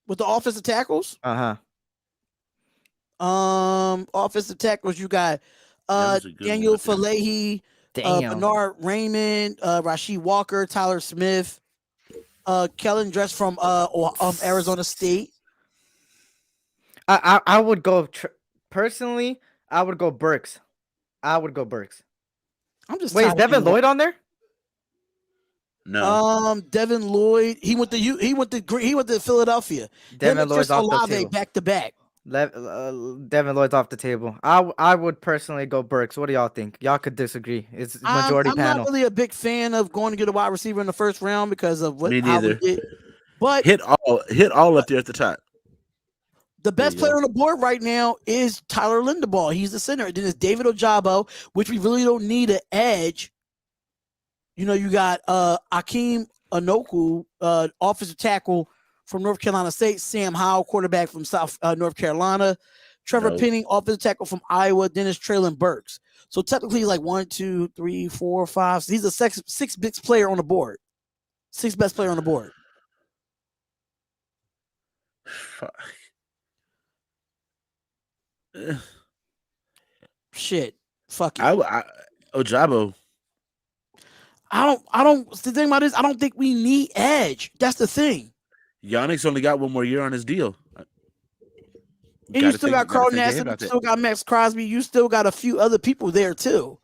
With the offensive tackles, Uh-huh. offensive tackles, you got was a good one Daniel right there. Falehi, Damn. Bernard Raymond, Rashid Walker, Tyler Smith, Kellen Dress from Arizona State. I would go personally. I would go Burks. I'm just Wait, is tired of Devin being Lloyd on there? No. Devin Lloyd. He went to Philadelphia. Devin Lloyd's off the Olave table. back to back. Devin Lloyd's off the table. I would personally go Burks. What do y'all think? Y'all could disagree. It's majority I'm panel. not really a big fan of going to get a wide receiver in the first round because of Me how we neither. did. But Hit all up there at the top. the best you player go. on the board right now is Tyler Linderbaugh. He's the center. Then it's David Ojabo, which we really don't need an edge. You know, you got Akeem Anoku, offensive tackle from North Carolina State, Sam Howell, quarterback from South North Carolina, Trevor Nope. Penning, offensive tackle from Iowa, Dennis Traylon Burks. So technically, he's like 1, 2, 3, 4, 5. So he's a sixth best player on the board. Sixth best player on the board. Fuck. Shit. Fuck it. Ojabo. I don't. The thing about this, I don't think we need edge. That's the thing. Giannis only got one more year on his deal. And you still got Carl Nassib, you still got Max Crosby, you still got a few other people there too.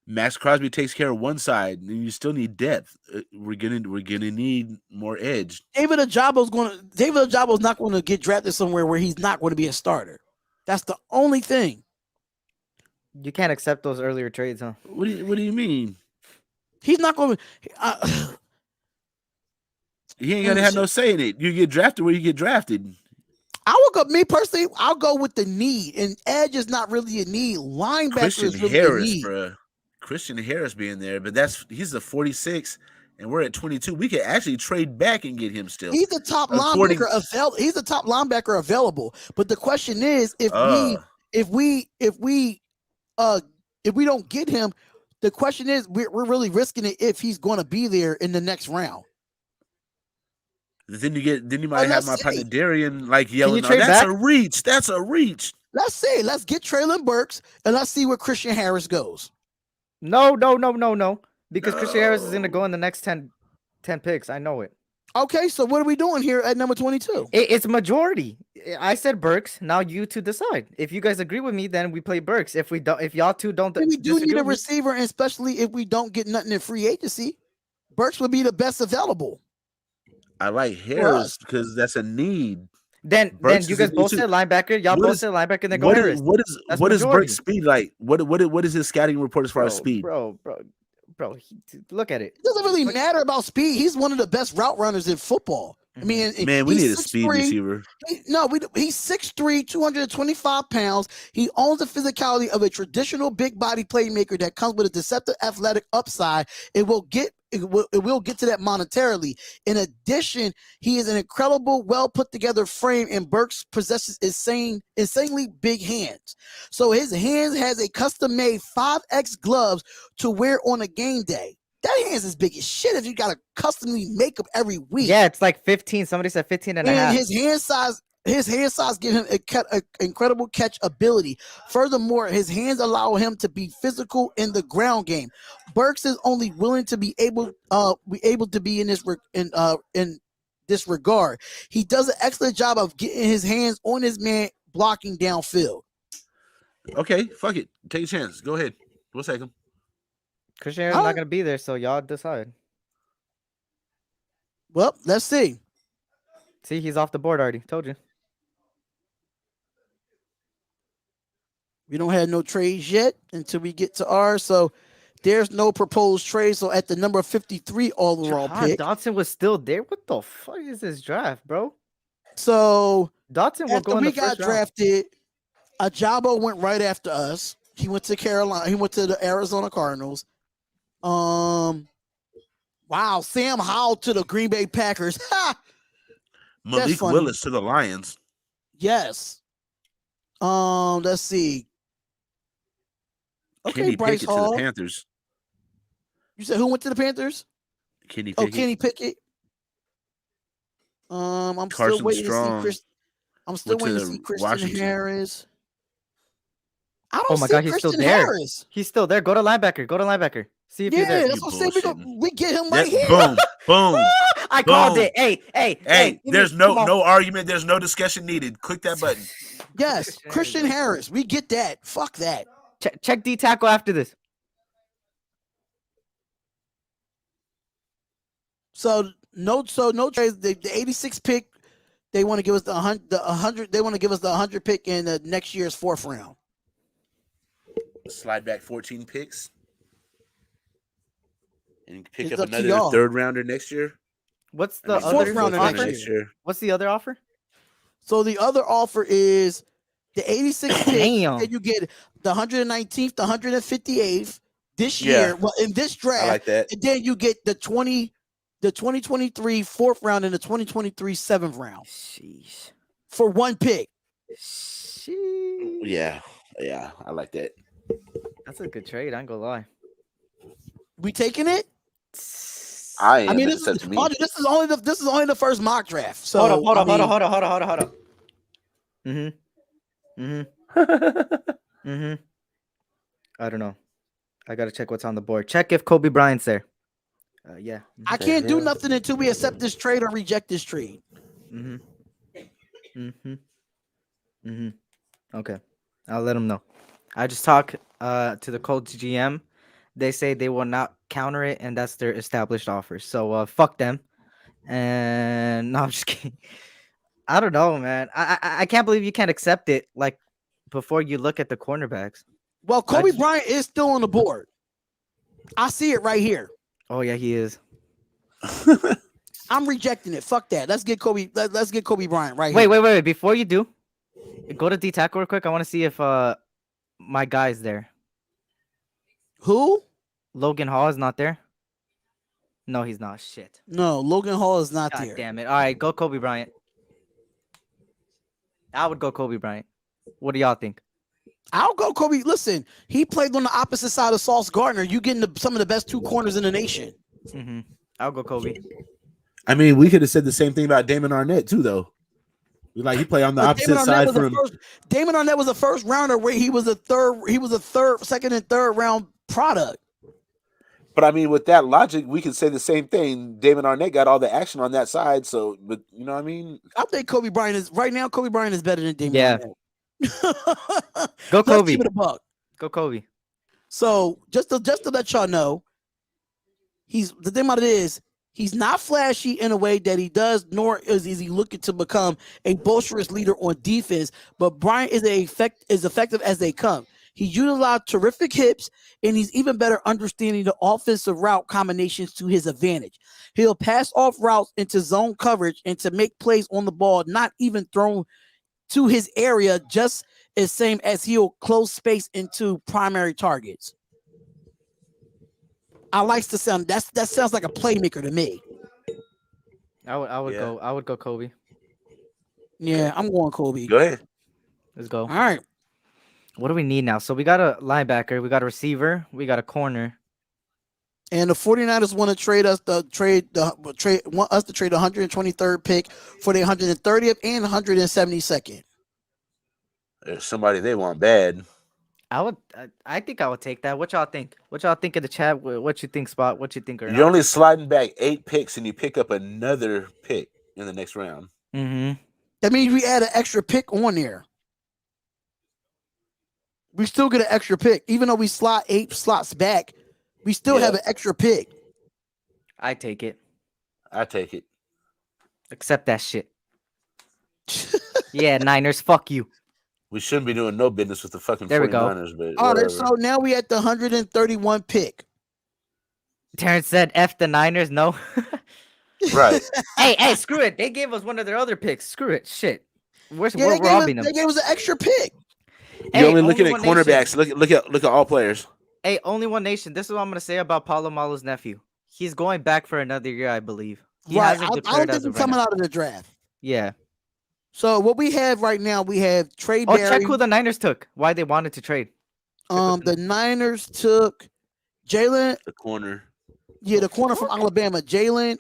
Max Crosby takes care of one side, and you still need depth. We're gonna need more edge. David Ojabo's not going to get drafted somewhere where he's not going to be a starter. That's the only thing. You can't accept those earlier trades, huh? What do you mean? He's not going to. He ain't gonna have no say in it. You get drafted where you get drafted. I will go. Me personally, I'll go with the need, and edge is not really a need. Linebacker Christian is really Harris, a need. bro. Christian Harris being there, but he's a 46, and we're at 22. We could actually trade back and get him still. He's the top linebacker available. He's the top linebacker available. But the question is, if we don't get him, the question is, we're really risking it if he's going to be there in the next round. Then you might have my partner Darian like yelling, trade "That's back? a reach! That's a reach!" Let's see. Let's get Traylon Burks and let's see where Christian Harris goes. No. Because Christian Harris is going to go in the next 10 picks. I know it. Okay, so what are we doing here at number 22? It's majority. I said Burks. Now you two decide. If you guys agree with me, then we play Burks. If y'all two don't, We do disagree need a with me- receiver, and especially if we don't get nothing in free agency, Burks would be the best available. I like Harris because that's a need. Then Burks you is a guys both need, said linebacker. Y'all What both is- said linebacker. And then go What Harris. is what That's is majority. Burks' speed like? What is his scouting report as far as speed? Bro. Look at it. It doesn't really matter about speed. He's one of the best route runners in football. I mean, Man, we he's need a speed 6'3". receiver. He's 6'3", 225 pounds. He owns the physicality of a traditional big body playmaker that comes with a deceptive athletic upside. It will get to that monetarily. In addition, he is an incredible, well put together frame, and Burks possesses insanely big hands. So his hands has a custom made 5X gloves to wear on a game day. That hand's as big as shit if you got to customly make them every week. Yeah, it's like 15. Somebody said 15 and a half. His hand size give him an incredible catch ability. Furthermore, his hands allow him to be physical in the ground game. Burks is only willing to be able to be in this regard. He does an excellent job of getting his hands on his man blocking downfield. Okay, fuck it. Take a chance. Go ahead. We'll take him. Christian Harris is not going to be there, so y'all decide. Well, let's see. See, he's off the board already. Told you. We don't have no trades yet until we get to ours, so there's no proposed trade. So at the number 53 overall Jahan pick, Dotson was still there. What the fuck is this draft, bro? so Dotson will after go in we the got first round. drafted, Ojabo went right after us. He went to Carolina. He went to the Arizona Cardinals. Wow, Sam Howell to the Green Bay Packers. Ha! Malik funny. Willis to the Lions. Yes. Let's see. Okay, Kenny Bryce Pickett to Hall. the Panthers. You said who went to the Panthers? Kenny Oh, Pickett. Kenny Pickett. I'm still Carson waiting to see Strong Chris. I'm still went to waiting to see the Christian Washington. Harris. I Oh don't my see God, he's still Christian there. Harris. He's still there. Go to linebacker. Go to linebacker. See if you're Yeah, there. that's what I'm saying. We get him right Yep, here. boom, boom. I called Boom. it. Hey, Hey, give there's me- come on. no argument. There's no discussion needed. Click that button. Yes, Christian Harris. We get that. Fuck that. Check D tackle after this. So no trades. The 86 pick. They want to give us the 100. They want to give us the 100 pick in the next year's 4th round. Slide back 14 picks. And pick It's up up to another y'all. 3rd rounder next year. What's I the mean, other 4th rounder offer? next year. What's the other offer? So the other offer is the 86 pick. Damn. And you get the 119th, the 158th this Yeah. year. Well, in this draft, I like that. and then you get the 2023 4th round and the 2023 7th round Sheesh. for one pick. Sheesh. Yeah, I like that. That's a good trade. I ain't gonna lie. We taking it? I am. I mean, It's this up is, to me. Audrey, this is only the first mock draft. So Hold I up. mean, Mm-hmm. I don't know. I gotta check what's on the board. Check if Kobe Bryant's there. Yeah. I can't do nothing until we accept this trade or reject this trade. Okay. I'll let them know. I just talked to the Colts GM. They say they will not counter it, and that's their established offer. So fuck them. And no, I'm just kidding. I don't know, man. I can't believe you can't accept it like before you look at the cornerbacks. Well, Kobe Bryant is still on the board. I see it right here. Oh yeah, he is. I'm rejecting it. Fuck that. Let's get Kobe. Let's get Kobe Bryant right Wait, here. wait. Before you do, go to D tackle real quick. I want to see if my guy's there. Who? Logan Hall is not there. No, he's not. Shit. No, Logan Hall is not God there. damn it. All right, go Kobe Bryant. I would go Kobe Bryant. What do y'all think? I'll go Kobe. Listen, he played on the opposite side of Sauce Gardner. You getting some of the best 2 corners in the nation. I'll go Kobe. I mean, we could have said the same thing about Damon Arnett too, though. Like he played on the opposite side from. Damon Arnett was a 1st rounder where he was a 2nd and 3rd round product. But I mean, with that logic, we could say the same thing. Damon Arnett got all the action on that side, so but you know what I mean? I think Kobe Bryant is right now. Kobe Bryant is better than Damon Arnett. Go Kobe. Let's keep it a buck. Go Kobe. So just to let y'all know, the thing about it is he's not flashy in a way that he does, nor is he looking to become a boisterous leader on defense. But Bryant is effective as they come. He utilized terrific hips, and he's even better understanding the offensive route combinations to his advantage. He'll pass off routes into zone coverage and to make plays on the ball, not even thrown to his area, just as same as he'll close space into primary targets. I like the sound. That sounds like a playmaker to me. I would go Kobe. Yeah, I'm going Kobe. Go ahead. Let's go. All right. What do we need now? So we got a linebacker, we got a receiver, we got a corner. And the 49ers want to trade us the 123rd pick for the 130th and 172nd. There's somebody they want bad. I think I would take that. What y'all think? What y'all think in the chat? What you think, Spot? What you think? You're only sliding back 8 picks, and you pick up another pick in the next round. That means we add an extra pick on there. We still get an extra pick, even though we slot 8 slots back. We still have an extra pick. I take it. I take it. Accept that shit. Yeah, Niners, fuck you. We shouldn't be doing no business with the fucking There we 49ers, but all right, whatever. so now we at the 131 pick. Terrence said F the Niners, no. Right. Hey, screw it. They gave us one of their other picks. Screw it. Shit. We're They robbing them. gave us an extra pick. You're only looking at One cornerbacks. Nation. Look at all players. Hey, only one nation. This is what I'm gonna say about Paulo Malo's nephew. He's going back for another year, I believe. He Right. hasn't I declared don't as think of he's right coming now. out of the draft. Yeah. So what we have right now, we have Trey Oh, Berry. check who the Niners took. Why they wanted to trade. The Niners took Jalen. The corner. Yeah, the corner from Alabama, Jalen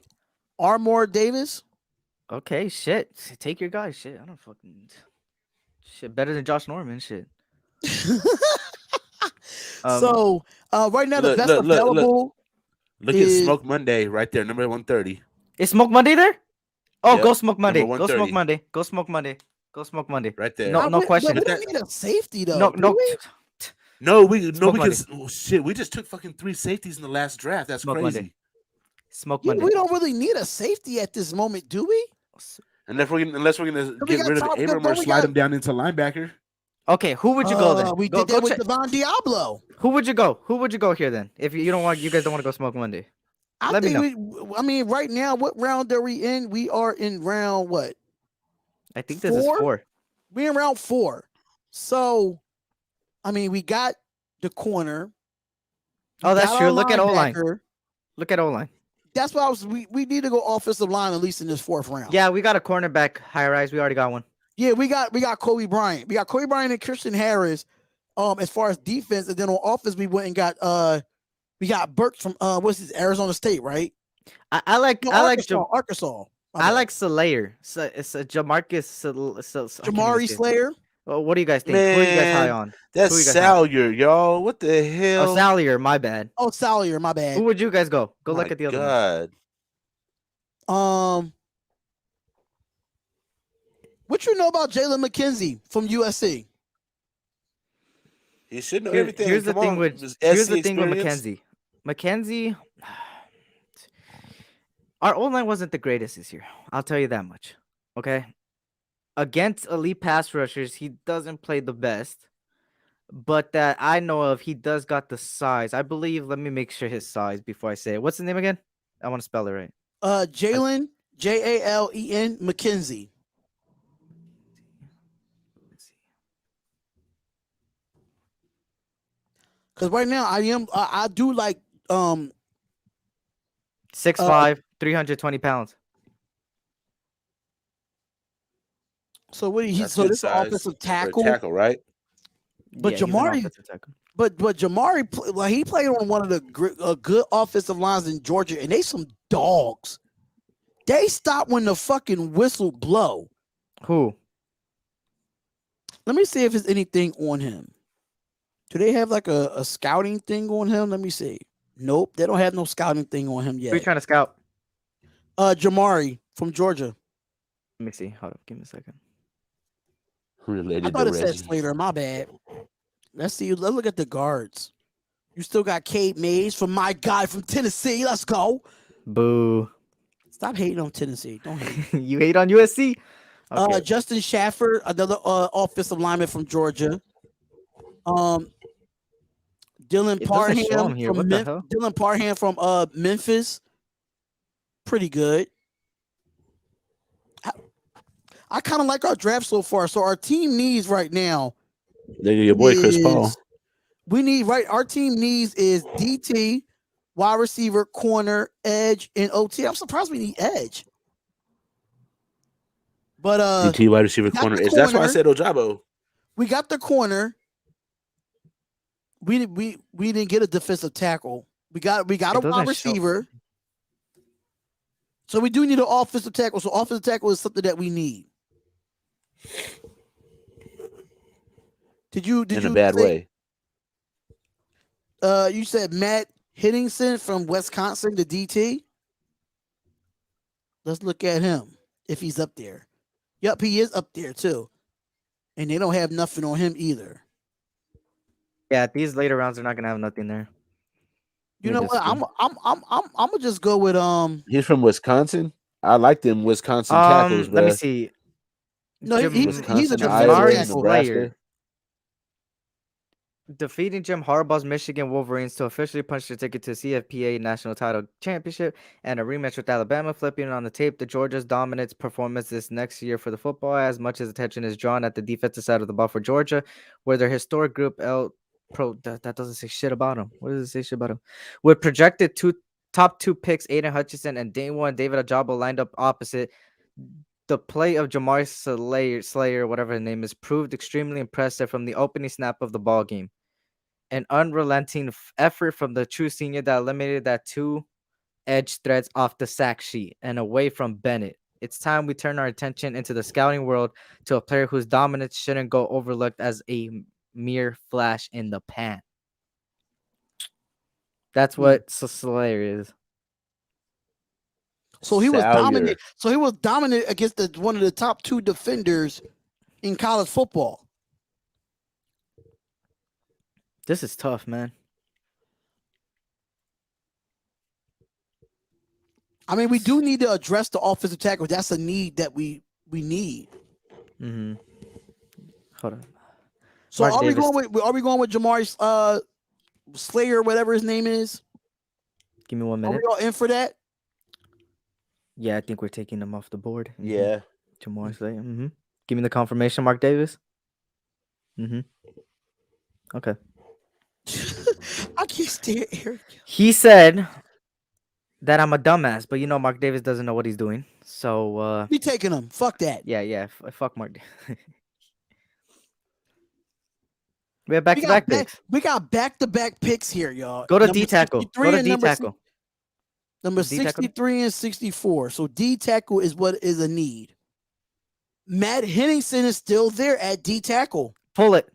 Armour Davis. Okay, shit. Take your guy. Shit, I don't fucking shit better than Josh Norman. Shit. So right now the Look, best look, look, look. available Look at is Smoke Monday right there, number 130. is Smoke Monday there? Oh, Yep, go Smoke number Monday. Go Smoke 130. Monday. Go Smoke Monday. Go Smoke Monday. Right there. No, no but question. we Let don't that. need a safety though, No, do no. we? No, we Smoke Monday. because shit, we just took fucking 3 safeties in the last draft. That's Smoke Monday. crazy. Smoke Yeah, Monday. we don't really need a safety at this moment, do we? Unless we're gonna We get got rid of top. Abram or Don't we slide got? him down into linebacker. Okay, who would you go then? We Go did that with check. Devon Diablo. Who would you go? Who would you go here then? If you don't want, you guys don't want to go Smoke Monday. I Let me think know. I mean, right now, what round are we in? We are in round what? I think this is 4. We're in round 4. So, I mean, we got the corner. Oh, that's got true. our Look at O-line. linebacker. Look at O-line. That's why we need to go offensive line at least in this 4th round. Yeah, we got a cornerback high rise. We already got one. Yeah, we got Kobe Bryant. We got Kobe Bryant and Christian Harris. As far as defense, and then on offense, we went and got we got Burks from what's his Arizona State, right? I like Arkansas. I like Slayer. So it's a Jamarcus Jamari Slayer. Well, what do you guys think? Who are you guys high Man, on? that's Who you guys high? Salyer, y'all. What the Oh, hell? Salyer, my bad. Oh, Salyer, my bad. Who would you guys go? Go My look at the other one. God. What you know about Jalen McKenzie from USC? He should know everything. Here's the Come thing on, with his here's SC the thing with experience. McKenzie. Our O-line wasn't the greatest this year. I'll tell you that much. Okay. Against elite pass rushers, he doesn't play the best. But that I know of, he does got the size. I believe. Let me make sure his size before I say it. What's his name again? I want to spell it right. Jalen Jalen McKenzie. Because right now I do like 6'5", 320 pounds. So what That's so good this size offensive for a tackle, tackle, right? but Yeah, he's an Jamari, offensive tackle. but Jamari, like he played on one of the good offensive lines in Georgia, and they some dogs. They stop when the fucking whistle blow. Who? Let me see if there's anything on him. Do they have like a scouting thing on him? Let me see. Nope, they don't have no scouting thing on him Who you yet. trying to scout? Jamari from Georgia. Let me see. Hold up. Give me a second. Related I thought to it said Reggie. Slater. My bad. Let's see. Let's look at the guards. You still got Cade Mays from my guy from Tennessee. Let's go. Boo. Stop hating on Tennessee. Don't hate. You hate on USC? Okay. Justin Shafford, another offensive lineman from Georgia. Dylan It doesn't show him Parham here. from What the hell? Dylan Parham from Memphis. Pretty good. I kind of like our draft so far. So our team needs right now. There your boy Chris Paul. We need our team needs is DT, wide receiver, corner, edge, and OT. I'm surprised we need edge. But DT wide receiver corner. That's why I said Ojabo. We got the corner. We didn't get a defensive tackle. We got a wide receiver. So we do need an offensive tackle. So offensive tackle is something that we need. Did you in a bad way? You said Matt Hittingson from Wisconsin, the DT. Let's look at him if he's up there. Yep, he is up there too. And they don't have nothing on him either. Yeah, these later rounds are not gonna have nothing there. You know what? I'm gonna just go with He's from Wisconsin. I like them Wisconsin tackles, let me see. No, he's a Jamari defensive Slayer. Defeating Jim Harbaugh's Michigan Wolverines to officially punch their ticket to CFPA National Title Championship and a rematch with Alabama, flipping on the tape the Georgia's dominance performance this next year for the football, as much as attention is drawn at the defensive side of the ball for Georgia, where their historic group that doesn't say shit about him. What does it say shit about him? With projected top two picks, Aiden Hutchinson and day one David Ojabo lined up opposite. The play of Jamari Slayer, whatever his name is, proved extremely impressive from the opening snap of the ball game. An unrelenting effort from the true senior that eliminated that two edge threats off the sack sheet and away from Bennett. It's time we turn our attention into the scouting world to a player whose dominance shouldn't go overlooked as a mere flash in the pan. That's what Slayer is. So he was Salyer. dominant. So he was dominant against one of the top 2 defenders in college football. This is tough, man. I mean, we do need to address the offensive tackle. That's a need that we need. Mm-hmm. Hold on. So Mark are Davis. we going with Jamari Slayer, whatever his name is? Give me 1 Are we minute. all in for that? Yeah, I think we're taking him off the board. Mhm. Yeah. Jamar Slayer. Give me the confirmation, Mark Davis. Okay. I can't stand Eric. He said that I'm a dumbass, but Mark Davis doesn't know what he's doing. So We taking him. Fuck that. yeah, fuck Mark. We have back-to-back picks. We got back-to-back picks here, y'all. Go to Number D tackle. 63 Go to and D number tackle. Number D tackle? 63 and 64. So D tackle is what is a need. Matt Henningsen is still there at D tackle. Pull it.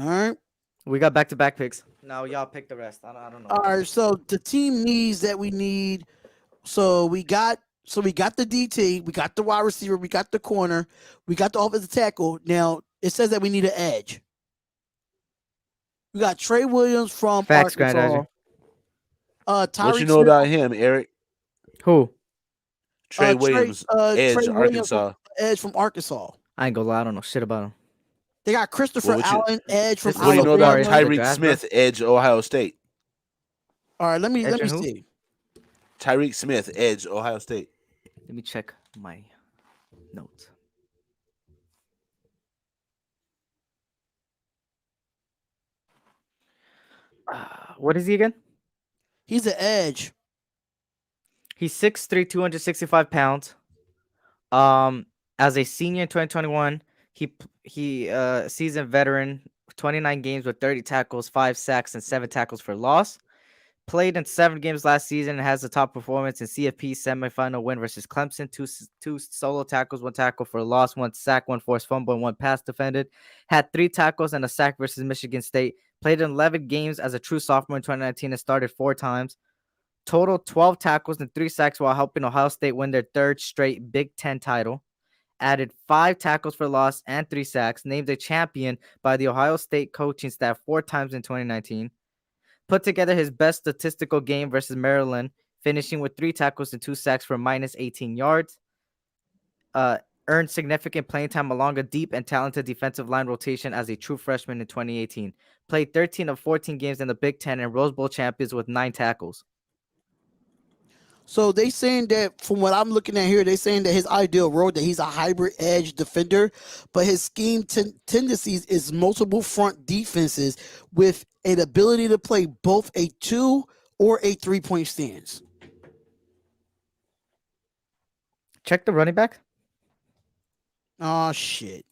All right. We got back-to-back picks. Now y'all pick the rest. I don't know. All right. So the team needs that we need. So we got the DT, we got the wide receiver, we got the corner, we got the offensive tackle. Now it says that we need an edge. We got Trey Williams from Facts, Arkansas. Grandizer. What you Tyreek know Smith, about him, Eric? Who? Trey Williams, edge, Trey Williams Arkansas. edge from Arkansas. I ain't gonna lie. I don't know shit about him. They got Christopher What you- Allen, edge from This is What do you know about Alabama. Alabama. The Tyreek draft, bro? Smith, edge, Ohio State? All right, let me Edge and who? see. Tyreek Smith, edge, Ohio State. Let me check my notes. What is he again? He's an edge. He's 6'3", 265 pounds. As a senior in 2021, he seasoned veteran, 29 games with 30 tackles, 5 sacks, and 7 tackles for loss. Played in 7 games last season and has the top performance in CFP semifinal win versus Clemson. Two solo tackles, 1 tackle for a loss, 1 sack, 1 forced fumble, and 1 pass defended. Had 3 tackles and a sack versus Michigan State. Played in 11 games as a true sophomore in 2019 and started 4 times. Total 12 tackles and 3 sacks while helping Ohio State win their 3rd straight Big Ten title. Added 5 tackles for loss and 3 sacks. Named a champion by the Ohio State coaching staff 4 times in 2019. Put together his best statistical game versus Maryland, finishing with 3 tackles and 2 sacks for minus 18 yards. Earned significant playing time along a deep and talented defensive line rotation as a true freshman in 2018. Played 13 of 14 games in the Big Ten and Rose Bowl champions with 9 tackles. So they saying that from what I'm looking at here, they saying that his ideal role that he's a hybrid edge defender, but his scheme tendencies is multiple front defenses with an ability to play both a 2 or a 3-point stance. Check the running back. Oh shit.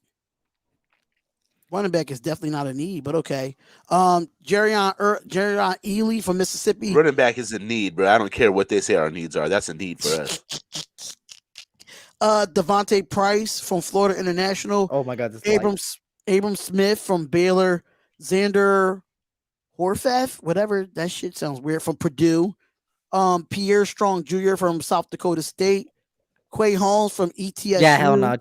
Running back is definitely not a need, but okay. Jerrion Ely from Mississippi. Running back is a need, bro. I don't care what they say our needs are. That's a need for us. Devontae Price from Florida International. Oh my God, this Abram Smith from Baylor. Xander Horvath, whatever that shit sounds weird, from Purdue. Pierre Strong Jr. from South Dakota State. Quay Holmes from ETSU. Yeah, hell no.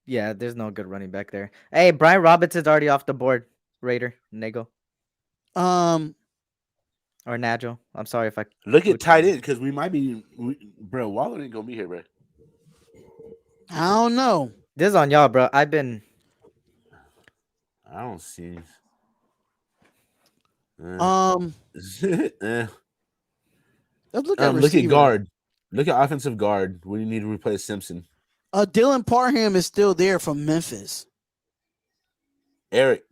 Yeah, there's no good running back there. Hey, Brian Robinson's already off the board. Raider, Nago, or Najo. I'm sorry if I Look at tight end because we might be, bro. Waller ain't gonna be here, bro. I don't know. This is on y'all, bro. I don't see. Let's look at Look at receiver. guard. Look at offensive guard. We need to replace Simpson. Dylan Parham is still there from Memphis. Eric.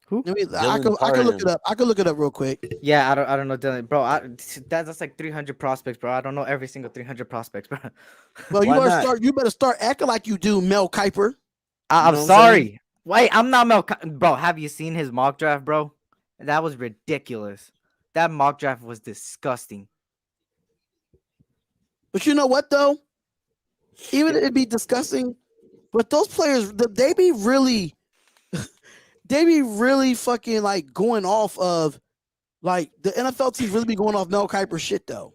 Who? I Dylan could look Parham. it up. I could look it up real quick. Yeah, I don't know, Dylan, bro. That's like 300 prospects, bro. I don't know every single 300 prospects, bro. Well, Why not? You better start acting like you do, Mel Kiper. I'm know what I'm sorry. Wait, I'm not bro. Have you seen his mock draft, bro? That was ridiculous. That mock draft was disgusting. But you know what though? Even if it be disgusting, but those players, they be really fucking like going off of like the NFL teams really be going off Mel Kiper shit though.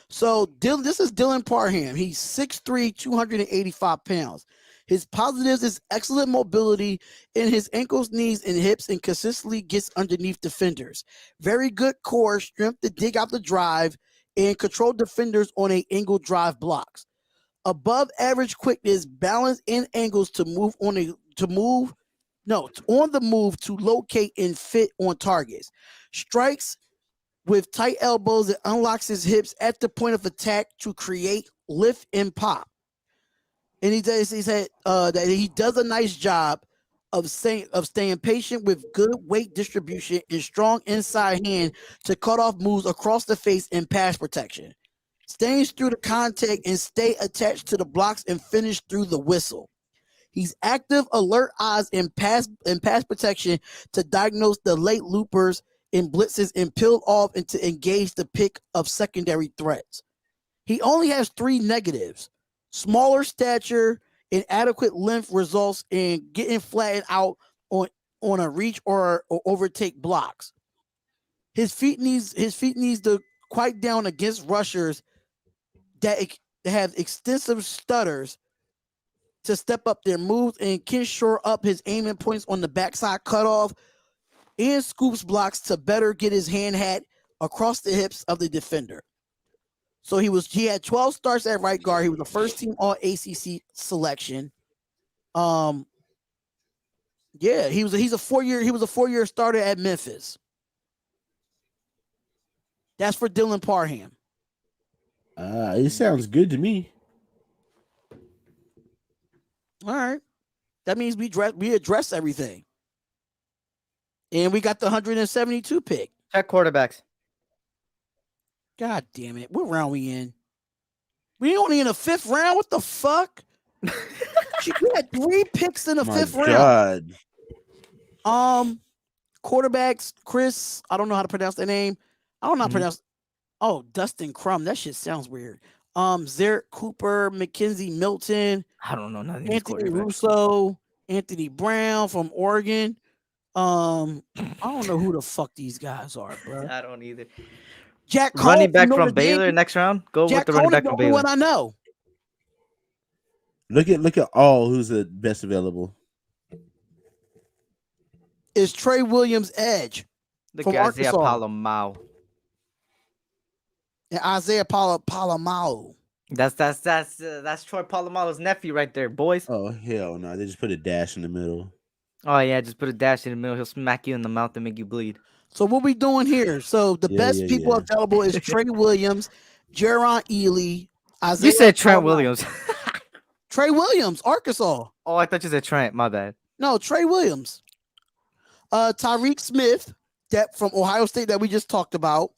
So this is Dylan Parham. He's 6'3", 285 pounds. His positives is excellent mobility in his ankles, knees, and hips, and consistently gets underneath defenders. Very good core strength to dig out the drive and control defenders on a angle drive blocks. Above average quickness, balance, and angles to move on the move to locate and fit on targets. Strikes with tight elbows that unlocks his hips at the point of attack to create lift and pop. And he said that he does a nice job of staying patient with good weight distribution and strong inside hand to cut off moves across the face and pass protection. Stays through the contact and stay attached to the blocks and finish through the whistle. He's active, alert eyes, and pass protection to diagnose the late loopers and blitzes and peel off and to engage the pick of secondary threats. He only has 3 negatives. Smaller stature, inadequate length results in getting flattened out on a reach or overtake blocks. His feet needs to quiet down against rushers that have extensive stutters to step up their moves and can shore up his aiming points on the backside cutoff and scoops blocks to better get his hand hat across the hips of the defender. So he had 12 starts at right guard. He was the first team all ACC selection. Yeah, he was a 4-year starter at Memphis. That's for Dylan Parham. It sounds good to me. All right. That means we address everything. And we got the 172 pick. Check quarterbacks. God damn it. What round we in? We only in the 5th round? What the fuck? We had 3 picks in the 5th round. Quarterbacks, Chris, I don't know how to pronounce their name. I don't know how to pronounce. Oh, Dustin Crum. That shit sounds weird. Zarek Cooper, Mackenzie Milton. I don't know nothing. Anthony Russo, Anthony Brown from Oregon. I don't know who the fuck these guys are, bro. I don't either. Jack Cole running back from Notre Baylor Dame. next round. Go Jack with the running Cole back from the only Baylor. one I know. Look at all who's the best available. Is Trey Williams edge Look at Isaiah Palomau. And Isaiah Palomau. That's Troy Polamalu's nephew right there, boys. Oh hell no! They just put a dash in the middle. Oh yeah, just put a dash in the middle. He'll smack you in the mouth and make you bleed. So what we doing here? So the best people available is Trey Williams, Jaron Ely, Isaiah. You said Trent Williams. Trey Williams, Arkansas. Oh, I thought you said Trent. My bad. No, Trey Williams. Tyreek Smith, that from Ohio State that we just talked about.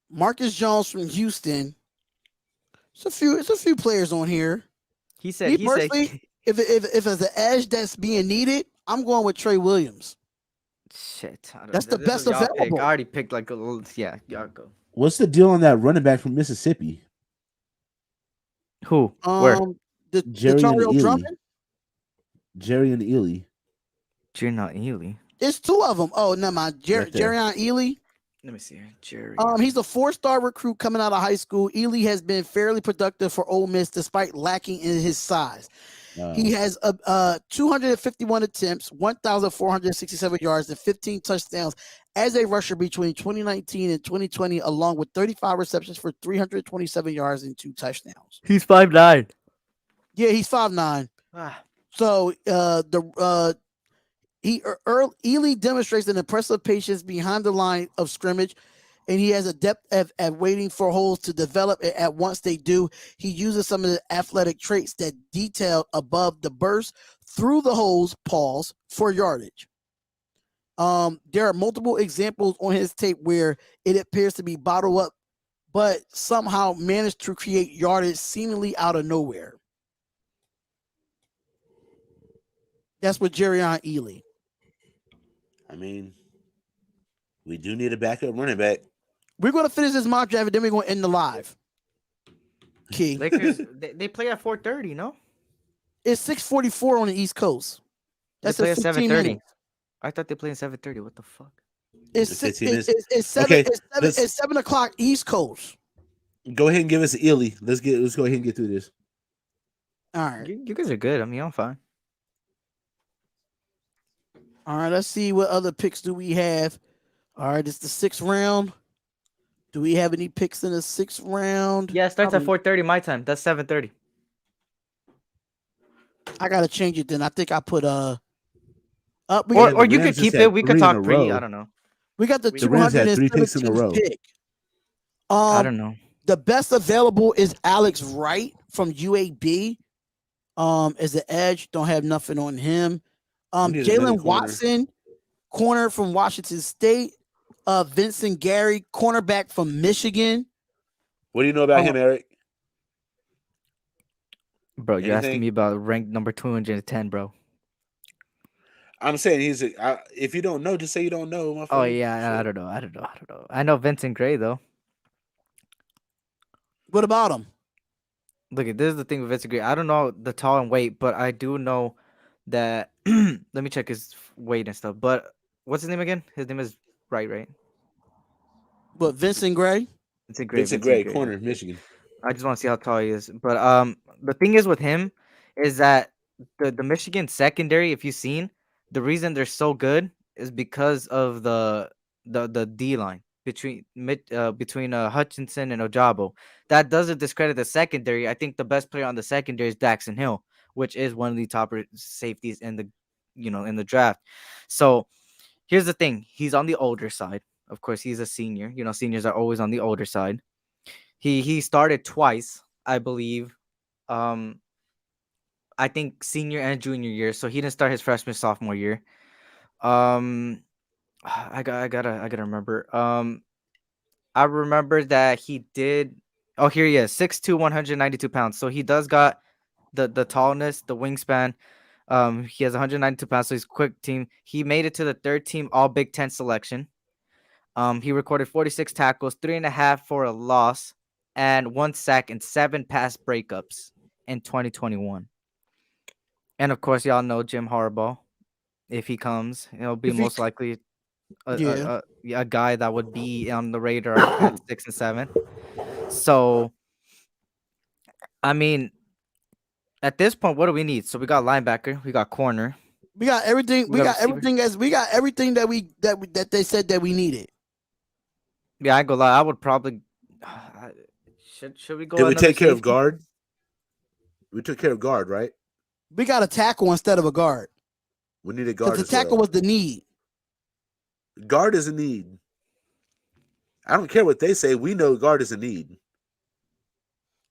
Marcus Jones from Houston. It's a few players on here. He said if it's an edge that's being needed, I'm going with Trey Williams. Shit. That's the best available. I already picked like a little. Yeah, y'all go. What's the deal on that running back from Mississippi? Who? Where? Jerry and Ely. Jerry Ely. It's 2 of them. Oh, never mind. Jerrion Ely. Let me see here. Jerry. He's a 4-star recruit coming out of high school. Ely has been fairly productive for Ole Miss despite lacking in his size. He has 251 attempts, 1,467 yards, and 15 touchdowns as a rusher between 2019 and 2020, along with 35 receptions for 327 yards and 2 touchdowns. He's 5'9". Yeah, he's 5'9". So Ely demonstrates an impressive patience behind the line of scrimmage, and he has a depth at waiting for holes to develop. At once they do, he uses some of the athletic traits that detailed above the burst through the holes, for yardage. There are multiple examples on his tape where it appears to be bottled up, but somehow managed to create yardage seemingly out of nowhere. That's with Jerrion Ely. I mean, we do need a backup running back. We're gonna finish this mock draft and then we're gonna end the live. Key. Lakers, they play at 4:30, no? It's 6:44 on the East Coast. That's They play at at 15 7:30. minutes. I thought they played at 7:30. What the fuck? It's It's six, 15 minutes. it's seven. Okay, It's 7 o'clock East Coast. Go ahead and give us Illy. Let's go ahead and get through this. All right. You guys are good. I mean, I'm fine. All right. Let's see what other picks do we have. All right. It's the 6th round. Do we have any picks in the 6th round? Yeah, it starts at Probably- 4:30 my time. That's 7:30. I gotta change it then. I think I put up. We Or got, you Rams could keep just it. had We could 3 in talk a pre. row. I don't know. we got the The Rams had 3 picks in a 217th row. pick. I don't know. The best available is Alex Wright from UAB. Is the edge. Don't have nothing on him. We need another Jalen corner. Watson, corner from Washington State. Vincent Gary, cornerback from Michigan. What do you know about him, Eric? Bro, you're asking Anything? me about ranked number 210, bro. I'm saying if you don't know, just say you don't know. My Oh friend. yeah, I Shit. don't know. I know Vincent Gray though. What about him? Look, this is the thing with Vincent Gray. I don't know the tall and weight, but I do know that. Let me check his weight and stuff. But what's his name again? His name is right. But Vincent Gray. Vincent Gray. Vincent Gray, corner, Michigan. I just want to see how tall he is. But the thing is with him is that the Michigan secondary, if you've seen, the reason they're so good is because of the D line between Hutchinson and Ojabo. That doesn't discredit the secondary. I think the best player on the secondary is Daxton Hill, which is one of the top safeties in the draft. So here's the thing: he's on the older side. Of course, he's a senior. Seniors are always on the older side. He started twice, I believe. I think senior and junior year. So he didn't start his freshman sophomore year. I gotta remember. I remember that he did. Oh, here he is, 6'2", 192 pounds. So he does got the tallness, the wingspan. He has 192 pounds, so he's a quick team. He made it to the 3rd team All Big Ten selection. He recorded 46 tackles, 3.5 for a loss, and 1 sack and 7 pass breakups in 2021. And of course, y'all know Jim Harbaugh. If he comes, it'll be most likely a guy that would be on the radar at 6 and 7. So, I mean, at this point, what do we need? So we got linebacker, we got corner, We got everything. We got receiver. everything that they said that we needed. Yeah, I ain't gonna lie. I would probably. Should we go? Did we another take care of safety? guard? We took care of guard, right? We got a tackle instead of a guard. We need a guard. Because the as tackle well. was the need. Guard is a need. I don't care what they say. We know guard is a need.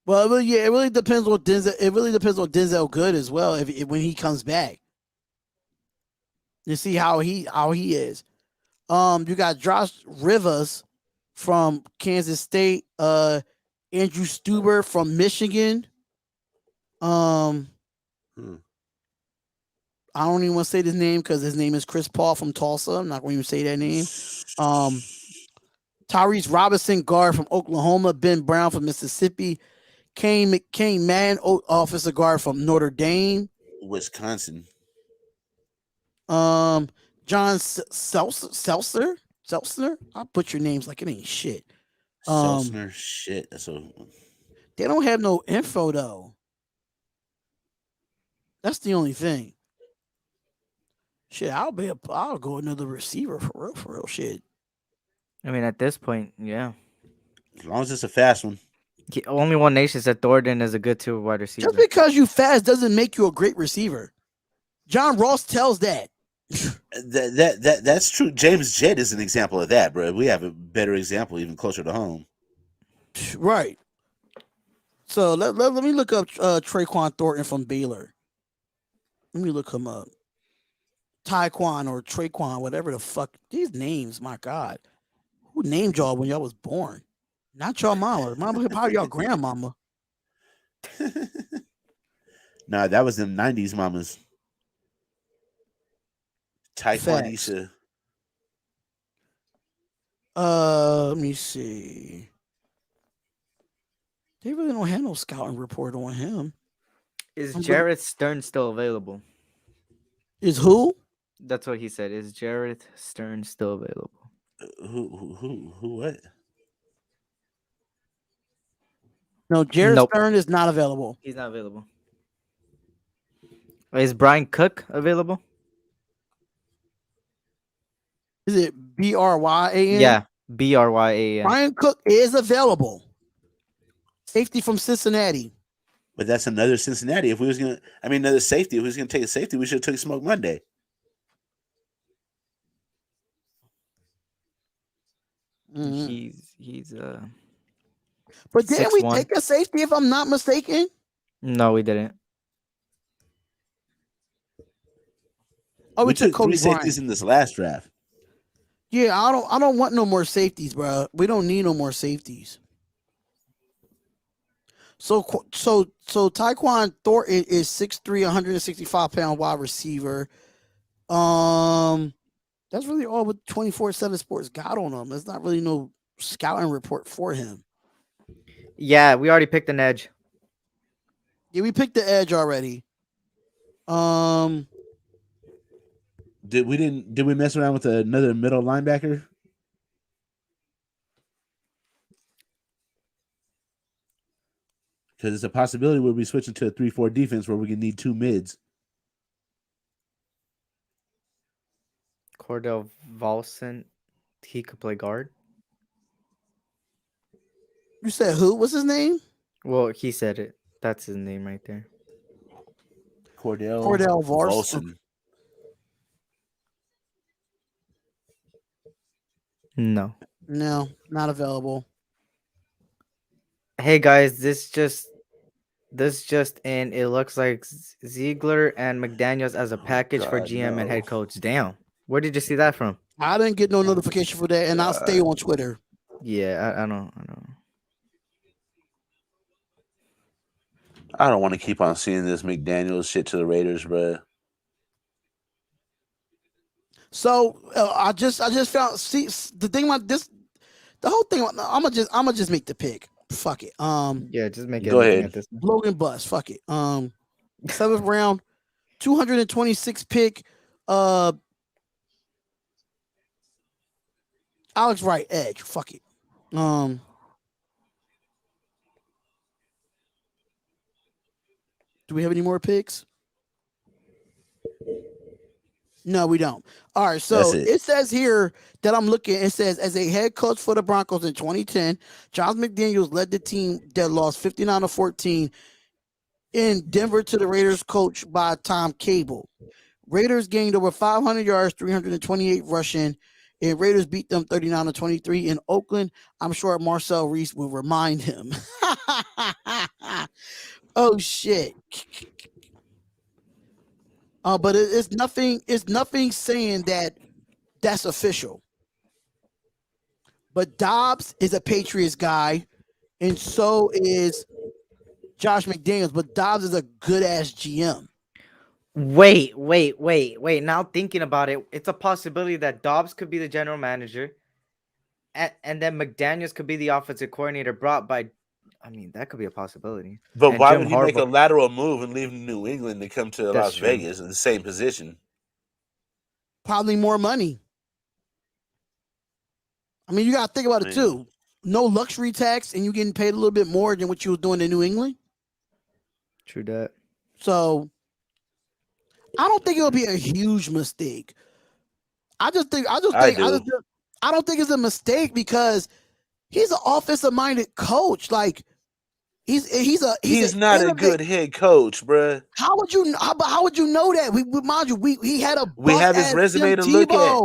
Well, it really depends on Denzel. It really depends on Denzel Good as well. If when he comes back, you see how he is. You got Josh Rivers from Kansas State. Andrew Stuber from Michigan. I don't even want to say his name because his name is Chris Paul from Tulsa. I'm not going to even say that name. Tyrese Robinson, guard from Oklahoma. Ben Brown from Mississippi. Kane Mann, offensive guard from Notre Dame. Wisconsin. John Seltzer. I'll put your names like it ain't shit. Seltzner, shit. That's a... They don't have no info though. That's the only thing. Shit, I'll go another receiver for real shit. I mean, at this point, yeah. As long as it's a fast one. Only One Nation said Thornton is a good 2 wide receiver. Just because you fast doesn't make you a great receiver. John Ross tells that. That's true. James Jett is an example of that, bro. We have a better example, even closer to home. Right. So let me look up Traquan Thornton from Baylor. Let me look him up. Taekwon or Traquan, whatever the fuck. These names, my God. Who named y'all when y'all was born? Not y'all mama. Mama, probably y'all grandmama. Nah, that was them 90s mamas. Taekwondo. Let me see. They really don't have no scouting report on him. Is I'm Jarrett Stern still available? Is who? That's what he said. Is Jarrett Stern still available? Who? What? No, Jared Nope. Stern is not available. He's not available. Is Brian Cook available? Is it Bryan? Yeah, Bryan. Brian Cook is available. Safety from Cincinnati. But that's another Cincinnati. If we was gonna, another safety. If we was gonna take a safety, we should have took Smoke Monday. Mhm. He's But didn't we 6'1". take a safety if I'm not mistaken? No, we didn't. Oh, we took took 3 Cody safeties Bryant. in this last draft. Yeah, I don't want no more safeties, bro. We don't need no more safeties. So Tyquan Thornton is 6'3", 165-pound wide receiver. That's really all what 24/7 Sports got on him. There's not really no scouting report for him. Yeah, we already picked an edge. Yeah, we picked the edge already. Did we mess around with another middle linebacker? Because it's a possibility we'll be switching to a 3-4 defense where we can need 2 mids. Cordell Volson, he could play guard. You said who? What's his name? Well, he said it. That's his name right there. Cordell Volson. No. No, not available. Hey guys, this just and it looks like Ziegler and McDaniels as a package for GM and head coach. Damn. Where did you see that from? I didn't get no notification for that, and I'll stay on Twitter. Yeah, I don't. I don't want to keep on seeing this McDaniels shit to the Raiders, bro. So I just found. See, the thing about this, the whole thing. I'm gonna just make the pick. Fuck it. Yeah, just make it. Go ahead. Logan Bus. Fuck it. 7th round, 226 pick. Alex Wright, edge. Fuck it. Do we have any more picks? No, we don't. All right, so it says here that I'm looking. It says as a head coach for the Broncos in 2010, Josh McDaniels led the team that lost 59-14 in Denver to the Raiders, coached by Tom Cable. Raiders gained over 500 yards, 328 rushing, and Raiders beat them 39-23 in Oakland. I'm sure Marcel Reese will remind him. Oh shit. But it's nothing. It's nothing saying that that's official. But Dobbs is a Patriots guy, and so is Josh McDaniels. But Dobbs is a good ass GM. Wait. Now thinking about it, it's a possibility that Dobbs could be the general manager, and then McDaniels could be the offensive coordinator brought by. I mean, that could be a possibility. But and why Jim would he Harbaugh, make a lateral move and leave New England to come to Las Vegas in the same position? Probably more money. I mean, you got to think about it too. No luxury tax, and you getting paid a little bit more than what you was doing in New England. True that. So, I don't think it'll be a huge mistake. I don't think it's a mistake because he's an offensive-minded coach. Like he's not a good head coach, bruh. How would you know that? We had a we have his resume to look at.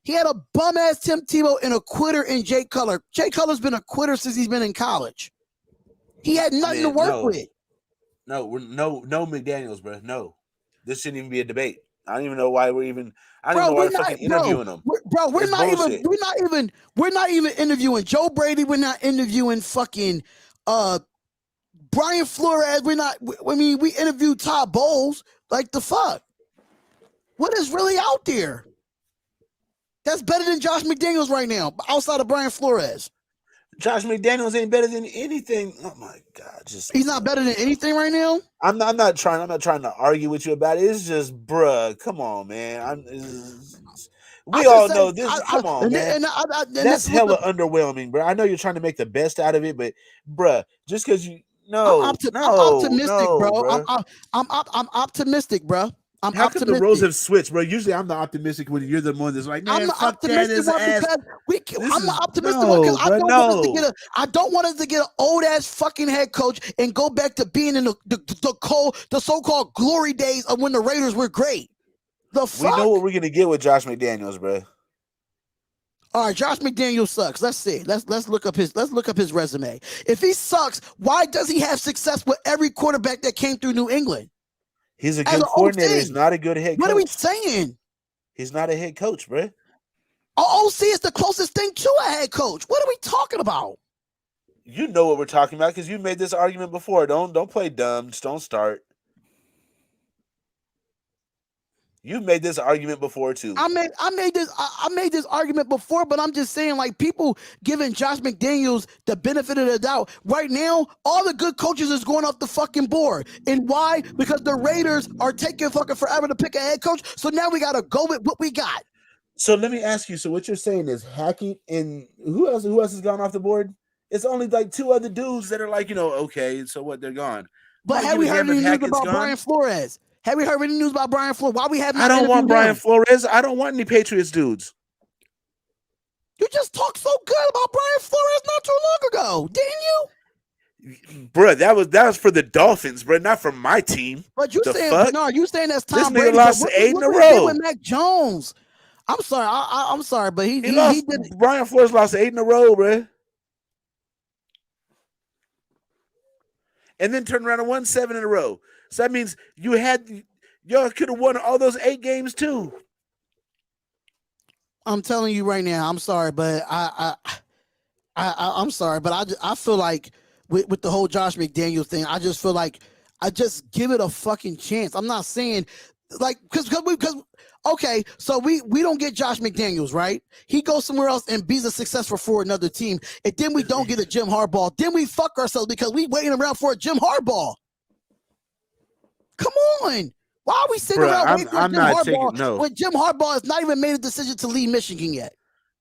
He had a bum ass Tim Tebow and a quitter in Jay Cutler. Jay Cutler's been a quitter since he's been in college. He had nothing to work with. No McDaniels, bro. No, this shouldn't even be a debate. I don't even know why we're even. I don't even know why we're fucking interviewing him. We're not even interviewing Joe Brady. We're not interviewing fucking Brian Flores. We interviewed Todd Bowles. Like the fuck? What is really out there? That's better than Josh McDaniels right now, outside of Brian Flores. Josh McDaniels ain't better than anything. Oh my God, He's not better than anything right now. I'm not trying to argue with you about it. It's just, bruh, come on, man. We all know this. Come on, man. That's hella underwhelming, bro. I know you're trying to make the best out of it, but bruh, just because you I'm optimistic, bro. I'm optimistic, bro. How come the roles have switched, bro? Usually I'm the optimistic when you're the one that's like, man, fuck that his ass. I'm the optimistic one because I don't want us to get an old ass fucking head coach and go back to being in the so-called glory days of when the Raiders were great. We know what we're gonna get with Josh McDaniels, bro. All right, Josh McDaniels sucks. Let's see. Let's look up his resume. If he sucks, why does he have success with every quarterback that came through New England? He's a good coordinator. He's not a good head coach. What are we saying? He's not a head coach, bro. OC is the closest thing to a head coach. What are we talking about? You know what we're talking about because you made this argument before. Don't play dumb. Just don't start. You made this argument before too. I made this argument before, but I'm just saying, like, people giving Josh McDaniels the benefit of the doubt. Right now, all the good coaches is going off the fucking board. And why? Because the Raiders are taking fucking forever to pick a head coach. So now we gotta go with what we got. So let me ask you. So what you're saying is Hackett and who else has gone off the board? It's only like two other dudes that are like, okay, so what, they're gone. But have we heard any news about Brian Flores? Have we heard any news about Brian Flores? Why we haven't? I don't want Brian Flores. I don't want any Patriots dudes. You just talked so good about Brian Flores not too long ago, didn't you? Bruh, that was for the Dolphins, bro, not for my team. But you saying that's Tom Brady. This nigga lost 8 in a row with Mac Jones. I'm sorry, I'm sorry, but he did. Brian Flores lost 8 in a row, bro. And then turned around and won 7 in a row. So that means y'all could have won all those 8 games too. I'm telling you right now. I'm sorry, but I'm sorry, but I feel like with the whole Josh McDaniels thing, I just feel like I just give it a fucking chance. I'm not saying like because okay, so we don't get Josh McDaniels, right? He goes somewhere else and be successful for another team, and then we don't get a Jim Harbaugh. Then we fuck ourselves because we waiting around for a Jim Harbaugh. Come on. Why are we sitting around waiting for Jim Harbaugh when Jim Harbaugh has not even made a decision to leave Michigan yet?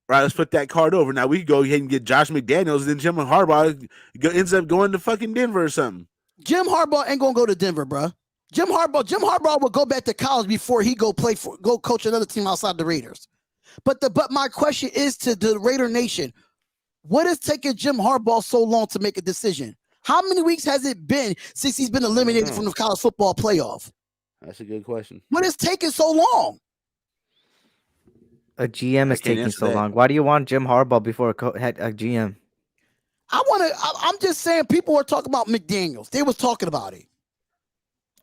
Right, let's put that card over. Now we can go ahead and get Josh McDaniels, then Jim Harbaugh ends up going to fucking Denver or something. Jim Harbaugh ain't gonna go to Denver, bro. Jim Harbaugh will go back to college before he go coach another team outside the Raiders. But my question is to the Raider Nation: what is taking Jim Harbaugh so long to make a decision? How many weeks has it been since he's been eliminated from the college football playoff? That's a good question. What is taking so long? A GM is taking so long. Why do you want Jim Harbaugh before a GM? I'm just saying people are talking about McDaniels. They was talking about it.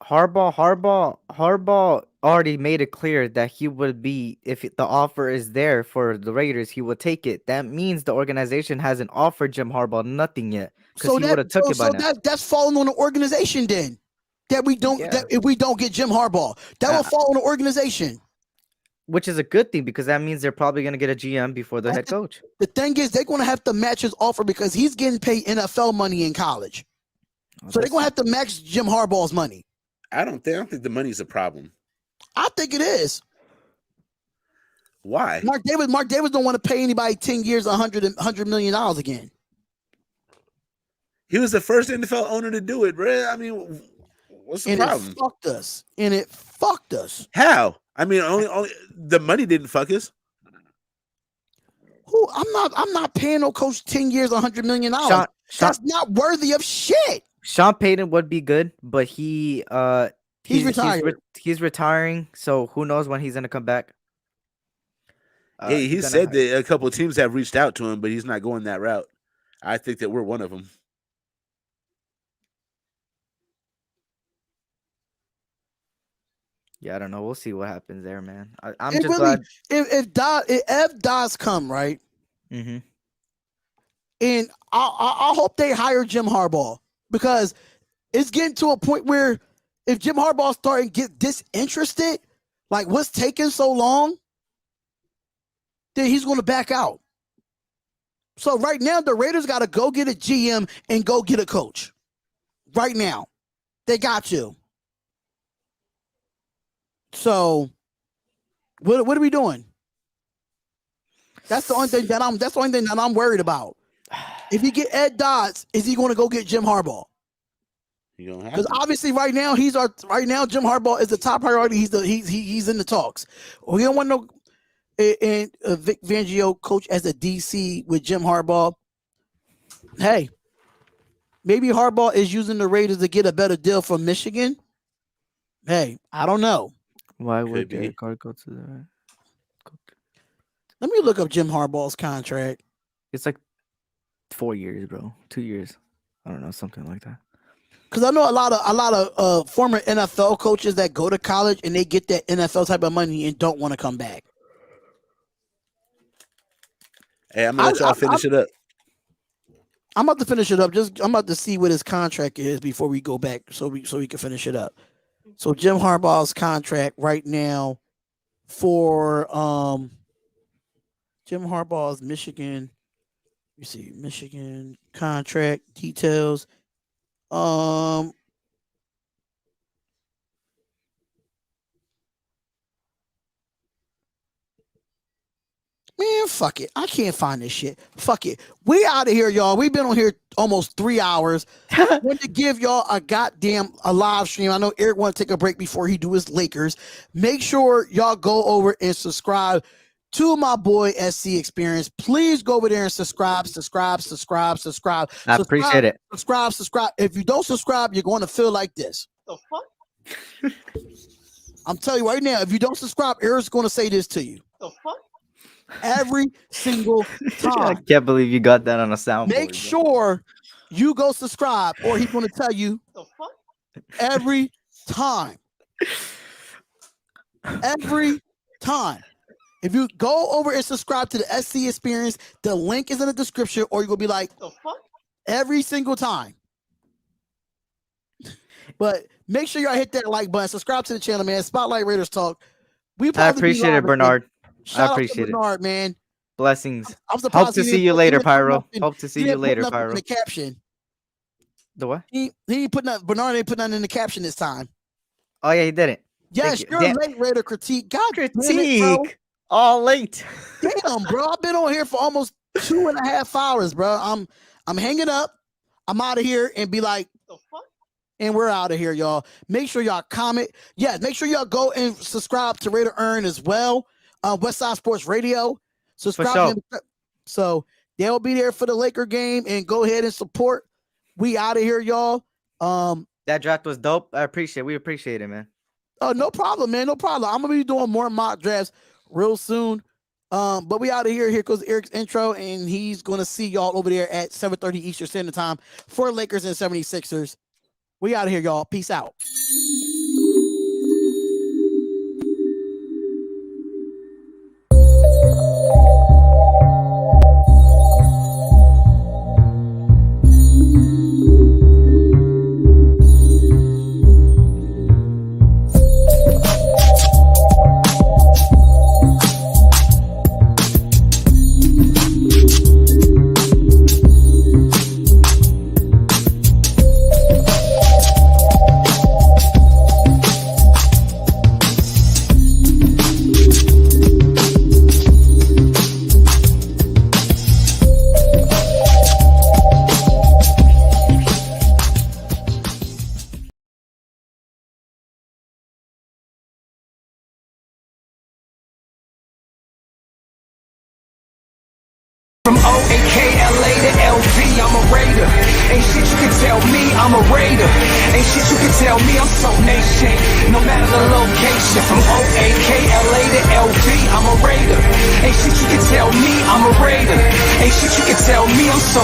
Harbaugh already made it clear that he would be, if the offer is there for the Raiders, he would take it. That means the organization hasn't offered Jim Harbaugh nothing yet. So he would have took it by now. That's falling on the organization then. That we don't that if we don't get Jim Harbaugh, that will fall on the organization. Which is a good thing because that means they're probably going to get a GM before the head coach. The thing is, they're going to have to match his offer because he's getting paid NFL money in college. So they're going to have to match Jim Harbaugh's money. I don't think the money's a problem. I think it is. Why? Mark Davis don't want to pay anybody 10 years, $100 million again. He was the first NFL owner to do it, bro. I mean, what's the problem? It fucked us. How? I mean, only the money didn't fuck us. Who? I'm not paying no coach 10 years, $100 million. That's not worthy of shit. Sean Payton would be good, but he's retired. He's retiring, so who knows when he's gonna come back. He said that a couple of teams have reached out to him, but he's not going that route. I think that we're one of them. Yeah, I don't know. We'll see what happens there, man. I'm just glad if does come right, mm-hmm. and I hope they hire Jim Harbaugh because it's getting to a point where if Jim Harbaugh starting to get disinterested, like what's taking so long? then he's going to back out. So right now, the Raiders got to go get a GM and go get a coach. Right now, they got to. So, what are we doing? That's the only thing that I'm worried about. If you get Ed Dodds, is he going to go get Jim Harbaugh? Because obviously, right now Jim Harbaugh is the top priority. He's in the talks. We don't want no Vic Fangio coach as a DC with Jim Harbaugh. Hey, maybe Harbaugh is using the Raiders to get a better deal from Michigan. Hey, I don't know. Why would Derek Carr go to the? Let me look up Jim Harbaugh's contract. It's like 4 years, bro. 2 years. I don't know, something like that. Because I know a lot of former NFL coaches that go to college and they get that NFL type of money and don't want to come back. Hey, I'm gonna let y'all finish it up. I'm about to finish it up. I'm about to see what his contract is before we go back, so we can finish it up. So Jim Harbaugh's contract right now for Jim Harbaugh's Michigan. You see Michigan contract details. Man, fuck it. I can't find this shit. Fuck it. We out of here, y'all. We've been on here almost 3 hours. I want to give y'all a live stream. I know Eric want to take a break before he do his Lakers. Make sure y'all go over and subscribe to my boy SC Experience. Please go over there and subscribe. I appreciate it. Subscribe. If you don't subscribe, you're going to feel like this. The fuck? I'm telling you right now, if you don't subscribe, Eric's going to say this to you. The fuck? Every single time. I can't believe you got that on a soundboard. Make sure you go subscribe, or he's going to tell you The fuck? every time. Every time. If you go over and subscribe to the SC Experience, the link is in the description, or you're going to be like, The fuck? every single time. But make sure y'all hit that like button. Subscribe to the channel, man. Spotlight Raiders Talk. I appreciate it, Bernard. Shout I appreciate out to Bernard, man. Blessings. I'm surprised Hope to he see didn't you put- later, he didn't put Pyro. nothing- Hope to see he you didn't put later, nothing Pyro. in the caption. The what? He ain't put nothing. Bernard ain't put nothing in the caption this time. Oh yeah, he didn't. Yes, you. you're Damn. late, Raider critique. God damn it, bro. Critique. All late. Damn, bro. I've been on here for almost 2.5 hours, bro. I'm hanging up. I'm out of here and be like, The fuck? and we're out of here, y'all. Make sure y'all comment. Yeah, make sure y'all go and subscribe to Raider Earn as well. Westside Sports Radio. Subscribe For sure. to him. So they'll be there for the Laker game, and go ahead and support. We out of here, y'all. That draft was dope. We appreciate it, man. Oh, no problem, man. No problem. I'm gonna be doing more mock drafts real soon. But we out of here. Here goes Eric's intro, and he's gonna see y'all over there at 7:30 Eastern Standard Time for Lakers and 76ers. We out of here, y'all. Peace out. From O-A-K-L-A to LV, I'm a Raider. Ain't shit you can tell me, I'm a Raider. Ain't shit you can tell me, I'm so nation. No matter the location. From O-A-K-L-A to LV, I'm a Raider. Ain't shit you can tell me, I'm a Raider. Ain't shit you can tell me, I'm so